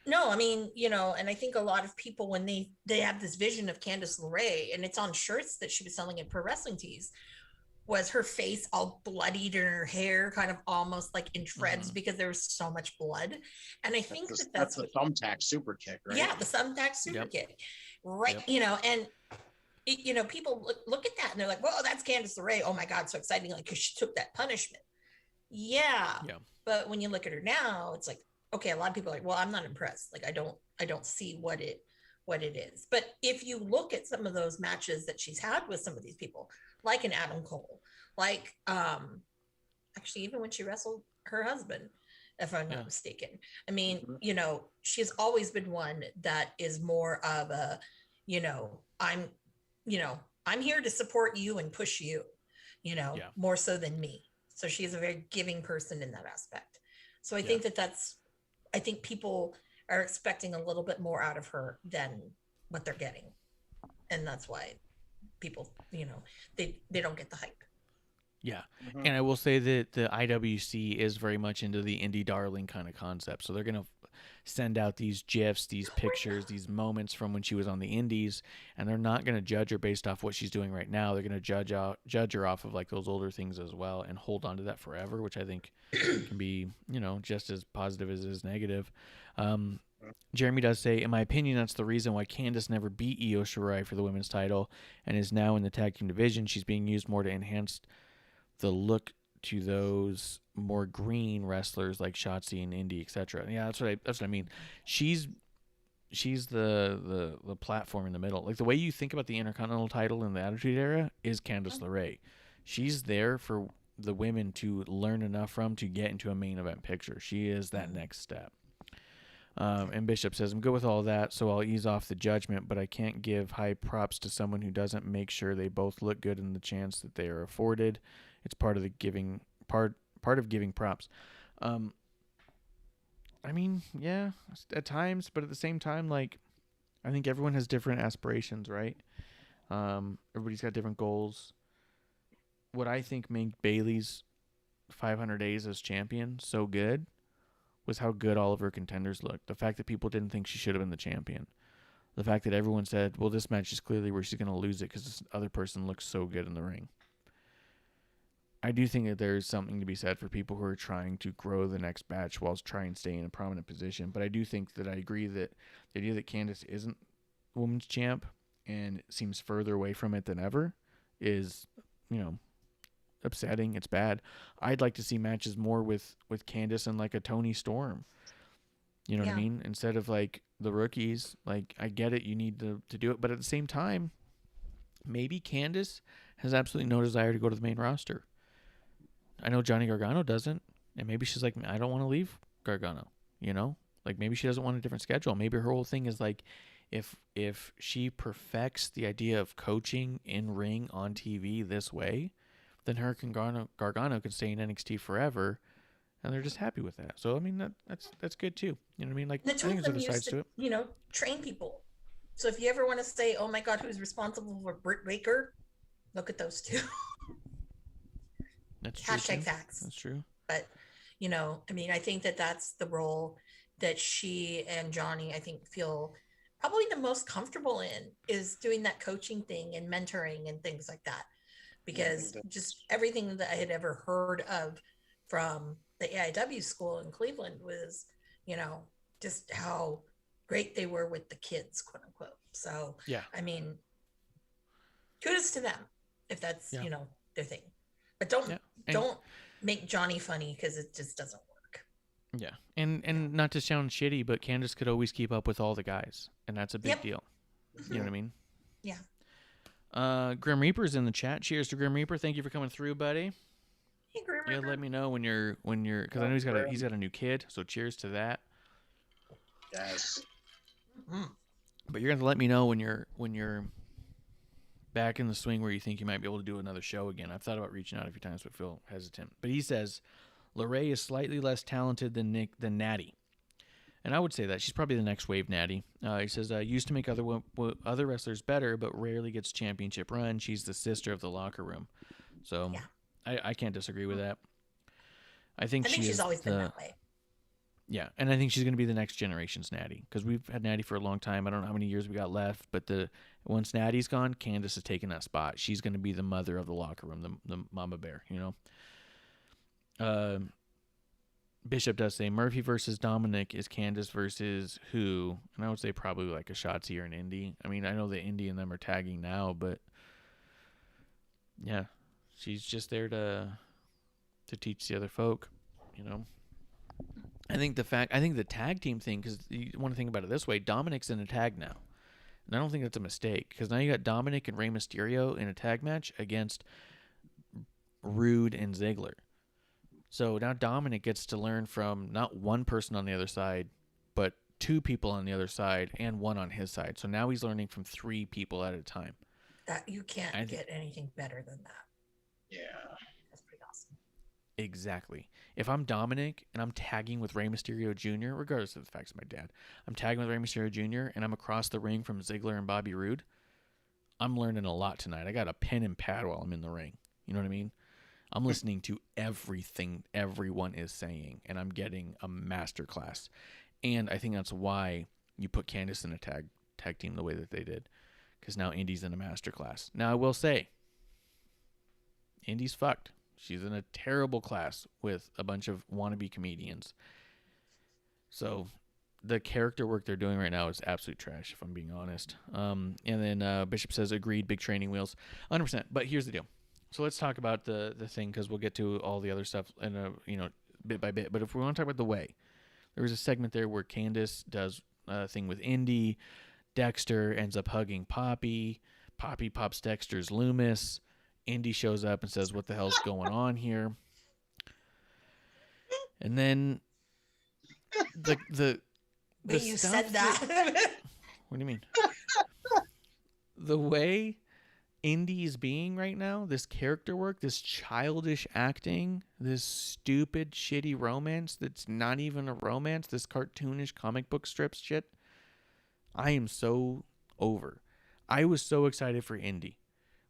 no, I mean, and I think a lot of people, when they have this vision of Candice LeRae, and it's on shirts that she was selling at Pro Wrestling Tees, was her face all bloodied and her hair kind of almost like in shreds because there was so much blood. And I think that's the thumbtack super kick, right? Yeah, the thumbtack super kick. Right. And people look at that and they're like, whoa, that's Candice LeRae. Oh my God, so exciting. Like, because she took that punishment. Yeah. But when you look at her now, it's like, okay, a lot of people are like, well, I'm not impressed. Like, I don't see what it is. But if you look at some of those matches that she's had with some of these people, like an Adam Cole, like actually even when she wrestled her husband, if I'm not mistaken. I mean, she's always been one that is more of a, I'm here to support you and push you, more so than me. So she is a very giving person in that aspect. So I think I think people are expecting a little bit more out of her than what they're getting. And that's why people, they don't get the hype. Yeah. And I will say that the IWC is very much into the indie darling kind of concept. So they're going to send out these GIFs, these pictures, these moments from when she was on the indies, and they're not going to judge her based off what she's doing right now. They're going to judge her off of like those older things as well and hold on to that forever, which I think can be, just as positive as it is negative. Jeremy does say, in my opinion, that's the reason why Candice never beat Io Shirai for the women's title and is now in the tag team division. She's being used more to enhance the look to those more green wrestlers like Shotzi and Indy, etc. Yeah, that's what I mean. She's the platform in the middle. Like the way you think about the Intercontinental title in the Attitude Era is Candice LeRae. She's there for the women to learn enough from to get into a main event picture. She is that next step. And Bishop says, I'm good with all that, so I'll ease off the judgment, but I can't give high props to someone who doesn't make sure they both look good in the chance that they are afforded. It's part of the giving part of giving props. I mean, yeah, at times, but at the same time, like, I think everyone has different aspirations, right? Everybody's got different goals. What I think made Bayley's 500 days as champion so good was how good all of her contenders looked. The fact that people didn't think she should have been the champion. The fact that everyone said, well, this match is clearly where she's going to lose it because this other person looks so good in the ring. I do think that there's something to be said for people who are trying to grow the next batch while trying to stay in a prominent position. But I do think that I agree that the idea that Candice isn't women's champ and seems further away from it than ever is, upsetting. It's bad. I'd like to see matches more with Candice and like a Toni Storm. You know what I mean? Instead of like the rookies. Like, I get it, you need to do it, but at the same time, maybe Candice has absolutely no desire to go to the main roster. I know Johnny Gargano doesn't, and maybe she's like, I don't want to leave Gargano. Like maybe she doesn't want a different schedule. Maybe her whole thing is like, if she perfects the idea of coaching in ring on TV this way, then her and Gargano could stay in NXT forever, and they're just happy with that. So I mean that's good too. You know what I mean? Like, The I two think of there's them other used sides to to, it. train people. So if you ever want to say, oh my God, who's responsible for Britt Baker? Look at those two. That's true. Hashtag too. facts. That's true. But, I mean, I think that that's the role that she and Johnny, I think, feel probably the most comfortable in, is doing that coaching thing and mentoring and things like that. Because just everything that I had ever heard of from the AEW school in Cleveland was, just how great they were with the kids, quote unquote. So, Yeah. I mean, kudos to them if that's, Yeah. their thing. But don't And- don't make Johnny funny, because it just doesn't work. Yeah, and not to sound shitty, but Candice could always keep up with all the guys, and that's a big deal. You know what I mean? Yeah. Grim Reaper's in the chat. Cheers to Grim Reaper. Thank you for coming through, buddy. Hey, Grim Yeah, Reaper. let me know when you're because I know he's got a new kid. So cheers to that. Yes. But you're gonna have to let me know when you're back in the swing where you think you might be able to do another show again. I've thought about reaching out a few times, but feel hesitant. But he says LeRae is slightly less talented than Natty, and I would say that she's probably the next wave Natty. He says used to make other wrestlers better, but rarely gets championship run. She's the sister of the locker room, so I can't disagree with that. I think she's always been that way. Yeah, and I think she's going to be the next generation's Natty, because we've had Natty for a long time. I don't know how many years we got left, but once Natty's gone, Candice has taken that spot. She's going to be the mother of the locker room, the mama bear, Bishop does say Murphy versus Dominic is Candice versus who? And I would say probably like a Shotzi or an Indy. I mean, I know the Indy and them are tagging now, but yeah, she's just there to teach the other folk, I think the tag team thing, because you want to think about it this way, Dominic's in a tag now. And I don't think that's a mistake, because now you got Dominic and Rey Mysterio in a tag match against Rude and Ziggler. So now Dominic gets to learn from not one person on the other side, but two people on the other side and one on his side. So now he's learning from three people at a time. That you can't get anything better than that. Yeah. That's pretty awesome. Exactly. If I'm Dominic and I'm tagging with Rey Mysterio Jr., regardless of the fact it's my dad, I'm tagging with Rey Mysterio Jr. and I'm across the ring from Ziggler and Bobby Roode, I'm learning a lot tonight. I got a pen and pad while I'm in the ring. You know what I mean? I'm listening to everything everyone is saying, and I'm getting a masterclass. And I think that's why you put Candice in a tag team the way that they did, because now Indy's in a masterclass. Now, I will say, Indy's fucked. She's in a terrible class with a bunch of wannabe comedians. So the character work they're doing right now is absolute trash, if I'm being honest. And then Bishop says, agreed, big training wheels. 100%. But here's the deal. So let's talk about the thing, because we'll get to all the other stuff in a bit by bit. But if we want to talk about the way, there was a segment there where Candace does a thing with Indy. Dexter ends up hugging Poppy. Poppy pops Dexter's Loomis. Indy shows up and says, "What the hell's going on here?" And then the But you stuff said that. What do you mean? The way Indy's being right now, this character work, this childish acting, this stupid, shitty romance that's not even a romance, this cartoonish comic book strips shit, I am so over. I was so excited for Indy.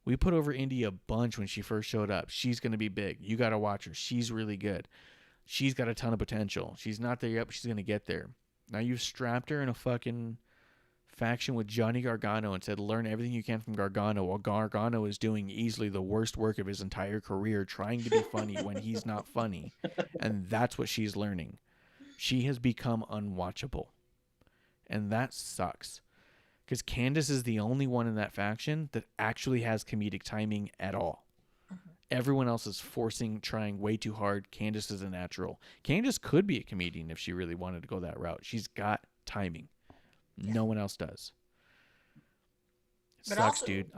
We put over Indy a bunch when she first showed up. She's going to be big. You got to watch her. She's really good. She's got a ton of potential. She's not there yet, but she's going to get there. Now you've strapped her in a fucking faction with Johnny Gargano and said, learn everything you can from Gargano, while Gargano is doing easily the worst work of his entire career, trying to be funny when he's not funny. And that's what she's learning. She has become unwatchable. And that sucks. Because Candace is the only one in that faction that actually has comedic timing at all. Everyone else is trying way too hard. Candace is a natural. Candace could be a comedian if she really wanted to go that route. She's got timing. Yeah. No one else does. It sucks, also, dude.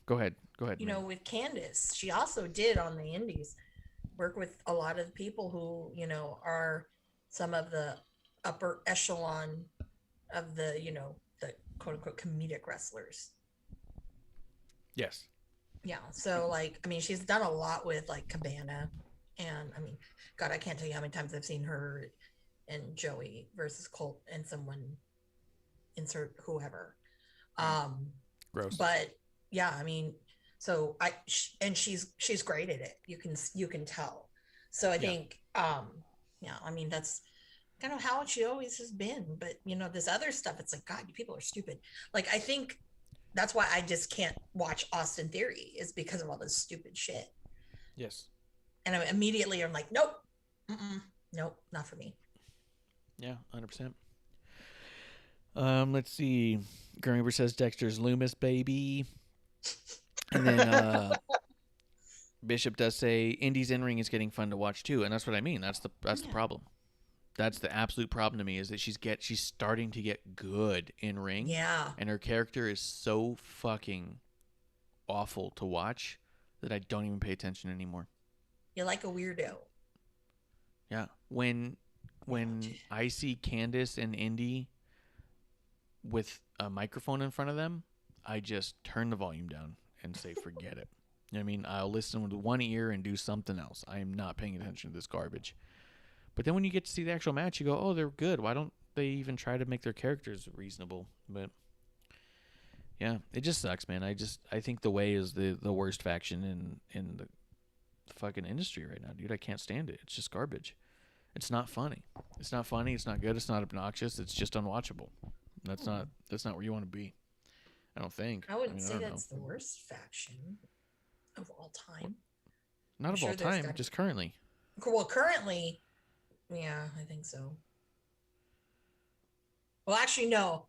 Go ahead. You know, with Candace, she also did on the indies work with a lot of people who, you know, are some of the upper echelon of the, you know, the quote unquote comedic wrestlers. Yes. Yeah. So like, I mean, she's done a lot with like Cabana, and I mean, God, I can't tell you how many times I've seen her and Joey versus Colt and someone insert whoever. Gross. But yeah, I mean, so she's great at it. You can tell. So I think, yeah, I mean, that's kind of how she always has been. But you know, this other stuff, it's like, God, you people are stupid. Like, I think that's why I just can't watch Austin Theory, is because of all this stupid shit. Yes. And I'm immediately like, nope, nope, not for me. Yeah, 100%. Let's see. Grimmer says Dexter's Loomis, baby. And then Bishop does say Indy's in-ring is getting fun to watch too, and that's what I mean. That's the problem. That's the absolute problem to me, is that she's starting to get good in ring. Yeah. And her character is so fucking awful to watch that I don't even pay attention anymore. You're like a weirdo. Yeah. When I see Candace and Indy with a microphone in front of them, I just turn the volume down and say, forget it. You know what I mean? I'll listen with one ear and do something else. I am not paying attention to this garbage. But then when you get to see the actual match, you go, oh, they're good. Why don't they even try to make their characters reasonable? But yeah, it just sucks, man. I think the Way is the worst faction in the fucking industry right now, dude. I can't stand it. It's just garbage. It's not funny. It's not funny. It's not good. It's not obnoxious. It's just unwatchable. That's not where you want to be. I don't think. I wouldn't say that's the worst faction of all time. Not of all time, just currently. Well, currently, yeah, I think so. Well, actually, no.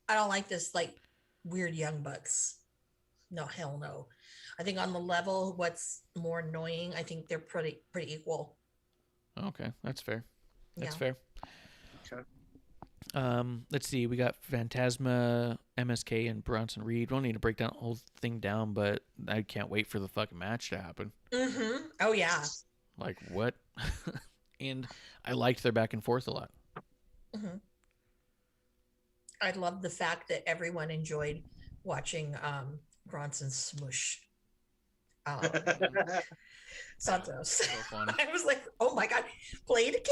I don't like this like weird Young Bucks. No, hell no. I think on the level, what's more annoying, I think they're pretty equal. Okay, that's fair. That's fair. Okay. Let's see. We got Phantasma, MSK, and Bronson Reed. We don't need to break down the whole thing down, but I can't wait for the fucking match to happen. Mm-hmm. Oh, yeah. Like, what? And I liked their back and forth a lot. Mm-hmm. I love the fact that everyone enjoyed watching Bronson smush Santos. So funny. I was like, oh my God, play it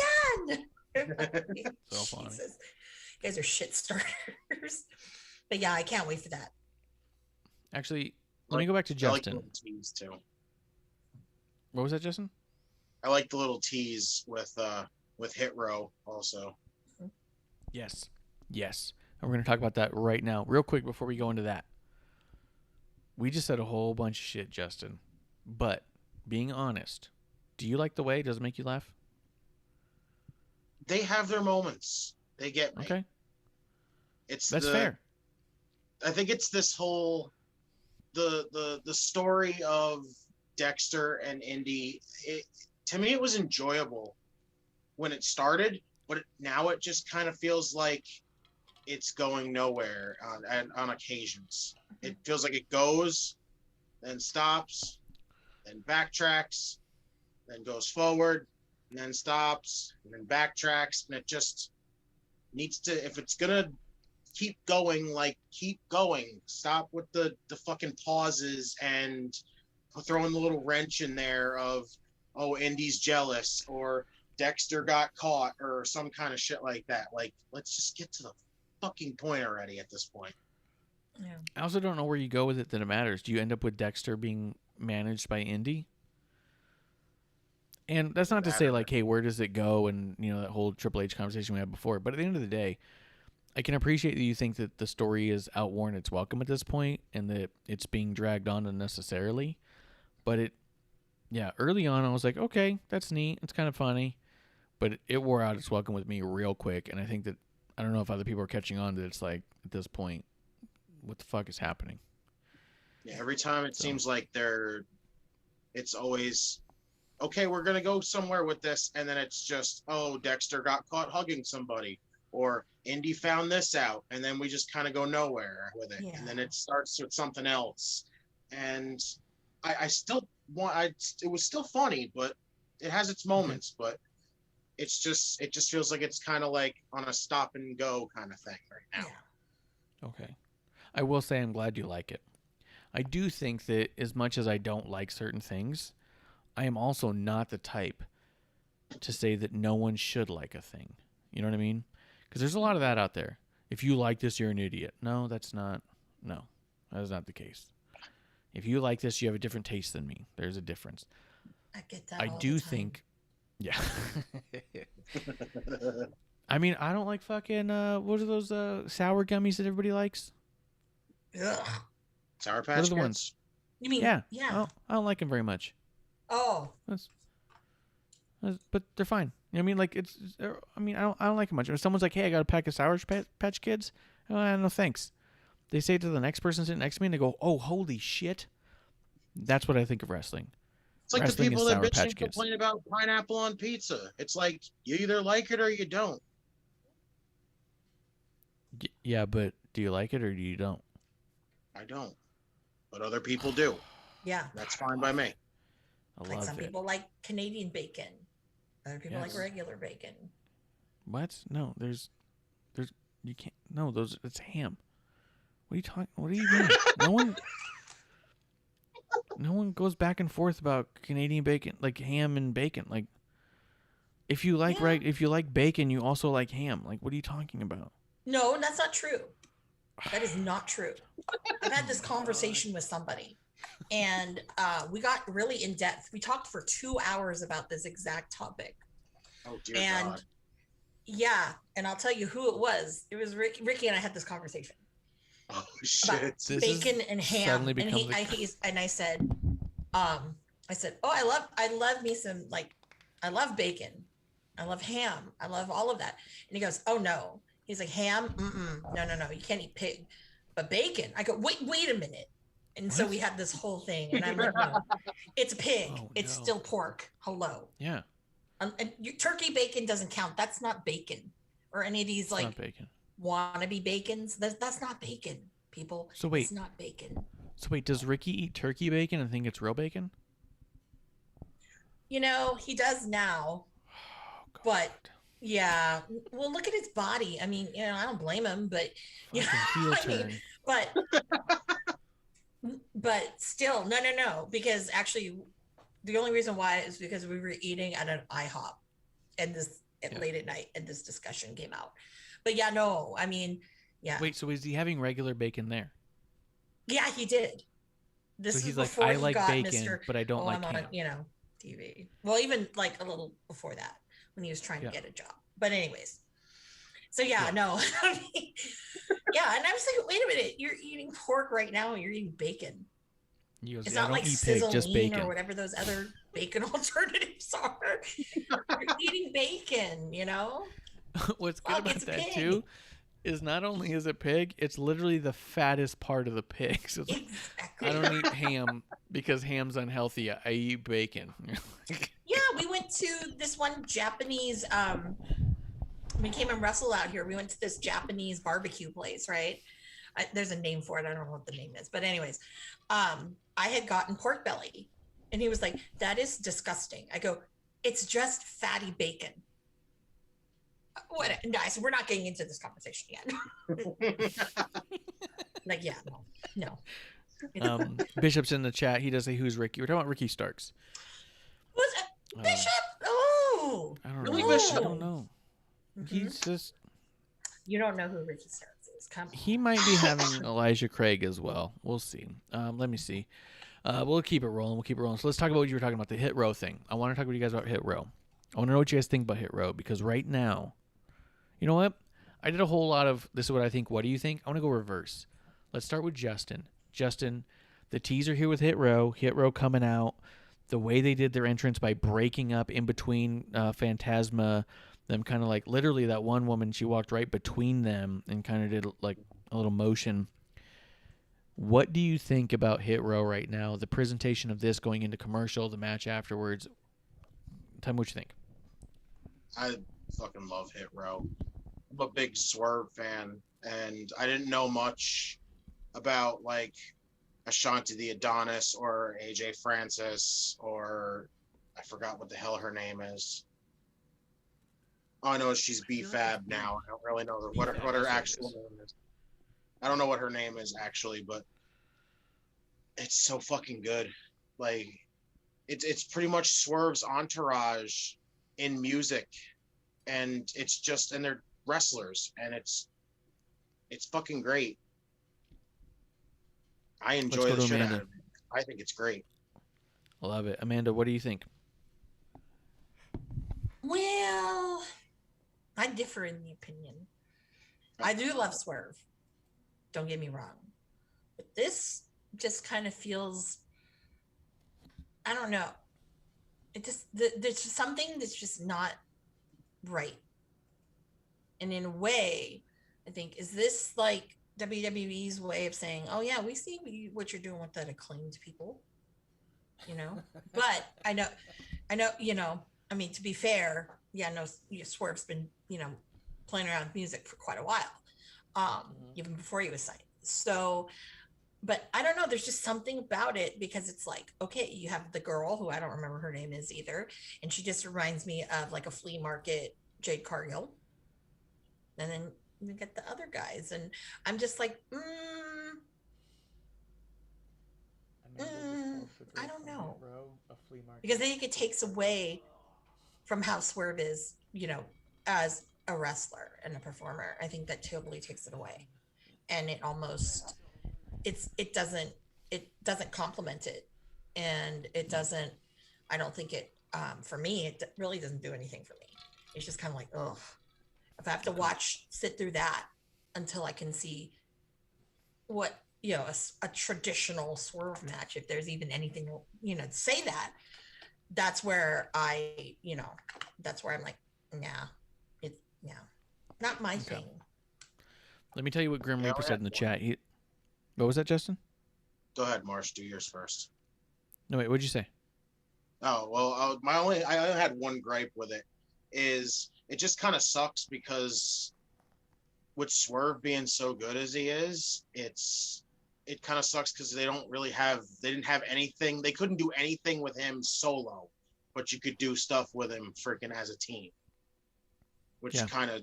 again. So funny. Jesus. You guys are shit starters. But yeah, I can't wait for that. Actually, let me go back to Justin. I like the little tease too. What was that, Justin? I like the little tease with Hit Row also. Yes. And we're going to talk about that right now. Real quick before we go into that. We just said a whole bunch of shit, Justin. But being honest, do you like the Way? Does it make you laugh? They have their moments. They get me. Okay. That's fair. I think it's this whole the story of Dexter and Indy, to me it was enjoyable when it started, but now it just kind of feels like it's going nowhere on occasions. It feels like it goes, then stops, then backtracks, then goes forward, and then stops, and then backtracks, and it just needs to, if it's gonna keep going, like, keep going. Stop with the fucking pauses and throwing the little wrench in there of, oh, Indy's jealous, or Dexter got caught, or some kind of shit like that. Like, let's just get to the fucking point already at this point. Yeah. I also don't know where you go with it that it matters. Do you end up with Dexter being managed by Indy? And that's not to say, like, hey, where does it go? And, you know, that whole Triple H conversation we had before. But at the end of the day, I can appreciate that you think that the story is outworn its welcome at this point and that it's being dragged on unnecessarily. But early on I was like, okay, that's neat. It's kind of funny. But it wore out its welcome with me real quick. And I think that, I don't know if other people are catching on that it's like, at this point, what the fuck is happening? Yeah, every time it seems like it's always, okay, we're going to go somewhere with this. And then it's just, oh, Dexter got caught hugging somebody. Or Indy found this out. And then we just kind of go nowhere with it. Yeah. And then it starts with something else. And I still it was still funny, but it has its moments. But it just feels like it's kind of like on a stop and go kind of thing right now. Yeah. Okay. I will say I'm glad you like it. I do think that as much as I don't like certain things, I am also not the type to say that no one should like a thing. You know what I mean? Because there's a lot of that out there. If you like this, you're an idiot. No, that is not the case. If you like this, you have a different taste than me. There's a difference. I get that. I all do the time. think, yeah. I mean, I don't like fucking, what are those sour gummies that everybody likes? Ugh. Sour Patch What are the Kids? ones? You mean? Yeah. Yeah. I don't like them very much. Oh. But they're fine. You know what I mean? Like, I don't like them much. If someone's like, hey, I got a pack of Sour Patch Kids, oh, no thanks. They say it to the next person sitting next to me, and they go, oh, holy shit. That's what I think of wrestling. It's like Wrestling the people is that Sour bitch Patch and Kids. complain about pineapple on pizza. It's like, you either like it or you don't. Yeah, but do you like it or do you don't? I don't. But other people do. Yeah. That's fine by me. I Like love some it. people like Canadian bacon. Other people Yes. like regular bacon. What? No, there's, you can't, no, it's ham. What are you talking, what do you mean? No one goes back and forth about Canadian bacon, like ham and bacon. Like, if you like, if you like bacon, you also like ham. Like, what are you talking about? No, that's not true. That is not true. I've had this conversation with somebody and we got really in depth. We talked for 2 hours about this exact topic. Oh, dear And God. yeah, and I'll tell you who it was. It was Ricky and I had this conversation Oh, about shit. This bacon and ham. suddenly And becomes I said, oh, I love me some, like, I love bacon. I love ham. I love all of that. And he goes, oh no. He's like, ham? No. You can't eat pig. But bacon. I go, wait a minute. And so we had this whole thing. And I'm like, no, it's a pig. Oh, It's no. still pork. Hello. Yeah, And turkey bacon doesn't count. That's not bacon. Or any of these it's like not bacon. wannabe bacons. That's not bacon, people. So wait. It's not bacon. So wait, does Ricky eat turkey bacon and think it's real bacon? You know, he does now. Oh, God. But yeah. Well, look at his body. I mean, you know, I don't blame him, but you know, Fucking heel I mean, turn. but still, no, because actually the only reason why is because we were eating at an IHOP and late at night and this discussion came out. But yeah, no, I mean, yeah. Wait, so is he having regular bacon there? Yeah, he did. This So is he's like, before I he like got bacon, Mr. but I don't like I'm on, ham. you know, TV. Well, even like a little before that when he was trying to get a job. But anyways, so yeah. No, I mean, yeah. And I was like, wait a minute, you're eating pork right now. And you're eating bacon. He goes, It's "Yeah, I not don't like eat pig, just sizzling bacon." or whatever those other bacon alternatives are. You're eating bacon, you know? What's good Fuck, about it's a that pig. too is not only is it pig, it's literally the fattest part of the pig. So it's like, Exactly. I don't eat ham because ham's unhealthy. I eat bacon. Yeah, we went to this one Japanese. We came and wrestled out here. We went to this Japanese barbecue place, right? There's a name for it. I don't know what the name is, but anyways, I had gotten pork belly, and he was like, "That is disgusting." I go, "It's just fatty bacon." What, guys? We're not getting into this conversation yet. Like, yeah, no. Bishop's in the chat. He does say, "Who's Ricky?" We're talking about Ricky Starks. Who's Bishop? Oh, I don't Really, know. Bishop? I don't know. He's just. You don't know who Ricky Starks is. Come on. He might be having Elijah Craig as well. We'll see. Let me see. We'll keep it rolling. So let's talk about what you were talking about, the Hit Row thing. I want to talk with you guys about Hit Row. I want to know what you guys think about Hit Row, because right now, you know what? I did a whole lot of, this is what I think. What do you think? I want to go reverse. Let's start with Justin. Justin, the teaser here with Hit Row coming out, the way they did their entrance by breaking up in between Phantasma, them kind of like, literally that one woman, she walked right between them and kind of did like a little motion. What do you think about Hit Row right now? The presentation of this going into commercial, the match afterwards. Tell me what you think. I fucking love Hit Row. I'm a big Swerve fan, and I didn't know much about like Ashanti the Adonis or AJ Francis, or I forgot what the hell her name is. All I know is she's B-Fab now. I don't really know what her actual name is. I don't know what her name is actually, but it's so fucking good. Like, it's pretty much Swerve's entourage in music, and it's just, and they're wrestlers, and it's fucking great. I enjoy the shit out of it. I think it's great. I love it. Amanda, what do you think? Well, I differ in the opinion. I do love Swerve. Don't get me wrong. But this just kind of feels, I don't know. It just, there's just something that's just not right. And in a way, I think, is this like WWE's way of saying, oh yeah, we see what you're doing with that acclaimed people, you know? But I know, you know, I mean, to be fair, yeah, no, Swerve's been, you know, playing around with music for quite a while, even before he was signed. So, but I don't know, there's just something about it, because it's like, okay, you have the girl who I don't remember her name is either, and she just reminds me of like a flea market Jade Cargill. And then you get the other guys, and I'm just like, I don't know, because I think it takes away from how Swerve is, you know, as a wrestler and a performer. I think that totally takes it away, and it almost, it doesn't complement it, and it doesn't. I don't think it. For me, it really doesn't do anything for me. It's just kind of like, ugh. If I have to sit through that until I can see what, you know, a traditional Swerve match, if there's even anything, you know, to say that, that's where that's where I'm like, not my thing. Let me tell you what Grim Reaper said in the chat. What was that, Justin? Go ahead, Marsh. Do yours first. No, wait. What'd you say? Oh well, I only had one gripe with it. Is it just kind of sucks because with Swerve being so good as he is, it kind of sucks because they didn't have anything. They couldn't do anything with him solo, but you could do stuff with him freaking as a team, which kind of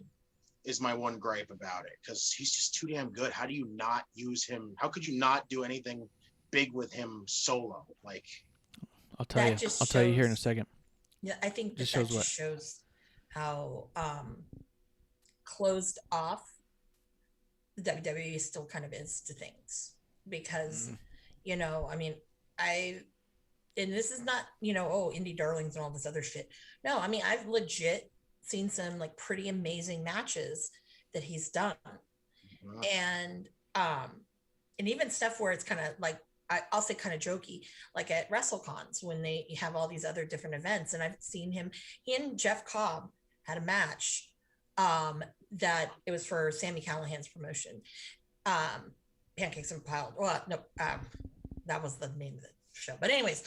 is my one gripe about it, because he's just too damn good. How do you not use him? How could you not do anything big with him solo? Like, I'll tell you here in a second. Yeah, I think that shows how closed off the WWE still kind of is to things, because you know, I mean, and this is not, you know, oh, indie darlings and all this other shit. No, I mean, I've legit seen some like pretty amazing matches that he's done, and even stuff where it's kind of like, I'll say kind of jokey, like at WrestleCons when they have all these other different events, and I've seen he and Jeff Cobb had a match that it was for Sammy Callahan's promotion. Pancakes and Piled. Well, no, that was the name of the show. But anyways,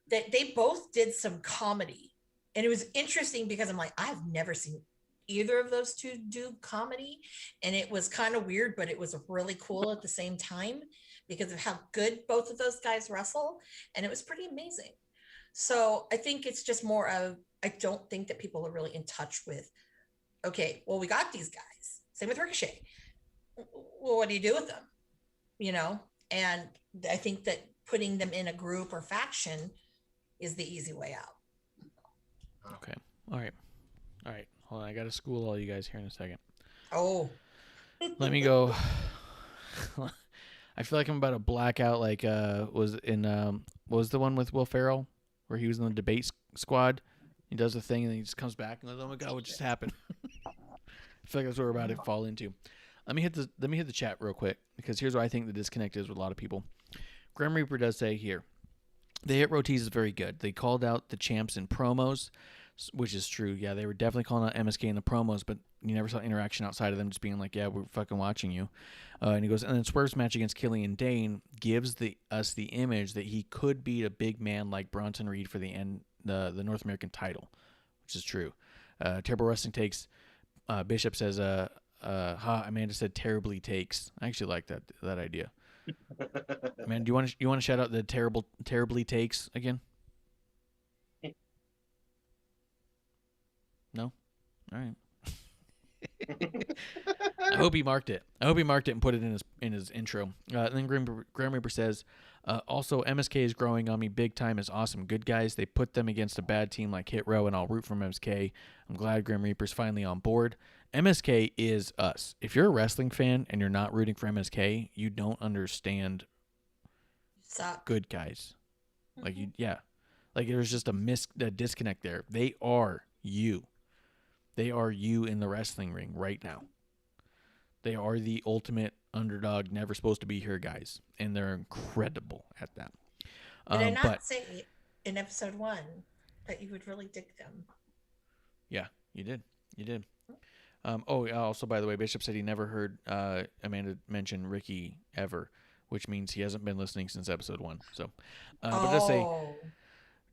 they both did some comedy. And it was interesting because I'm like, I've never seen either of those two do comedy. And it was kind of weird, but it was really cool at the same time because of how good both of those guys wrestle. And it was pretty amazing. So I think it's just more of, I don't think that people are really in touch with, okay, well, we got these guys. Same with Ricochet. Well, what do you do with them? You know? And I think that putting them in a group or faction is the easy way out. Okay. All right. Hold on. I got to school all you guys here in a second. Oh. Let me go. I feel like I'm about to black out like was in what was the one with Will Ferrell where he was in the debate squad? He does the thing and then he just comes back and goes, "Oh my god, what just happened?" I feel like that's what we're about to fall into. Let me hit the chat real quick because here's where I think the disconnect is with a lot of people. Grim Reaper does say here, the Hit Row tease is very good. They called out the champs in promos, which is true. Yeah, they were definitely calling out MSK in the promos, but you never saw interaction outside of them just being like, yeah, we're fucking watching you. And he goes, and then Swerve's match against Killian Dane gives us the image that he could beat a big man like Bronson Reed for the North American title, which is true. Terrible Wrestling Takes, Bishop says, Amanda said terribly takes. I actually like that idea. Man, do you want to shout out the terribly takes again? No? All right. I hope he marked it. And put it in his intro. And then Grim Reaper says, also MSK is growing on me big time as awesome good guys. They put them against a bad team like Hit Row, and I'll root for MSK. I'm glad Grim Reaper's finally on board. MSK is us. If you're a wrestling fan and you're not rooting for MSK, you don't understand good guys. Mm-hmm. Like there's just a disconnect there. They are you. They are you in the wrestling ring right now. They are the ultimate underdog, never supposed to be here guys, and they're incredible at that. Did I not say in episode 1 that you would really dig them? Yeah, you did. Also, by the way, Bishop said he never heard Amanda mention Ricky ever, which means he hasn't been listening since episode 1. So, but does say,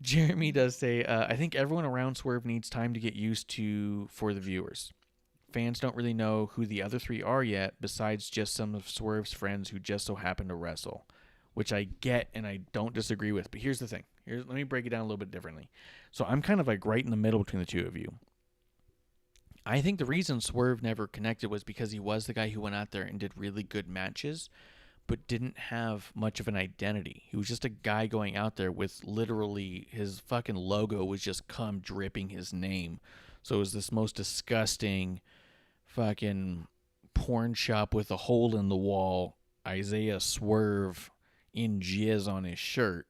Jeremy does say, I think everyone around Swerve needs time to get used to for the viewers. Fans don't really know who the other three are yet, besides just some of Swerve's friends who just so happen to wrestle, which I get and I don't disagree with. But here's the thing. Let me break it down a little bit differently. So I'm kind of like right in the middle between the two of you. I think the reason Swerve never connected was because he was the guy who went out there and did really good matches, but didn't have much of an identity. He was just a guy going out there with literally his fucking logo was just cum dripping his name. So it was this most disgusting fucking porn shop with a hole in the wall, Isaiah Swerve in jizz on his shirt,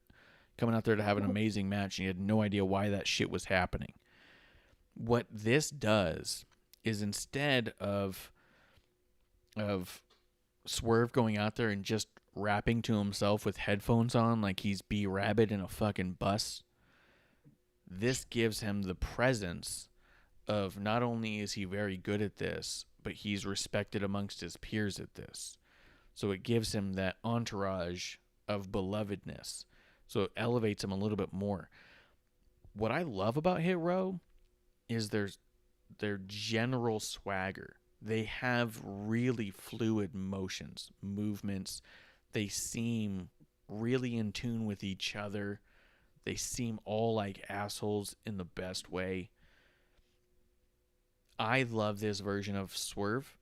coming out there to have an amazing match, and he had no idea why that shit was happening. What this does is instead of Swerve going out there and just rapping to himself with headphones on like he's B-Rabbit in a fucking bus, this gives him the presence of not only is he very good at this, but he's respected amongst his peers at this. So it gives him that entourage of belovedness. So it elevates him a little bit more. What I love about Hit Row is their general swagger. They have really fluid movements. They seem really in tune with each other. They seem all like assholes in the best way. I love this version of Swerve.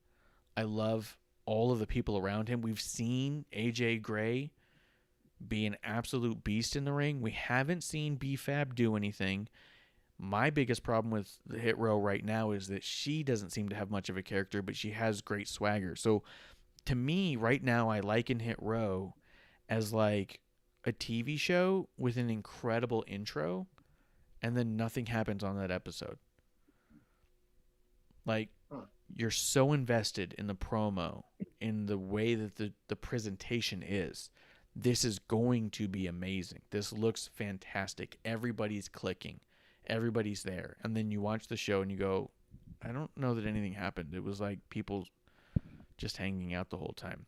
I love all of the people around him. We've seen AJ Gray be an absolute beast in the ring. We haven't seen B-Fab do anything. My biggest problem with the Hit Row right now is that she doesn't seem to have much of a character, but she has great swagger. So to me, right now, I liken Hit Row as like a TV show with an incredible intro, and then nothing happens on that episode. Like, you're so invested in the promo, in the way that the presentation is. This is going to be amazing. This looks fantastic. Everybody's clicking. Everybody's there. And then you watch the show and you go, I don't know that anything happened. It was like people just hanging out the whole time.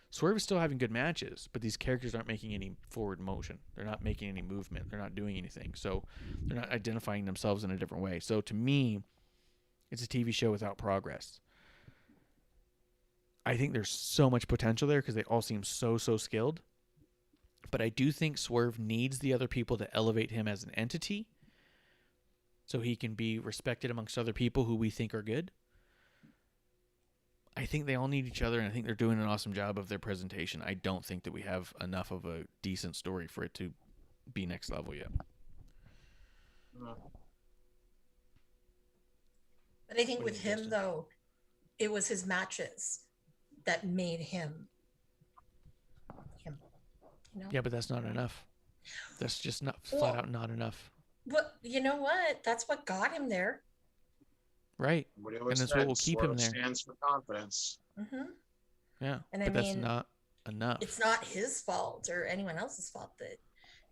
Swerve is still having good matches, but these characters aren't making any forward motion. They're not making any movement. They're not doing anything. So they're not identifying themselves in a different way. So to me, it's a TV show without progress. I think there's so much potential there because they all seem so skilled. But I do think Swerve needs the other people to elevate him as an entity so he can be respected amongst other people who we think are good. I think they all need each other, and I think they're doing an awesome job of their presentation. I don't think that we have enough of a decent story for it to be next level yet. But I think with him, though, it was his matches that made him. You know? Yeah, but that's not enough. That's just not flat out not enough. But you know what? That's what got him there. Right. And that's what will keep him there. Stands for confidence. Mm-hmm. Yeah, and but that's not enough. It's not his fault or anyone else's fault that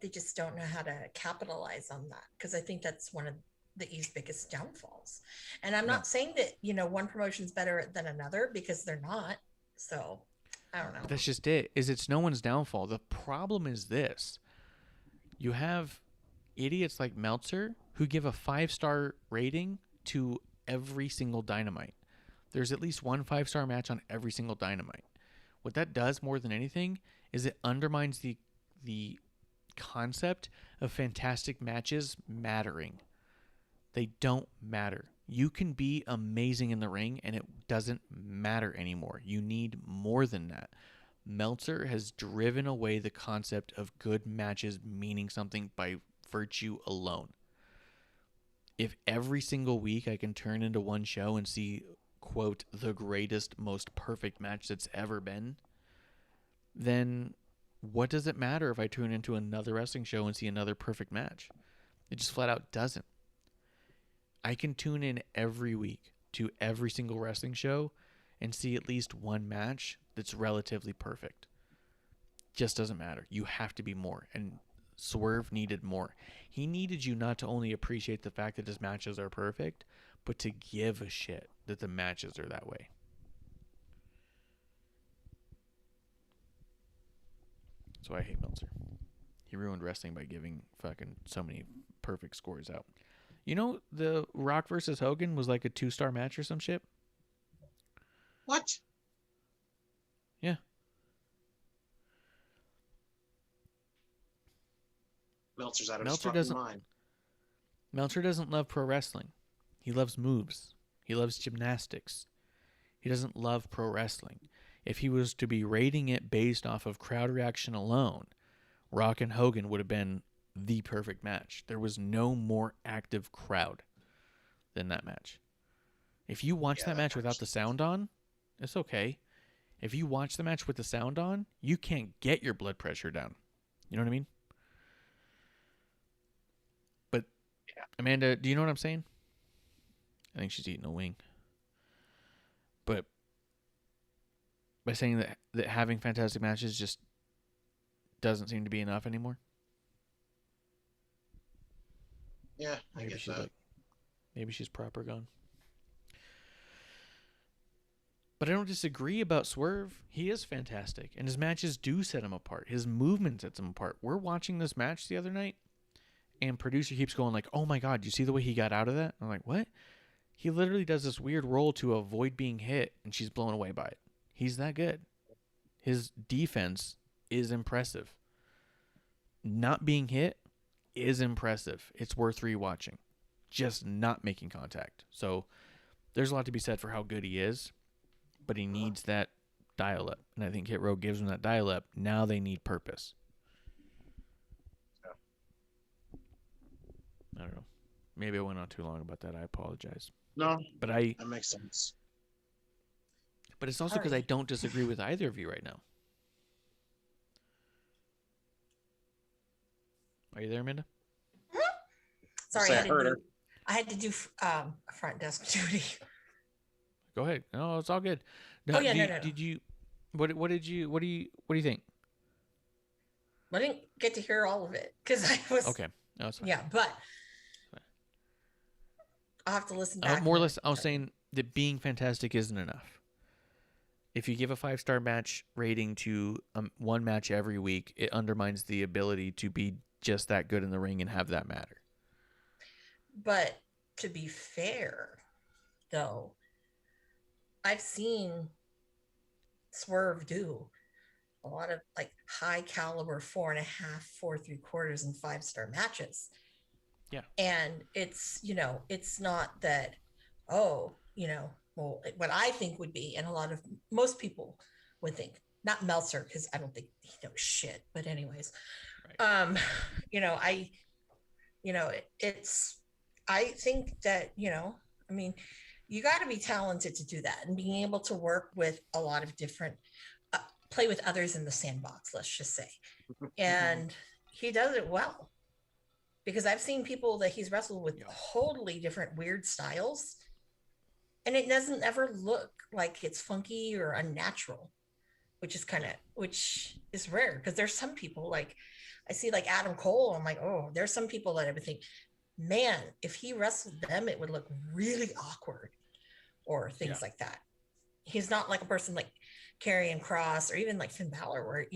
they just don't know how to capitalize on that, because I think that's one of the E's biggest downfalls. And I'm not saying that, one promotion's better than another, because they're not. So I don't know. That's just it. It's no one's downfall. The problem is this. You have idiots like Meltzer who give a 5-star rating to every single Dynamite. There's at least one 5-star match on every single Dynamite. What that does more than anything is it undermines the concept of fantastic matches mattering. They don't matter. You can be amazing in the ring and it doesn't matter anymore. You need more than that. Meltzer has driven away the concept of good matches meaning something by virtue alone. If every single week I can turn into one show and see, quote, the greatest, most perfect match that's ever been, then what does it matter if I tune into another wrestling show and see another perfect match? It just flat out doesn't. I can tune in every week to every single wrestling show and see at least one match that's relatively perfect. Just doesn't matter. You have to be more. And Swerve needed more. He needed you not to only appreciate the fact that his matches are perfect, but to give a shit that the matches are that way. So I hate Meltzer. He ruined wrestling by giving fucking so many perfect scores out. The Rock versus Hogan was like a 2-star match or some shit? What? Yeah. Meltzer's out of his fucking mind. Meltzer doesn't love pro wrestling. He loves moves. He loves gymnastics. He doesn't love pro wrestling. If he was to be rating it based off of crowd reaction alone, Rock and Hogan would have been the perfect match. There was no more active crowd than that match. If you watch that match without the sound on, it's okay. If you watch the match with the sound on, you can't get your blood pressure down. You know what I mean? But, Amanda, do you know what I'm saying? I think she's eating a wing. But by saying that having fantastic matches just doesn't seem to be enough anymore. Yeah, I get that. Maybe she's proper gone. But I don't disagree about Swerve. He is fantastic, and his matches do set him apart. His movement sets him apart. We're watching this match the other night, and producer keeps going like, "Oh my God, you see the way he got out of that?" I'm like, "What?" He literally does this weird roll to avoid being hit, and she's blown away by it. He's that good. His defense is impressive. Not being hit is impressive. It's worth rewatching. Just not making contact. So there's a lot to be said for how good he is, but he needs that dial up. And I think Hit Row gives him that dial up. Now they need purpose. I don't know. Maybe I went on too long about that. I apologize. No, but that makes sense. But it's also because I don't disagree with either of you right now. Are you there, Amanda? Sorry, I had to do front desk duty. Go ahead. No, it's all good. No, Did you? What do you think? I didn't get to hear all of it because I was okay. No, it's fine. Yeah, but I'll have to listen back. More or less, I was saying that being fantastic isn't enough. If you give a 5-star match rating to one match every week, it undermines the ability to be just that good in the ring and have that matter. But to be fair, though, I've seen Swerve do a lot of like high caliber 4.5, 4 3/4, and 5-star matches. Yeah. And it's, it's not that, oh, well, what I think would be, and most people would think, not Meltzer, because I don't think he knows shit. But anyways, right. I think that, I mean, you got to be talented to do that, and being able to work with a lot of different, play with others in the sandbox, let's just say. And he does it well, because I've seen people that he's wrestled with totally different weird styles, and it doesn't ever look like it's funky or unnatural, which is rare, because there's some people, like I see like Adam Cole, I'm like, oh, there's some people that I would think, man, if he wrestled them, it would look really awkward, or things like that. He's not like a person like Karrion Kross or even like Finn Balor, where,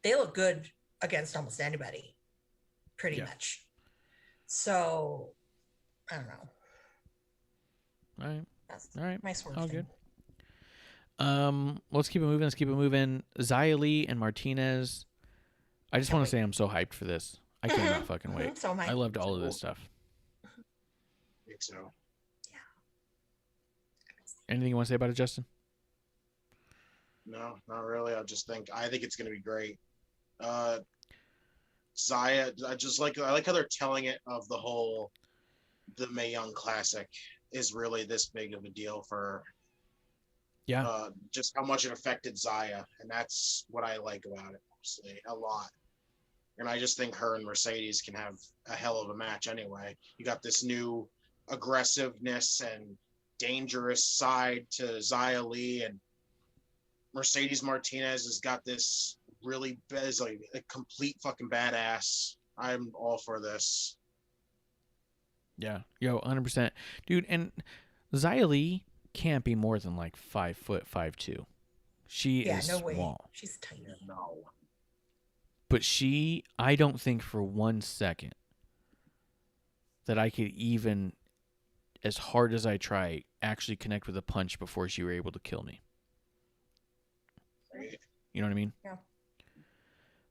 they look good against almost anybody, pretty much. So I don't know. All right. That's all right. my sort All of thing. Good. Let's keep it moving. Xia Li and Martinez. I just want to say I'm so hyped for this. I cannot fucking wait. So I loved all of this stuff. I think so. Yeah. Anything you want to say about it, Justin? No, not really. I think it's going to be great. Xia, I like how they're telling it of the Mae Young Classic is really this big of a deal for just how much it affected Xia, and that's what I like about it mostly a lot. And I just think her and Mercedes can have a hell of a match anyway. You got this new aggressiveness and dangerous side to Xia Li, and Mercedes Martinez has got this really is like a complete fucking badass. I'm all for this. Yeah, 100%, dude. And Xia Li can't be more than like 5'5'2". She is no way. small. She's tiny. Yeah, no. But I don't think for 1 second that I could even, as hard as I try, actually connect with a punch before she were able to kill me. Right. You know what I mean? Yeah.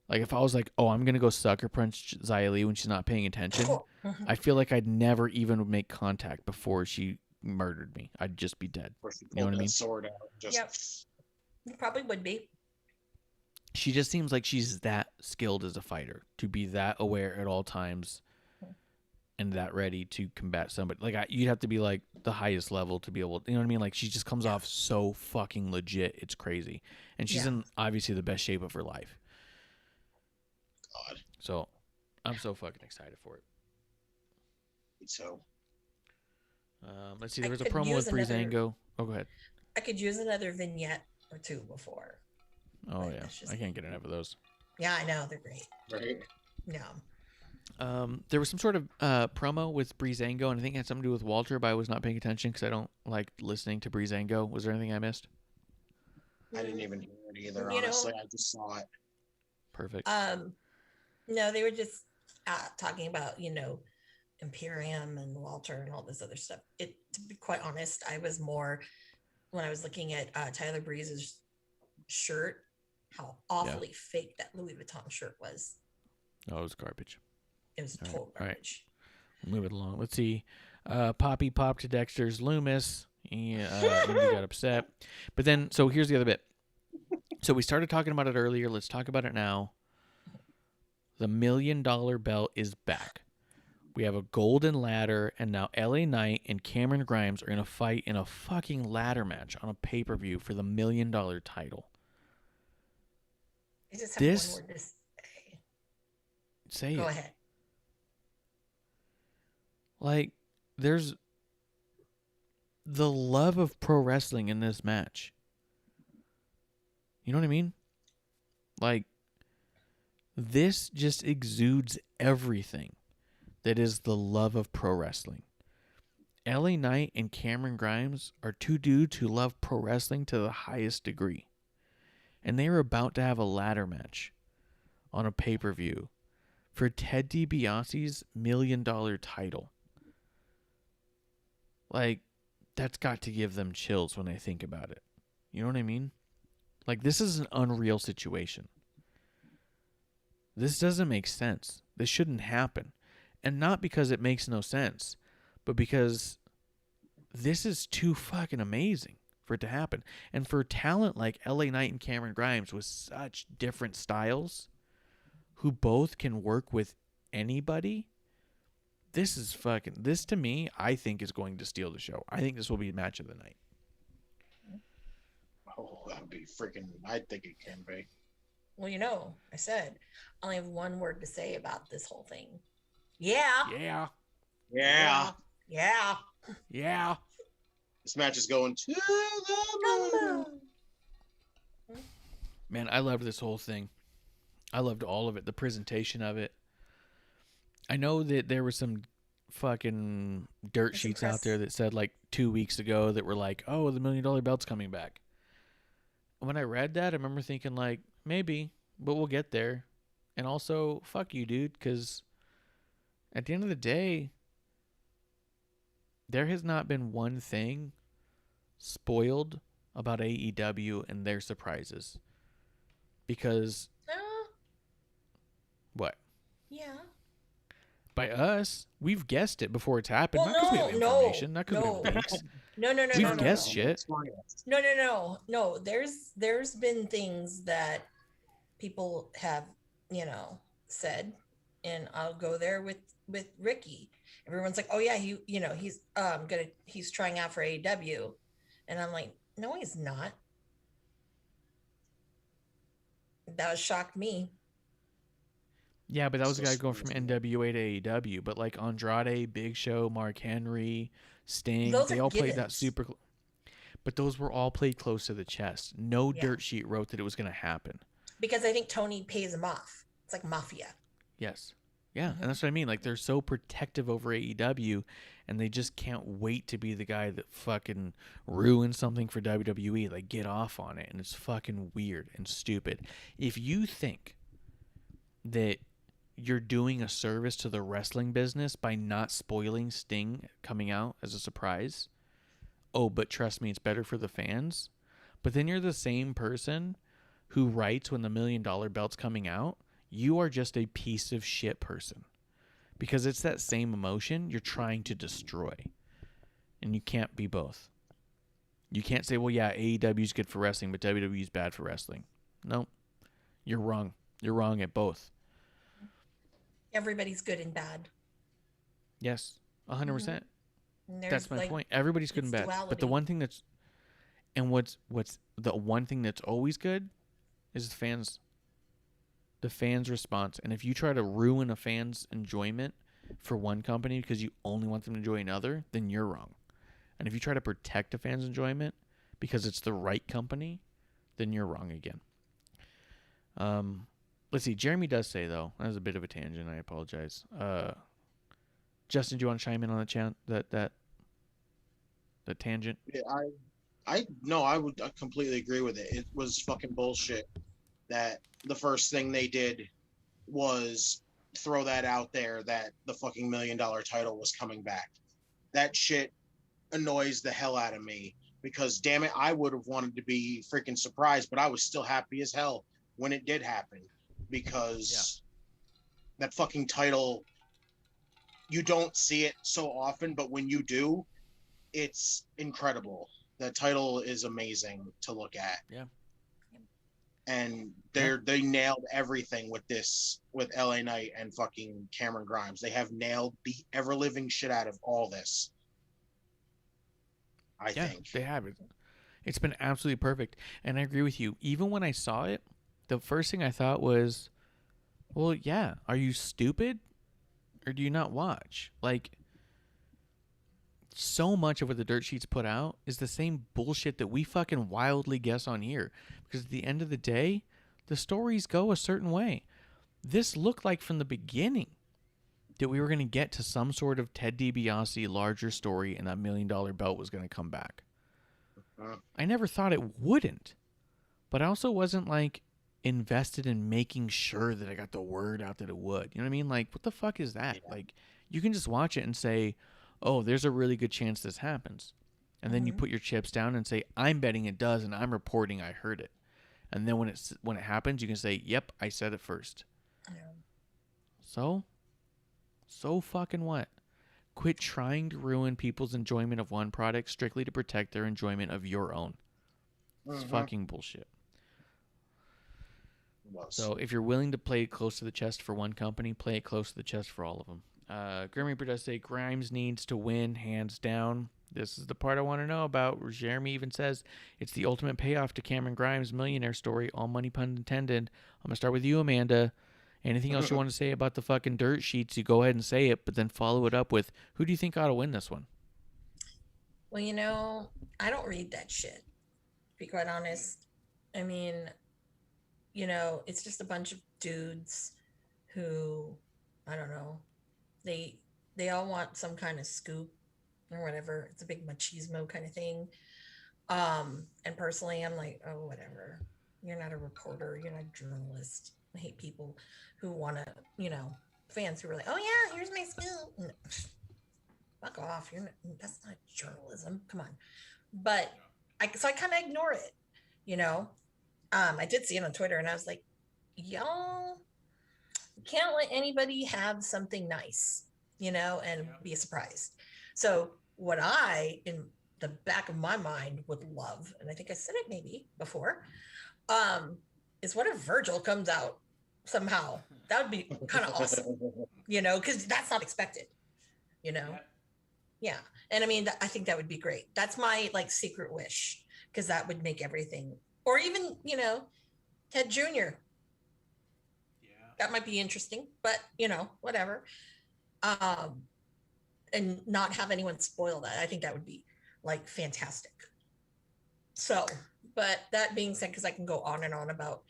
Like if I was like, oh, I'm going to go sucker punch Xia Li when she's not paying attention, I feel like I'd never even make contact before she murdered me. I'd just be dead. You know what I mean? Sword out. Yep. You probably would be. She just seems like she's that skilled as a fighter, to be that aware at all times and that ready to combat somebody. Like you'd have to be like the highest level to be able to, you know what I mean? Like she just comes off so fucking legit. It's crazy. And she's in obviously the best shape of her life. God. So I'm so fucking excited for it. So let's see. There was a promo with Breezango. Oh, go ahead. I could use another vignette or two before. Oh yeah, I can't get enough of those. Yeah, I know, they're great. Right. Yeah. There was some sort of promo with Breezango, and I think it had something to do with Walter, but I was not paying attention because I don't like listening to Breezango. Was there anything I missed? I didn't even hear it either. Honestly, I just saw it. Perfect. No, they were just talking about Imperium and Walter and all this other stuff. To be quite honest, I was more when I was looking at Tyler Breeze's shirt, how awfully fake that Louis Vuitton shirt was. Oh, it was garbage. It was total garbage. Right. Move it along. Let's see. Poppy popped to Dexter's Loomis. He got upset. But then, so here's the other bit. So we started talking about it earlier. Let's talk about it now. The $1 million belt is back. We have a golden ladder, and now LA Knight and Cameron Grimes are going to fight in a fucking ladder match on a pay-per-view for the $1 million title. I just have one word to say. Say Go it. ahead. Like, there's the love of pro wrestling in this match. You know what I mean? Like, this just exudes everything that is the love of pro wrestling. LA Knight and Cameron Grimes are two dudes who love pro wrestling to the highest degree. And they were about to have a ladder match on a pay-per-view for Ted DiBiase's $1 million title. Like, that's got to give them chills when they think about it. You know what I mean? Like, this is an unreal situation. This doesn't make sense. This shouldn't happen. And not because it makes no sense, but because this is too fucking amazing for it to happen. And for talent like LA Knight and Cameron Grimes with such different styles, who both can work with anybody, this to me, I think is going to steal the show. I think this will be match of the night. Oh, that would be freaking, I think it can be. Well, I said I only have one word to say about this whole thing. Yeah. Yeah. Yeah. Yeah. Yeah. This match is going to the moon. Man, I loved this whole thing. I loved all of it. The presentation of it. I know that there were some fucking dirt sheets out there that said like 2 weeks ago that were like, oh, the $1 million belt's coming back. When I read that, I remember thinking like, maybe, but we'll get there. And also, fuck you, dude, because at the end of the day, there has not been one thing spoiled about AEW and their surprises. Because what? Yeah. By us, we've guessed it before it's happened. Well, not because we have no, information, not because we have links. No. We've guessed shit. No. There's been things that people have, said, and I'll go there with Ricky. Everyone's like, oh yeah, he's trying out for AEW, and I'm like, no, he's not. That shocked me. Yeah, but that was a guy going from NWA to AEW. But like Andrade, Big Show, Mark Henry, Sting, they all played that super. But those were all played close to the chest. No dirt sheet wrote that it was going to happen. Because I think Tony pays them off. It's like mafia. Yes. Yeah, and that's what I mean. Like, they're so protective over AEW, and they just can't wait to be the guy that fucking ruins something for WWE. Like, get off on it, and it's fucking weird and stupid. If you think that you're doing a service to the wrestling business by not spoiling Sting coming out as a surprise, oh, but trust me, it's better for the fans. But then you're the same person who writes when the $1 million belt's coming out. You are just a piece of shit person, because it's that same emotion you're trying to destroy, and you can't be both. You can't say, well, yeah, AEW's good for wrestling, but WWE's bad for wrestling. No, you're wrong. You're wrong at both. Everybody's good and bad. Yes, 100%. Mm-hmm. That's my point. Everybody's good and bad. Duality. But the one thing that's, and what's the one thing that's always good is the fans' response. And if you try to ruin a fan's enjoyment for one company because you only want them to enjoy another, then you're wrong. And if you try to protect a fan's enjoyment because it's the right company, then you're wrong again. Let's see. Jeremy does say, though, that was a bit of a tangent. I apologize. Justin, do you want to chime in on that tangent? Yeah, I would completely agree with it. It was fucking bullshit that the first thing they did was throw that out there that the fucking $1 million title was coming back. That shit annoys the hell out of me, because damn it, I would have wanted to be freaking surprised, but I was still happy as hell when it did happen, because that fucking title, you don't see it so often, but when you do, it's incredible. The title is amazing to look at. Yeah. And they nailed everything with this, with LA Knight and fucking Cameron Grimes. They have nailed the ever living shit out of all this. I think they have it. It's been absolutely perfect, and I agree with you. Even when I saw it, the first thing I thought was, well, yeah, are you stupid, or do you not watch? Like, so much of what the dirt sheets put out is the same bullshit that we fucking wildly guess on here. Because at the end of the day, the stories go a certain way. This looked like from the beginning that we were going to get to some sort of Ted DiBiase larger story and that $1 million belt was going to come back. I never thought it wouldn't, but I also wasn't like invested in making sure that I got the word out that it would. You know what I mean? Like, what the fuck is that? Yeah. Like, you can just watch it and say, oh, there's a really good chance this happens. And then you put your chips down and say, I'm betting it does, and I'm reporting I heard it. And then when it happens, you can say, yep, I said it first. Yeah. So fucking what? Quit trying to ruin people's enjoyment of one product strictly to protect their enjoyment of your own. It's fucking bullshit. So if you're willing to play it close to the chest for one company, play it close to the chest for all of them. Grim Reaper does say Grimes needs to win, hands down. This is the part I want to know about. Jeremy even says it's the ultimate payoff to Cameron Grimes' millionaire story. All money pun intended. I'm going to start with you, Amanda. Anything else you want to say about the fucking dirt sheets, you go ahead and say it, but then follow it up with, who do you think ought to win this one? Well, you know, I don't read that shit, to be quite honest. I mean, you know, it's just a bunch of dudes who, I don't know, they all want some kind of scoop or whatever. It's a big machismo kind of thing. And personally, I'm like, oh, whatever. You're not a reporter. You're not a journalist. I hate people who want to, you know, fans who are like, oh yeah, here's my scoop. No, fuck off. That's not journalism. Come on. But so I kind of ignore it, you know. I did see it on Twitter and I was like, y'all can't let anybody have something nice, you know, and be surprised. So what I, in the back of my mind, would love, and I think I said it maybe before, is what if Virgil comes out somehow? That would be kind of awesome, you know, because that's not expected, you know? Yeah. And I mean, I think that would be great. That's my like secret wish, because that would make everything, or even, you know, Ted Jr. Yeah. That might be interesting, but you know, whatever. And not have anyone spoil that. I think that would be like fantastic. So, but that being said, because I can go on and on about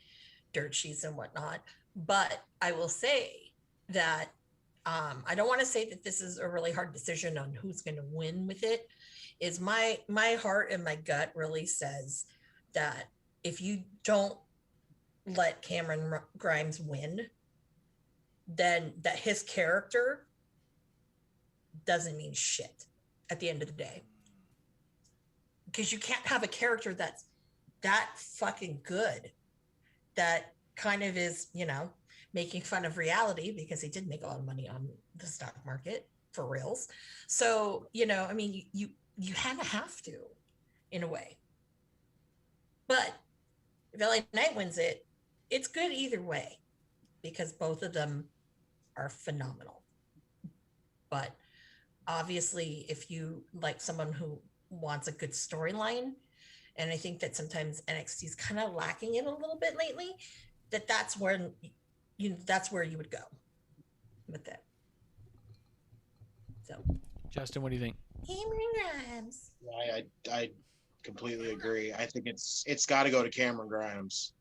dirt sheets and whatnot, but I will say that I don't want to say that this is a really hard decision on who's going to win with it. Is my heart and my gut really says that if you don't let Cameron Grimes win, then that his character doesn't mean shit at the end of the day. Because you can't have a character that's that fucking good that kind of is, you know, making fun of reality, because he did make a lot of money on the stock market for reals. So, you know, I mean, you kind of have to, in a way. But if LA Knight wins it, it's good either way, because both of them are phenomenal. But obviously, if you like someone who wants a good storyline, and I think that sometimes NXT is kind of lacking it a little bit lately, that's where you would go with it. So, Justin, what do you think? Cameron Grimes. I completely agree. I think it's got to go to Cameron Grimes.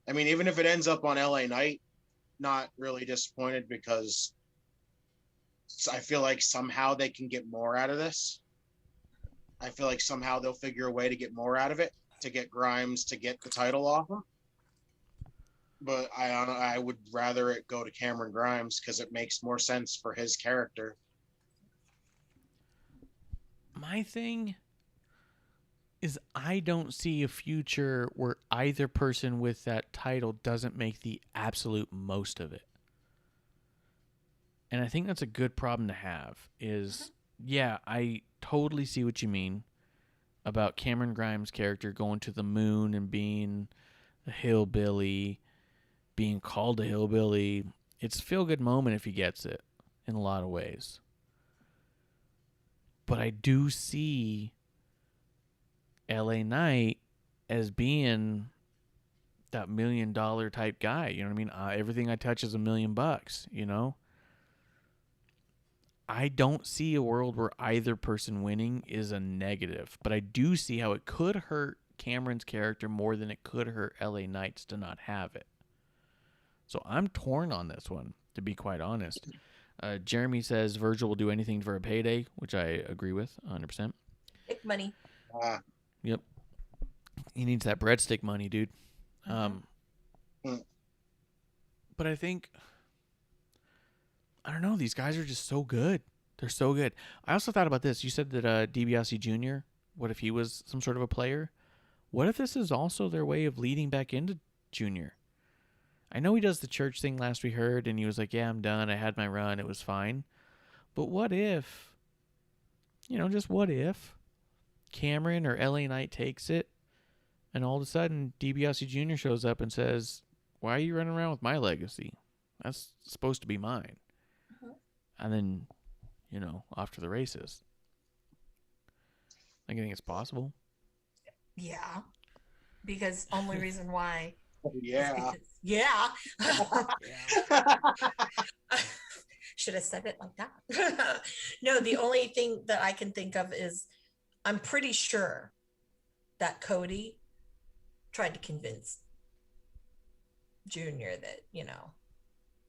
I mean, even if it ends up on LA Knight, not really disappointed, because I feel like somehow they can get more out of this. I feel like somehow they'll figure a way to get more out of it, to get Grimes to get the title off him. But I would rather it go to Cameron Grimes, because it makes more sense for his character. My thing is, I don't see a future where either person with that title doesn't make the absolute most of it. And I think that's a good problem to have. Is, yeah, I totally see what you mean about Cameron Grimes' character going to the moon and being a hillbilly, being called a hillbilly. It's a feel-good moment if he gets it, in a lot of ways. But I do see LA Knight as being that $1 million type guy. You know what I mean? Everything I touch is $1 million, you know? I don't see a world where either person winning is a negative, but I do see how it could hurt Cameron's character more than it could hurt LA Knight's to not have it. So I'm torn on this one, to be quite honest. Jeremy says Virgil will do anything for a payday, which I agree with 100%. Big money. Yep. He needs that breadstick money, dude. But I think, I don't know, these guys are just so good. They're so good. I also thought about this. You said that DiBiase Jr., what if he was some sort of a player? What if this is also their way of leading back into Junior? I know he does the church thing last we heard, and he was like, yeah, I'm done. I had my run. It was fine. But what if, just what if Cameron or LA Knight takes it, and all of a sudden DiBiase Jr. shows up and says, why are you running around with my legacy? That's supposed to be mine. And then, off to the races. I think it's possible. Yeah. Because only reason why. Yeah. Yeah. Should have said it like that. No, the only thing that I can think of is I'm pretty sure that Cody tried to convince Junior that,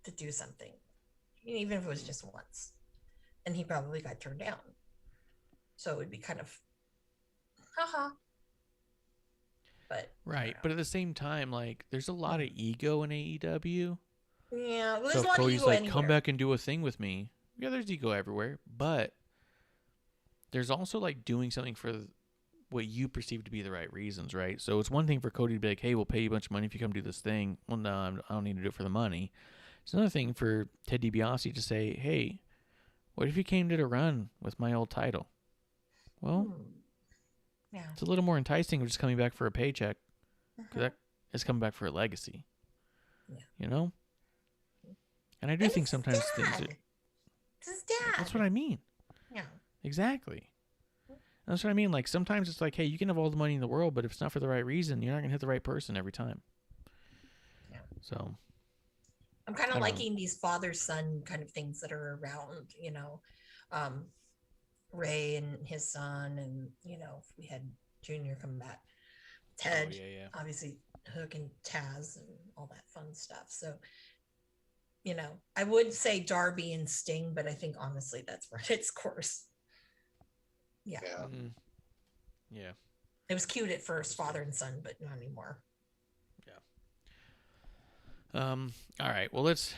to do something, even if it was just once. And he probably got turned down. So it would be kind of, haha. But right, but at the same time, there's a lot of ego in AEW. Yeah, well, there's so a if lot Cody's of ego like, come back and do a thing with me. Yeah, there's ego everywhere, but there's also doing something for what you perceive to be the right reasons, right? So it's one thing for Cody to be like, hey, we'll pay you a bunch of money if you come do this thing. Well, no, I don't need to do it for the money. It's another thing for Ted DiBiase to say, hey, what if you came to the run with my old title? Well, yeah, it's a little more enticing than just coming back for a paycheck. Because that is coming back for a legacy. Yeah. And I do think sometimes things are... It's his dad. That's what I mean. Yeah. Exactly. That's what I mean. Sometimes it's hey, you can have all the money in the world, but if it's not for the right reason, you're not going to hit the right person every time. Yeah. So... I'm kind of liking these father-son kind of things that are around, Ray and his son, and, we had Junior come back. Ted, obviously Hook and Taz and all that fun stuff. So, I would say Darby and Sting, but I think honestly that's run its course. Yeah. Yeah. It was cute at first, father and son, but not anymore. All right. Well, let's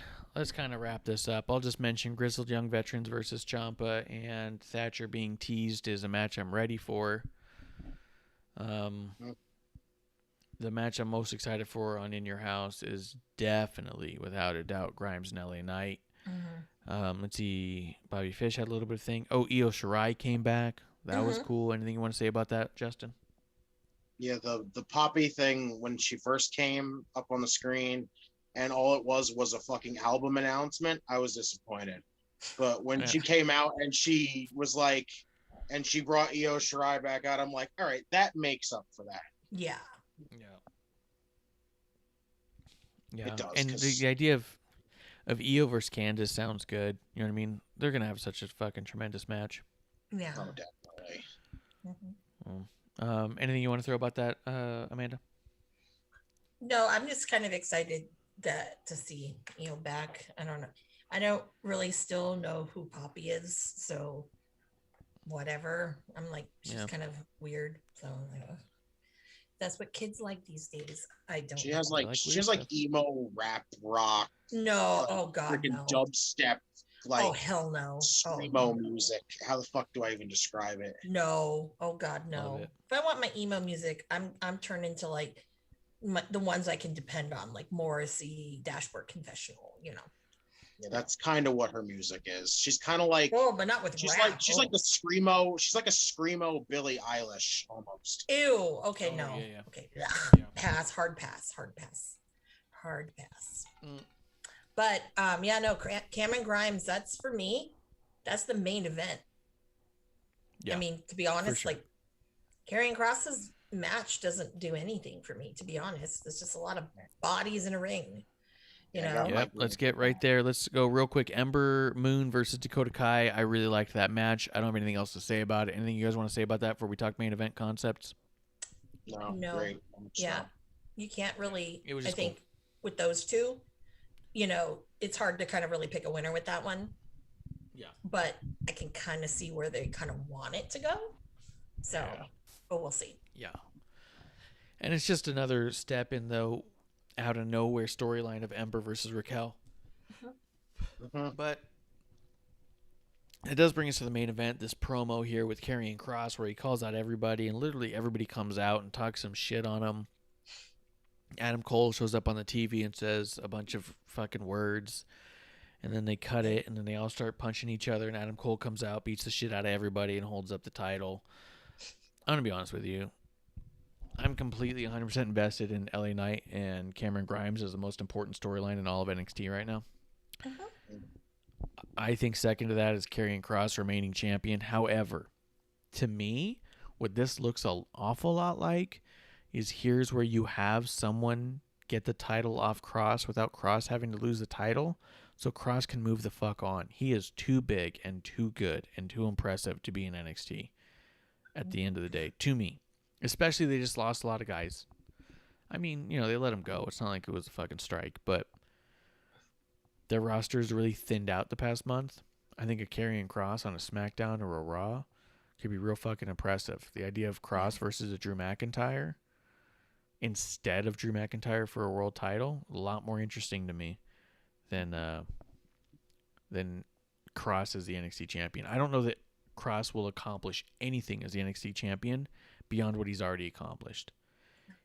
kind of wrap this up. I'll just mention Grizzled Young Veterans versus Ciampa and Thatcher being teased is a match I'm ready for. The match I'm most excited for on In Your House is definitely, without a doubt, Grimes and LA Knight. Let's see. Bobby Fish had a little bit of thing. Oh, Io Shirai came back. That was cool. Anything you want to say about that, Justin? Yeah, the Poppy thing when she first came up on the screen, and all it was a fucking album announcement, I was disappointed. But when she came out and she was and she brought Io Shirai back out, I'm like, all right, that makes up for that. Yeah. Yeah. It does. And the idea of Io versus Candice sounds good. You know what I mean? They're going to have such a fucking tremendous match. Yeah. Oh, definitely. Anything you want to throw about that, Amanda? No, I'm just kind of excited to see back. I don't know. I don't really still know who Poppy is, so whatever. I'm she's kind of weird. So that's what kids like these days. I don't. She has she has emo rap rock. No, oh god, no. Dubstep. Oh hell no. Emo music. How the fuck do I even describe it? No. Oh god, no. If I want my emo music, I'm turning to the ones I can depend on, like Morrissey, Dashboard Confessional. Yeah, that's kind of what her music is. She's kind of but not with rap. She's like the screamo. She's like a screamo Billie Eilish almost. Ew. Okay, no. Yeah. Okay. Pass. Hard pass. But no. Cameron Grimes. That's for me. That's the main event. Yeah. I mean, to be honest, sure. Karrion Kross's match doesn't do anything for me. To be honest, there's just a lot of bodies in a ring. Yep. Let's get right there. Let's go real quick. Ember Moon versus Dakota Kai. I really liked that match. I don't have anything else to say about it. Anything you guys want to say about that before we talk main event concepts? No. Great. Yeah. You can't really. It was just with those two, it's hard to kind of really pick a winner with that one. Yeah. But I can kind of see where they kind of want it to go. So, but we'll see. Yeah. And it's just another step in the out of nowhere storyline of Ember versus Raquel. But it does bring us to the main event, this promo here with Karrion Kross, where he calls out everybody, and literally everybody comes out and talks some shit on him. Adam Cole shows up on the TV and says a bunch of fucking words, and then they cut it, and then they all start punching each other, and Adam Cole comes out, beats the shit out of everybody, and holds up the title. I'm going to be honest with you. I'm completely 100% invested in LA Knight and Cameron Grimes as the most important storyline in all of NXT right now. I think second to that is Karrion Kross remaining champion. However, to me, what this looks an awful lot like is here's where you have someone get the title off Kross without Kross having to lose the title, so Kross can move the fuck on. He is too big and too good and too impressive to be in NXT at the end of the day, to me. Especially they just lost a lot of guys. I mean, they let him go. It's not like it was a fucking strike, but their rosters really thinned out the past month. I think a Karrion Kross on a SmackDown or a Raw could be real fucking impressive. The idea of Kross versus a Drew McIntyre instead of Drew McIntyre for a world title, a lot more interesting to me than Kross as the NXT champion. I don't know that Kross will accomplish anything as the NXT champion beyond what he's already accomplished.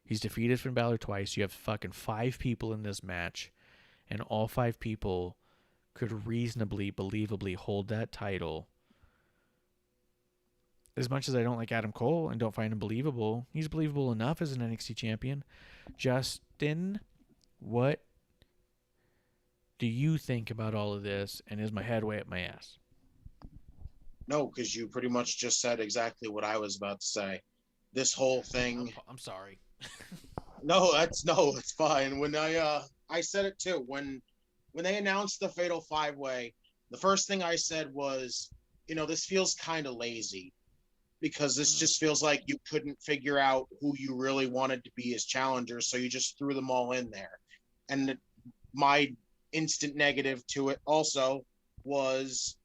He's defeated Finn Balor twice. You have fucking 5 people in this match, and all 5 people could reasonably, believably hold that title. As much as I don't like Adam Cole and don't find him believable, he's believable enough as an NXT champion. Justin, what do you think about all of this, and is my head way up my ass? No, because you pretty much just said exactly what I was about to say. This whole thing. I'm sorry. No, it's fine. When I said it too. When they announced the Fatal 5-Way, the first thing I said was, this feels kind of lazy, because this just feels like you couldn't figure out who you really wanted to be as challengers, so you just threw them all in there. And my instant negative to it also was,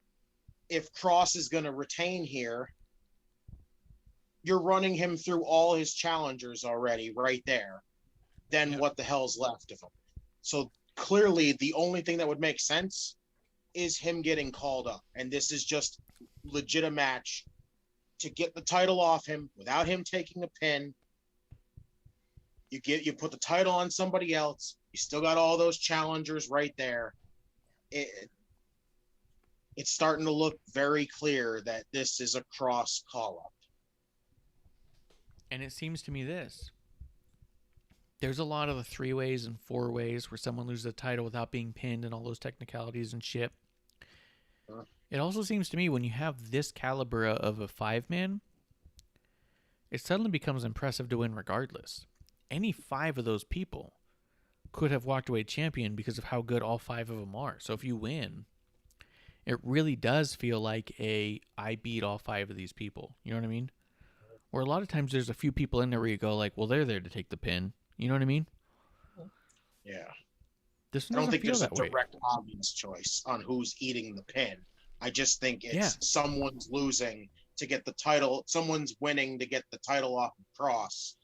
if Kross is going to retain here, you're running him through all his challengers already right there. Then what the hell's left of him? So clearly the only thing that would make sense is him getting called up. And this is just legit a match to get the title off him without him taking a pin. You put the title on somebody else. You still got all those challengers right there. It's starting to look very clear that this is a Kross call-up. And it seems to me there's a lot of the 3-ways and 4-ways where someone loses the title without being pinned and all those technicalities and shit. It also seems to me when you have this caliber of a 5-man, it suddenly becomes impressive to win regardless. Any 5 of those people could have walked away champion because of how good all 5 of them are. So if you win, it really does feel like I beat all 5 of these people. You know what I mean? Or a lot of times there's a few people in there where you go like, well, they're there to take the pin. You know what I mean? Yeah. This I don't think there's a way. direct obvious choice on who's eating the pin. I just think it's someone's losing to get the title. Someone's winning to get the title off of Kross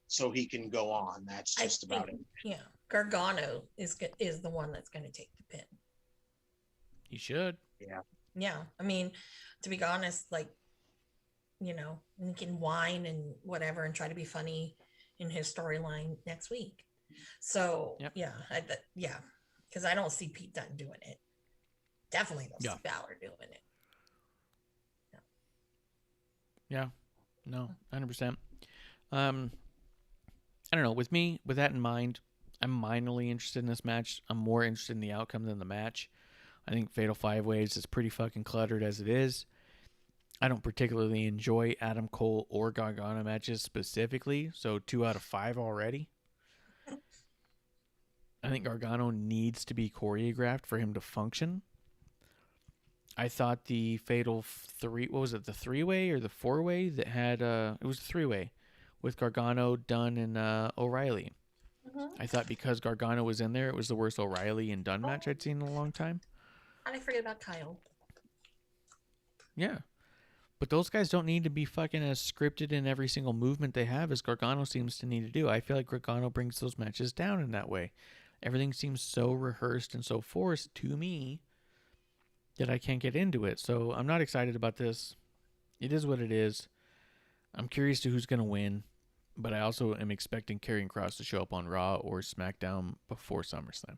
so he can go on. That's just about it. Yeah. Gargano is the one that's going to take the pin. He should. Yeah. Yeah. I mean, to be honest, he can whine and whatever and try to be funny in his storyline next week. So, because I don't see Pete Dunne doing it. Definitely don't see Balor doing it. Yeah. No, 100%. I don't know. With that in mind, I'm minorly interested in this match. I'm more interested in the outcome than the match. I think Fatal 5-Ways is pretty fucking cluttered as it is. I don't particularly enjoy Adam Cole or Gargano matches specifically, so 2 out of 5 already. I think Gargano needs to be choreographed for him to function. I thought the Fatal 3-Way or the 4-Way that had, it was the 3-Way with Gargano, Dunn, and O'Reilly. I thought because Gargano was in there, it was the worst O'Reilly and Dunn match I'd seen in a long time. How did I forget about Kyle? Yeah. But those guys don't need to be fucking as scripted in every single movement they have as Gargano seems to need to do. I feel like Gargano brings those matches down in that way. Everything seems so rehearsed and so forced to me that I can't get into it. So I'm not excited about this. It is what it is. I'm curious to who's going to win, but I also am expecting Karrion Kross to show up on Raw or SmackDown before SummerSlam.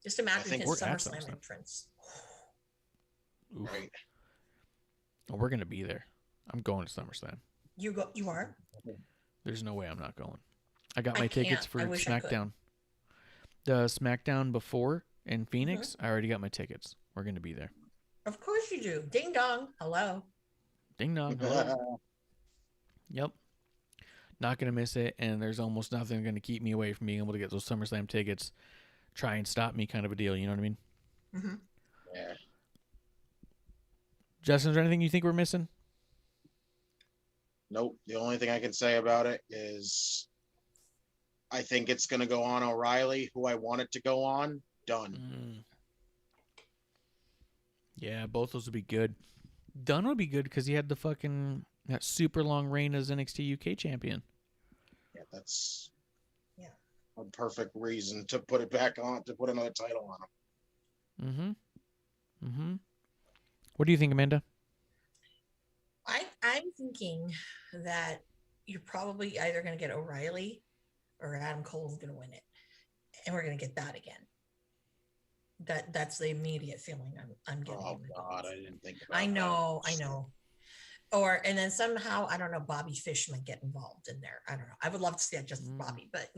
Just imagine his we're at SummerSlam SummerSlam. entrance. Oof. Right. Oh, we're going to be there. I'm going to SummerSlam. You are? There's no way I'm not going. I got I my tickets can't. for I wish I could. SmackDown. The SmackDown before in Phoenix, I already got my tickets. We're going to be there. Of course you do. Ding dong. Hello. Ding dong. Hello. Yep. Not going to miss it, and there's almost nothing going to keep me away from being able to get those SummerSlam tickets. Try and stop me kind of a deal, you know what I mean? Mm-hmm. Yeah. Justin, is there anything you think we're missing? Nope. The only thing I can say about it is I think it's going to go on O'Reilly, who I want it to go on. Done. Yeah, both those would be good. Dunn would be good because he had that super long reign as NXT UK champion. Yeah, that's Yeah. a perfect reason to put it back on, to put another title on him. What do you think, Amanda? I'm thinking that you're probably either going to get O'Reilly or Adam Cole's going to win it, and we're going to get that again. That's the immediate feeling I'm getting. Oh God, I didn't think about I know, that. I know. And then somehow, I don't know, Bobby Fish might get involved in there. I don't know. I would love to see that just Bobby, but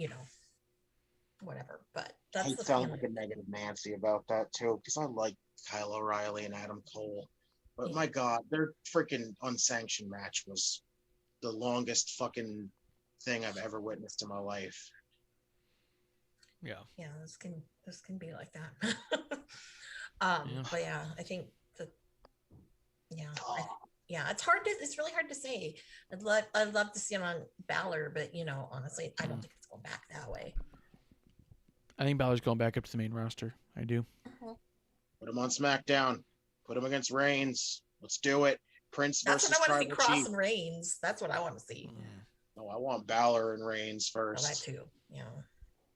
whatever. But that's I the sound feeling. like a negative Nancy about that too, because I like Kyle O'Reilly and Adam Cole. But my God, their freaking unsanctioned match was the longest fucking thing I've ever witnessed in my life. Yeah. Yeah, this can be like that. But yeah, I think that. Yeah, it's really hard to say. I'd love to see him on Balor, but honestly, I don't think it's going back that way. I think Balor's going back up to the main roster. I do. Put him on SmackDown. Put him against Reigns. Let's do it. Prince That's versus what I want to see. Tribal Cross Chief. and Reigns. That's what I want to see. No, I want Balor and Reigns Well, that first. too. Yeah.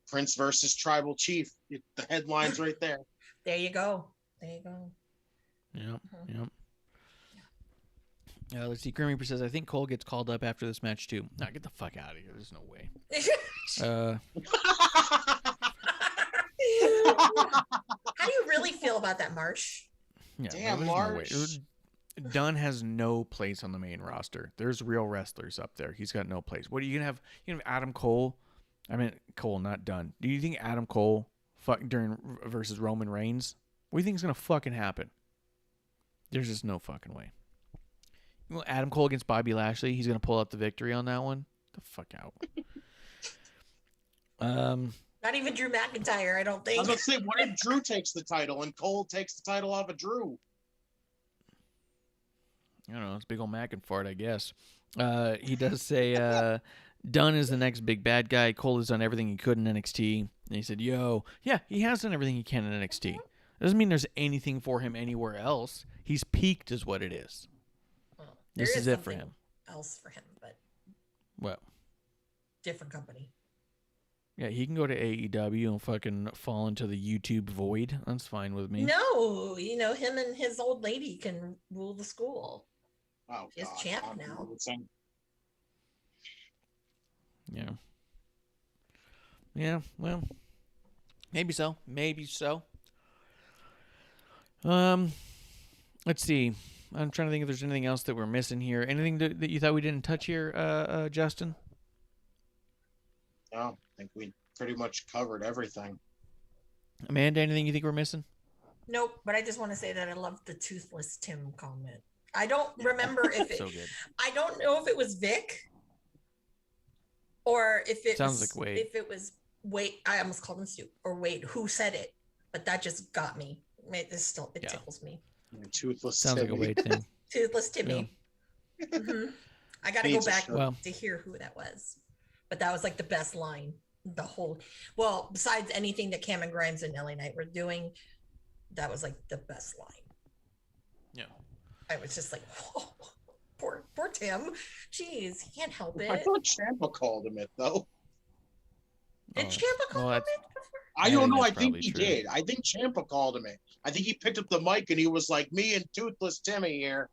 Prince versus Tribal Chief. The headline's right there. There you go. Yep. Let's see. Grim Reaper says, I think Cole gets called up after this match too. Nah, get the fuck out of here. There's no way. How do you really feel about that, Marsh? Yeah, Damn, there's Marsh. no way. Dunn has no place on the main roster. There's real wrestlers up there. He's got no place. What are you gonna have? You have Adam Cole. I mean Cole, not Dunn. Do you think Adam Cole versus Roman Reigns? What do you think is gonna fucking happen? There's just no fucking way. You know, Adam Cole against Bobby Lashley. He's gonna pull out the victory on that one. The fuck out. Not even Drew McIntyre, I don't I think. was going to say, what if Drew takes the title and Cole takes the title off of Drew? I don't know. It's big old Mackin for it, I guess. He does say Dunn is the next big bad guy. Cole has done everything he could in NXT. And he said, yeah, he has done everything he can in NXT. Doesn't mean there's anything for him anywhere else. He's peaked is what it is. Well, This there is it for him. Else for him, but Well, different company. yeah, he can go to AEW and fucking fall into the YouTube void. That's fine with me. No, him and his old lady can rule the school. Oh, He's God. champ now. Yeah. Yeah, well, maybe so. Let's see. I'm trying to think if there's anything else that we're missing here. Anything that you thought we didn't touch here, Justin? No, I think we pretty much covered everything. Amanda, anything you think we're missing? Nope, but I just want to say that I love the toothless Tim comment. I don't remember if it. So good. I don't know if it was Vic or if it Sounds was, like Wade. If it was Wade, I almost called him Stu or Wade. Who said it? But that just got me. It tickles me. Toothless Sounds like a Timmy. Wade thing. Toothless Timmy. Mhm. I got to go Needs a back shirt. to hear who that was. But that was like the best line. Besides anything that Cameron Grimes and LA Knight were doing, that was like the best line. Yeah. I was just like, whoa, poor Tim. Jeez, he can't help I it. thought Ciampa called him it though. Did Ciampa call him it before? I don't know. I that's think probably he true. did. I think Ciampa called him it. I think he picked up the mic and he was like, "Me and Toothless Timmy here,"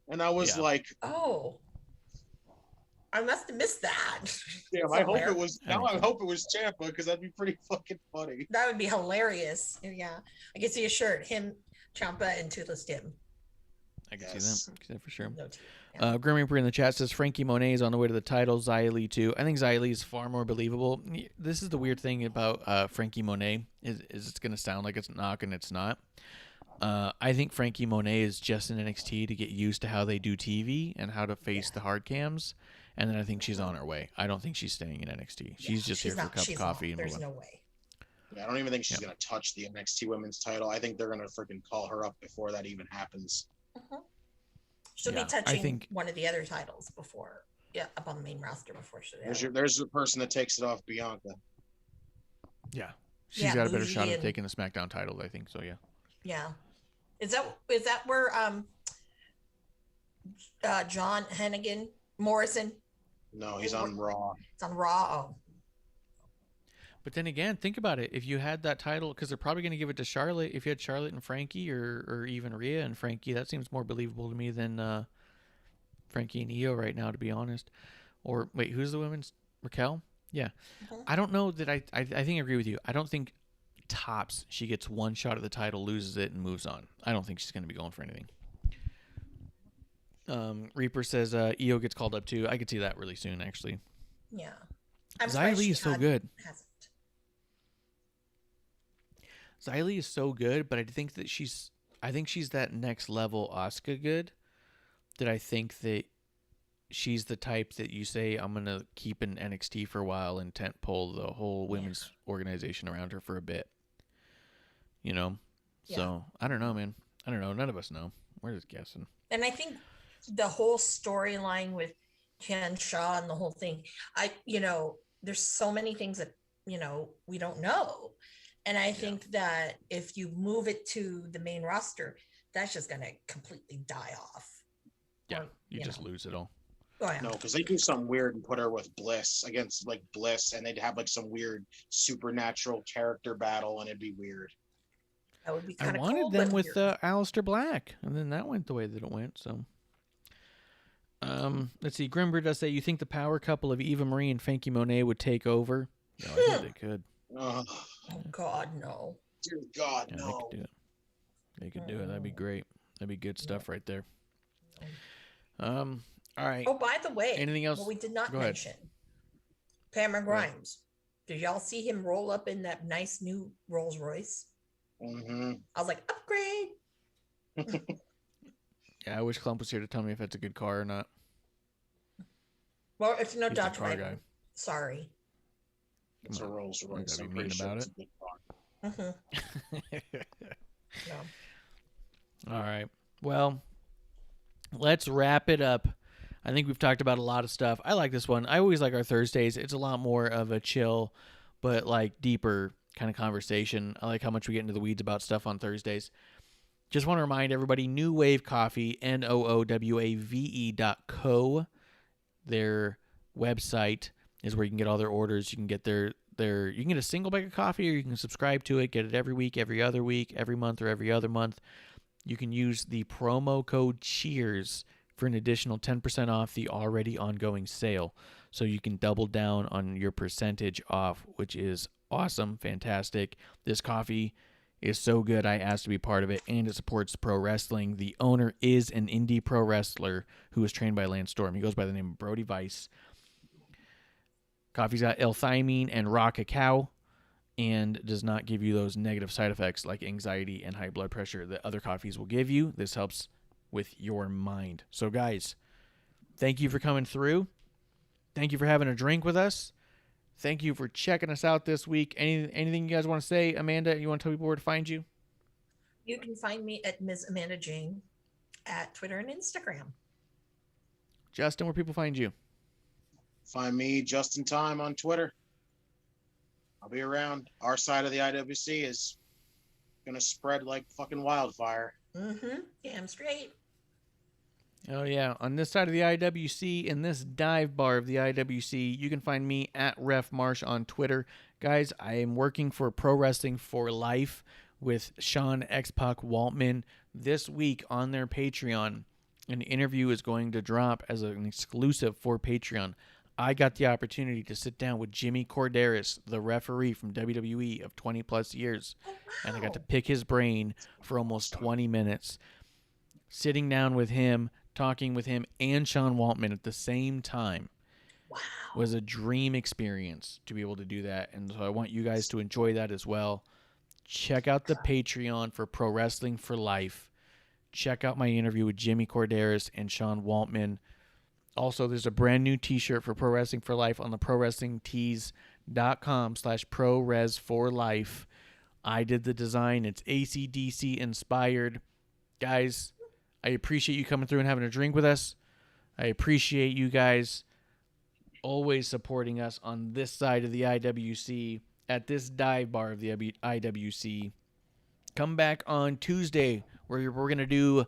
and I was Yeah. like, Oh, I must have missed that. "Damn, I hope somewhere. it was." Now I hope it was Ciampa because that'd be pretty fucking funny. That would be hilarious. Yeah, I can see a shirt. Him, Ciampa, and Toothless Tim. I can Yes. see that for sure. No teeth. Yeah. Grim Reaper in the chat says Frankie Monet is on the way to the title. Xia Li too. I think Xia Li is far more believable. This is the weird thing about Frankie Monet is it's going to sound like it's not, and it's not. I think Frankie Monet is just in NXT to get used to how they do TV and how to face the hard cams, and then I think she's on her way. I don't think she's staying in NXT. She's just here for a cup of coffee. And there's move on. no way. Yeah, I don't even think she's gonna touch the NXT Women's title. I think they're gonna freaking call her up before that even happens. She'll Yeah, be touching I think- one of the other titles before, up on the main roster before she. There's the person that takes it off Bianca. Yeah, she's Yeah, got a better Bougie shot at and- taking the SmackDown title. I think so. Yeah. Yeah, is that where John Hennigan Morrison? No, he's on Raw. It's on Raw. Oh, But then again, think about it. If you had that title, because they're probably going to give it to Charlotte. If you had Charlotte and Frankie, or even Rhea and Frankie, that seems more believable to me than Frankie and Io right now, to be honest. Or wait, who's the women's? Raquel? Yeah. I don't know that I think I agree with you. I don't think tops she gets one shot at the title, loses it, and moves on. I don't think she's going to be going for anything. Reaper says Io gets called up too. I could see that really soon, actually. yeah. Xia Li is so good. Hasn't. Xia Li is so good, but I think she's that next level Asuka good. That I think that she's the type that you say, I'm going to keep in NXT for a while and tent pole the whole women's organization around her for a bit. You know? Yeah. So, I don't know, man. I don't know. None of us know. We're just guessing. And I think the whole storyline with Ken Shaw and the whole thing, there's so many things that, we don't know. And I think that if you move it to the main roster, that's just going to completely die off. Yeah, Or, you just lose it all. Oh, yeah. No, because they do something weird and put her with Bliss against like Bliss, and they'd have like some weird supernatural character battle, and it'd be weird. That would be I kind of wanted cool. them but with weird. Aleister Black, and then that went the way that it went. So, let's see. Grimber does say, you think the power couple of Eva Marie and Frankie Monet would take over? No, I think they could. Oh, Oh, God, no. dear God, Yeah, no. they could do it. They could do it. That'd be great. That'd be good stuff right there. All right. Oh, by the way, Anything else? what we did not Go ahead. mention, Cameron Grimes. Did y'all see him roll up in that nice new Rolls Royce? Mm-hmm. I was like, upgrade. Yeah, I wish Clump was here to tell me if it's a good car or not. Well, it's no He's the Dodge car Viper. guy. Sorry. It's a Rolls Royce. gotta I'm be pretty mean sure about it's it. a good car. No. All right. Well, let's wrap it up. I think we've talked about a lot of stuff. I like this one. I always like our Thursdays. It's a lot more of a chill, but like deeper kind of conversation. I like how much we get into the weeds about stuff on Thursdays. Just want to remind everybody, New Wave Coffee, NOOWAVE.co. Their website is where you can get all their orders. You can get you can get a single bag of coffee, or you can subscribe to it, get it every week, every other week, every month, or every other month. You can use the promo code CHEERS for an additional 10% off the already ongoing sale. So you can double down on your percentage off, which is awesome, fantastic. This coffee is so good, I asked to be part of it, and it supports pro wrestling. The owner is an indie pro wrestler who was trained by Lance Storm. He goes by the name of Brody Weiss. Coffee's got L-thymine and raw cacao, and does not give you those negative side effects like anxiety and high blood pressure that other coffees will give you. This helps with your mind. So, guys, thank you for coming through. Thank you for having a drink with us. Thank you for checking us out this week. Anything you guys want to say? Amanda, you want to tell people where to find you? You can find me at Ms. Amanda Jayne at Twitter and Instagram. Justin, where people find you? Find me Justin Time on Twitter. I'll be around. Our side of the IWC is gonna spread like fucking wildfire. Damn straight. Oh, yeah. On this side of the IWC, in this dive bar of the IWC, you can find me at Ref Marsh on Twitter. Guys, I am working for Pro Wrestling for Life with Sean X-Pac Waltman. This week on their Patreon, an interview is going to drop as an exclusive for Patreon. I got the opportunity to sit down with Jimmy Corderas, the referee from WWE of 20-plus years, and I got to pick his brain for almost 20 minutes. Sitting down with him, talking with him and Sean Waltman at the same time was a dream experience to be able to do that. And so I want you guys to enjoy that as well. Check out the Patreon for Pro Wrestling for Life. Check out my interview with Jimmy Corderas and Sean Waltman. Also, there's a brand new t-shirt for Pro Wrestling for Life on the prowrestlingtees.com/ProRes4Life. I did the design. It's AC/DC inspired. Guys, I appreciate you coming through and having a drink with us. I appreciate you guys always supporting us on this side of the IWC, at this dive bar of the IWC. Come back on Tuesday where we're going to do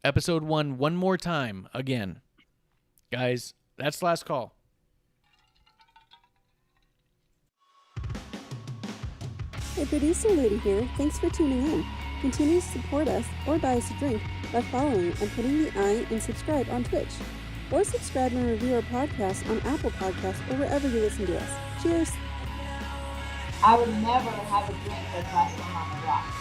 episode 1 one more time again. Guys, that's last call. Hey, producer lady here. Thanks for tuning in. Continue to support us or buy us a drink by following and putting the I in subscribe on Twitch. Or subscribe and review our podcast on Apple Podcasts or wherever you listen to us. Cheers! I would never have a drink with wrestling on the rocks.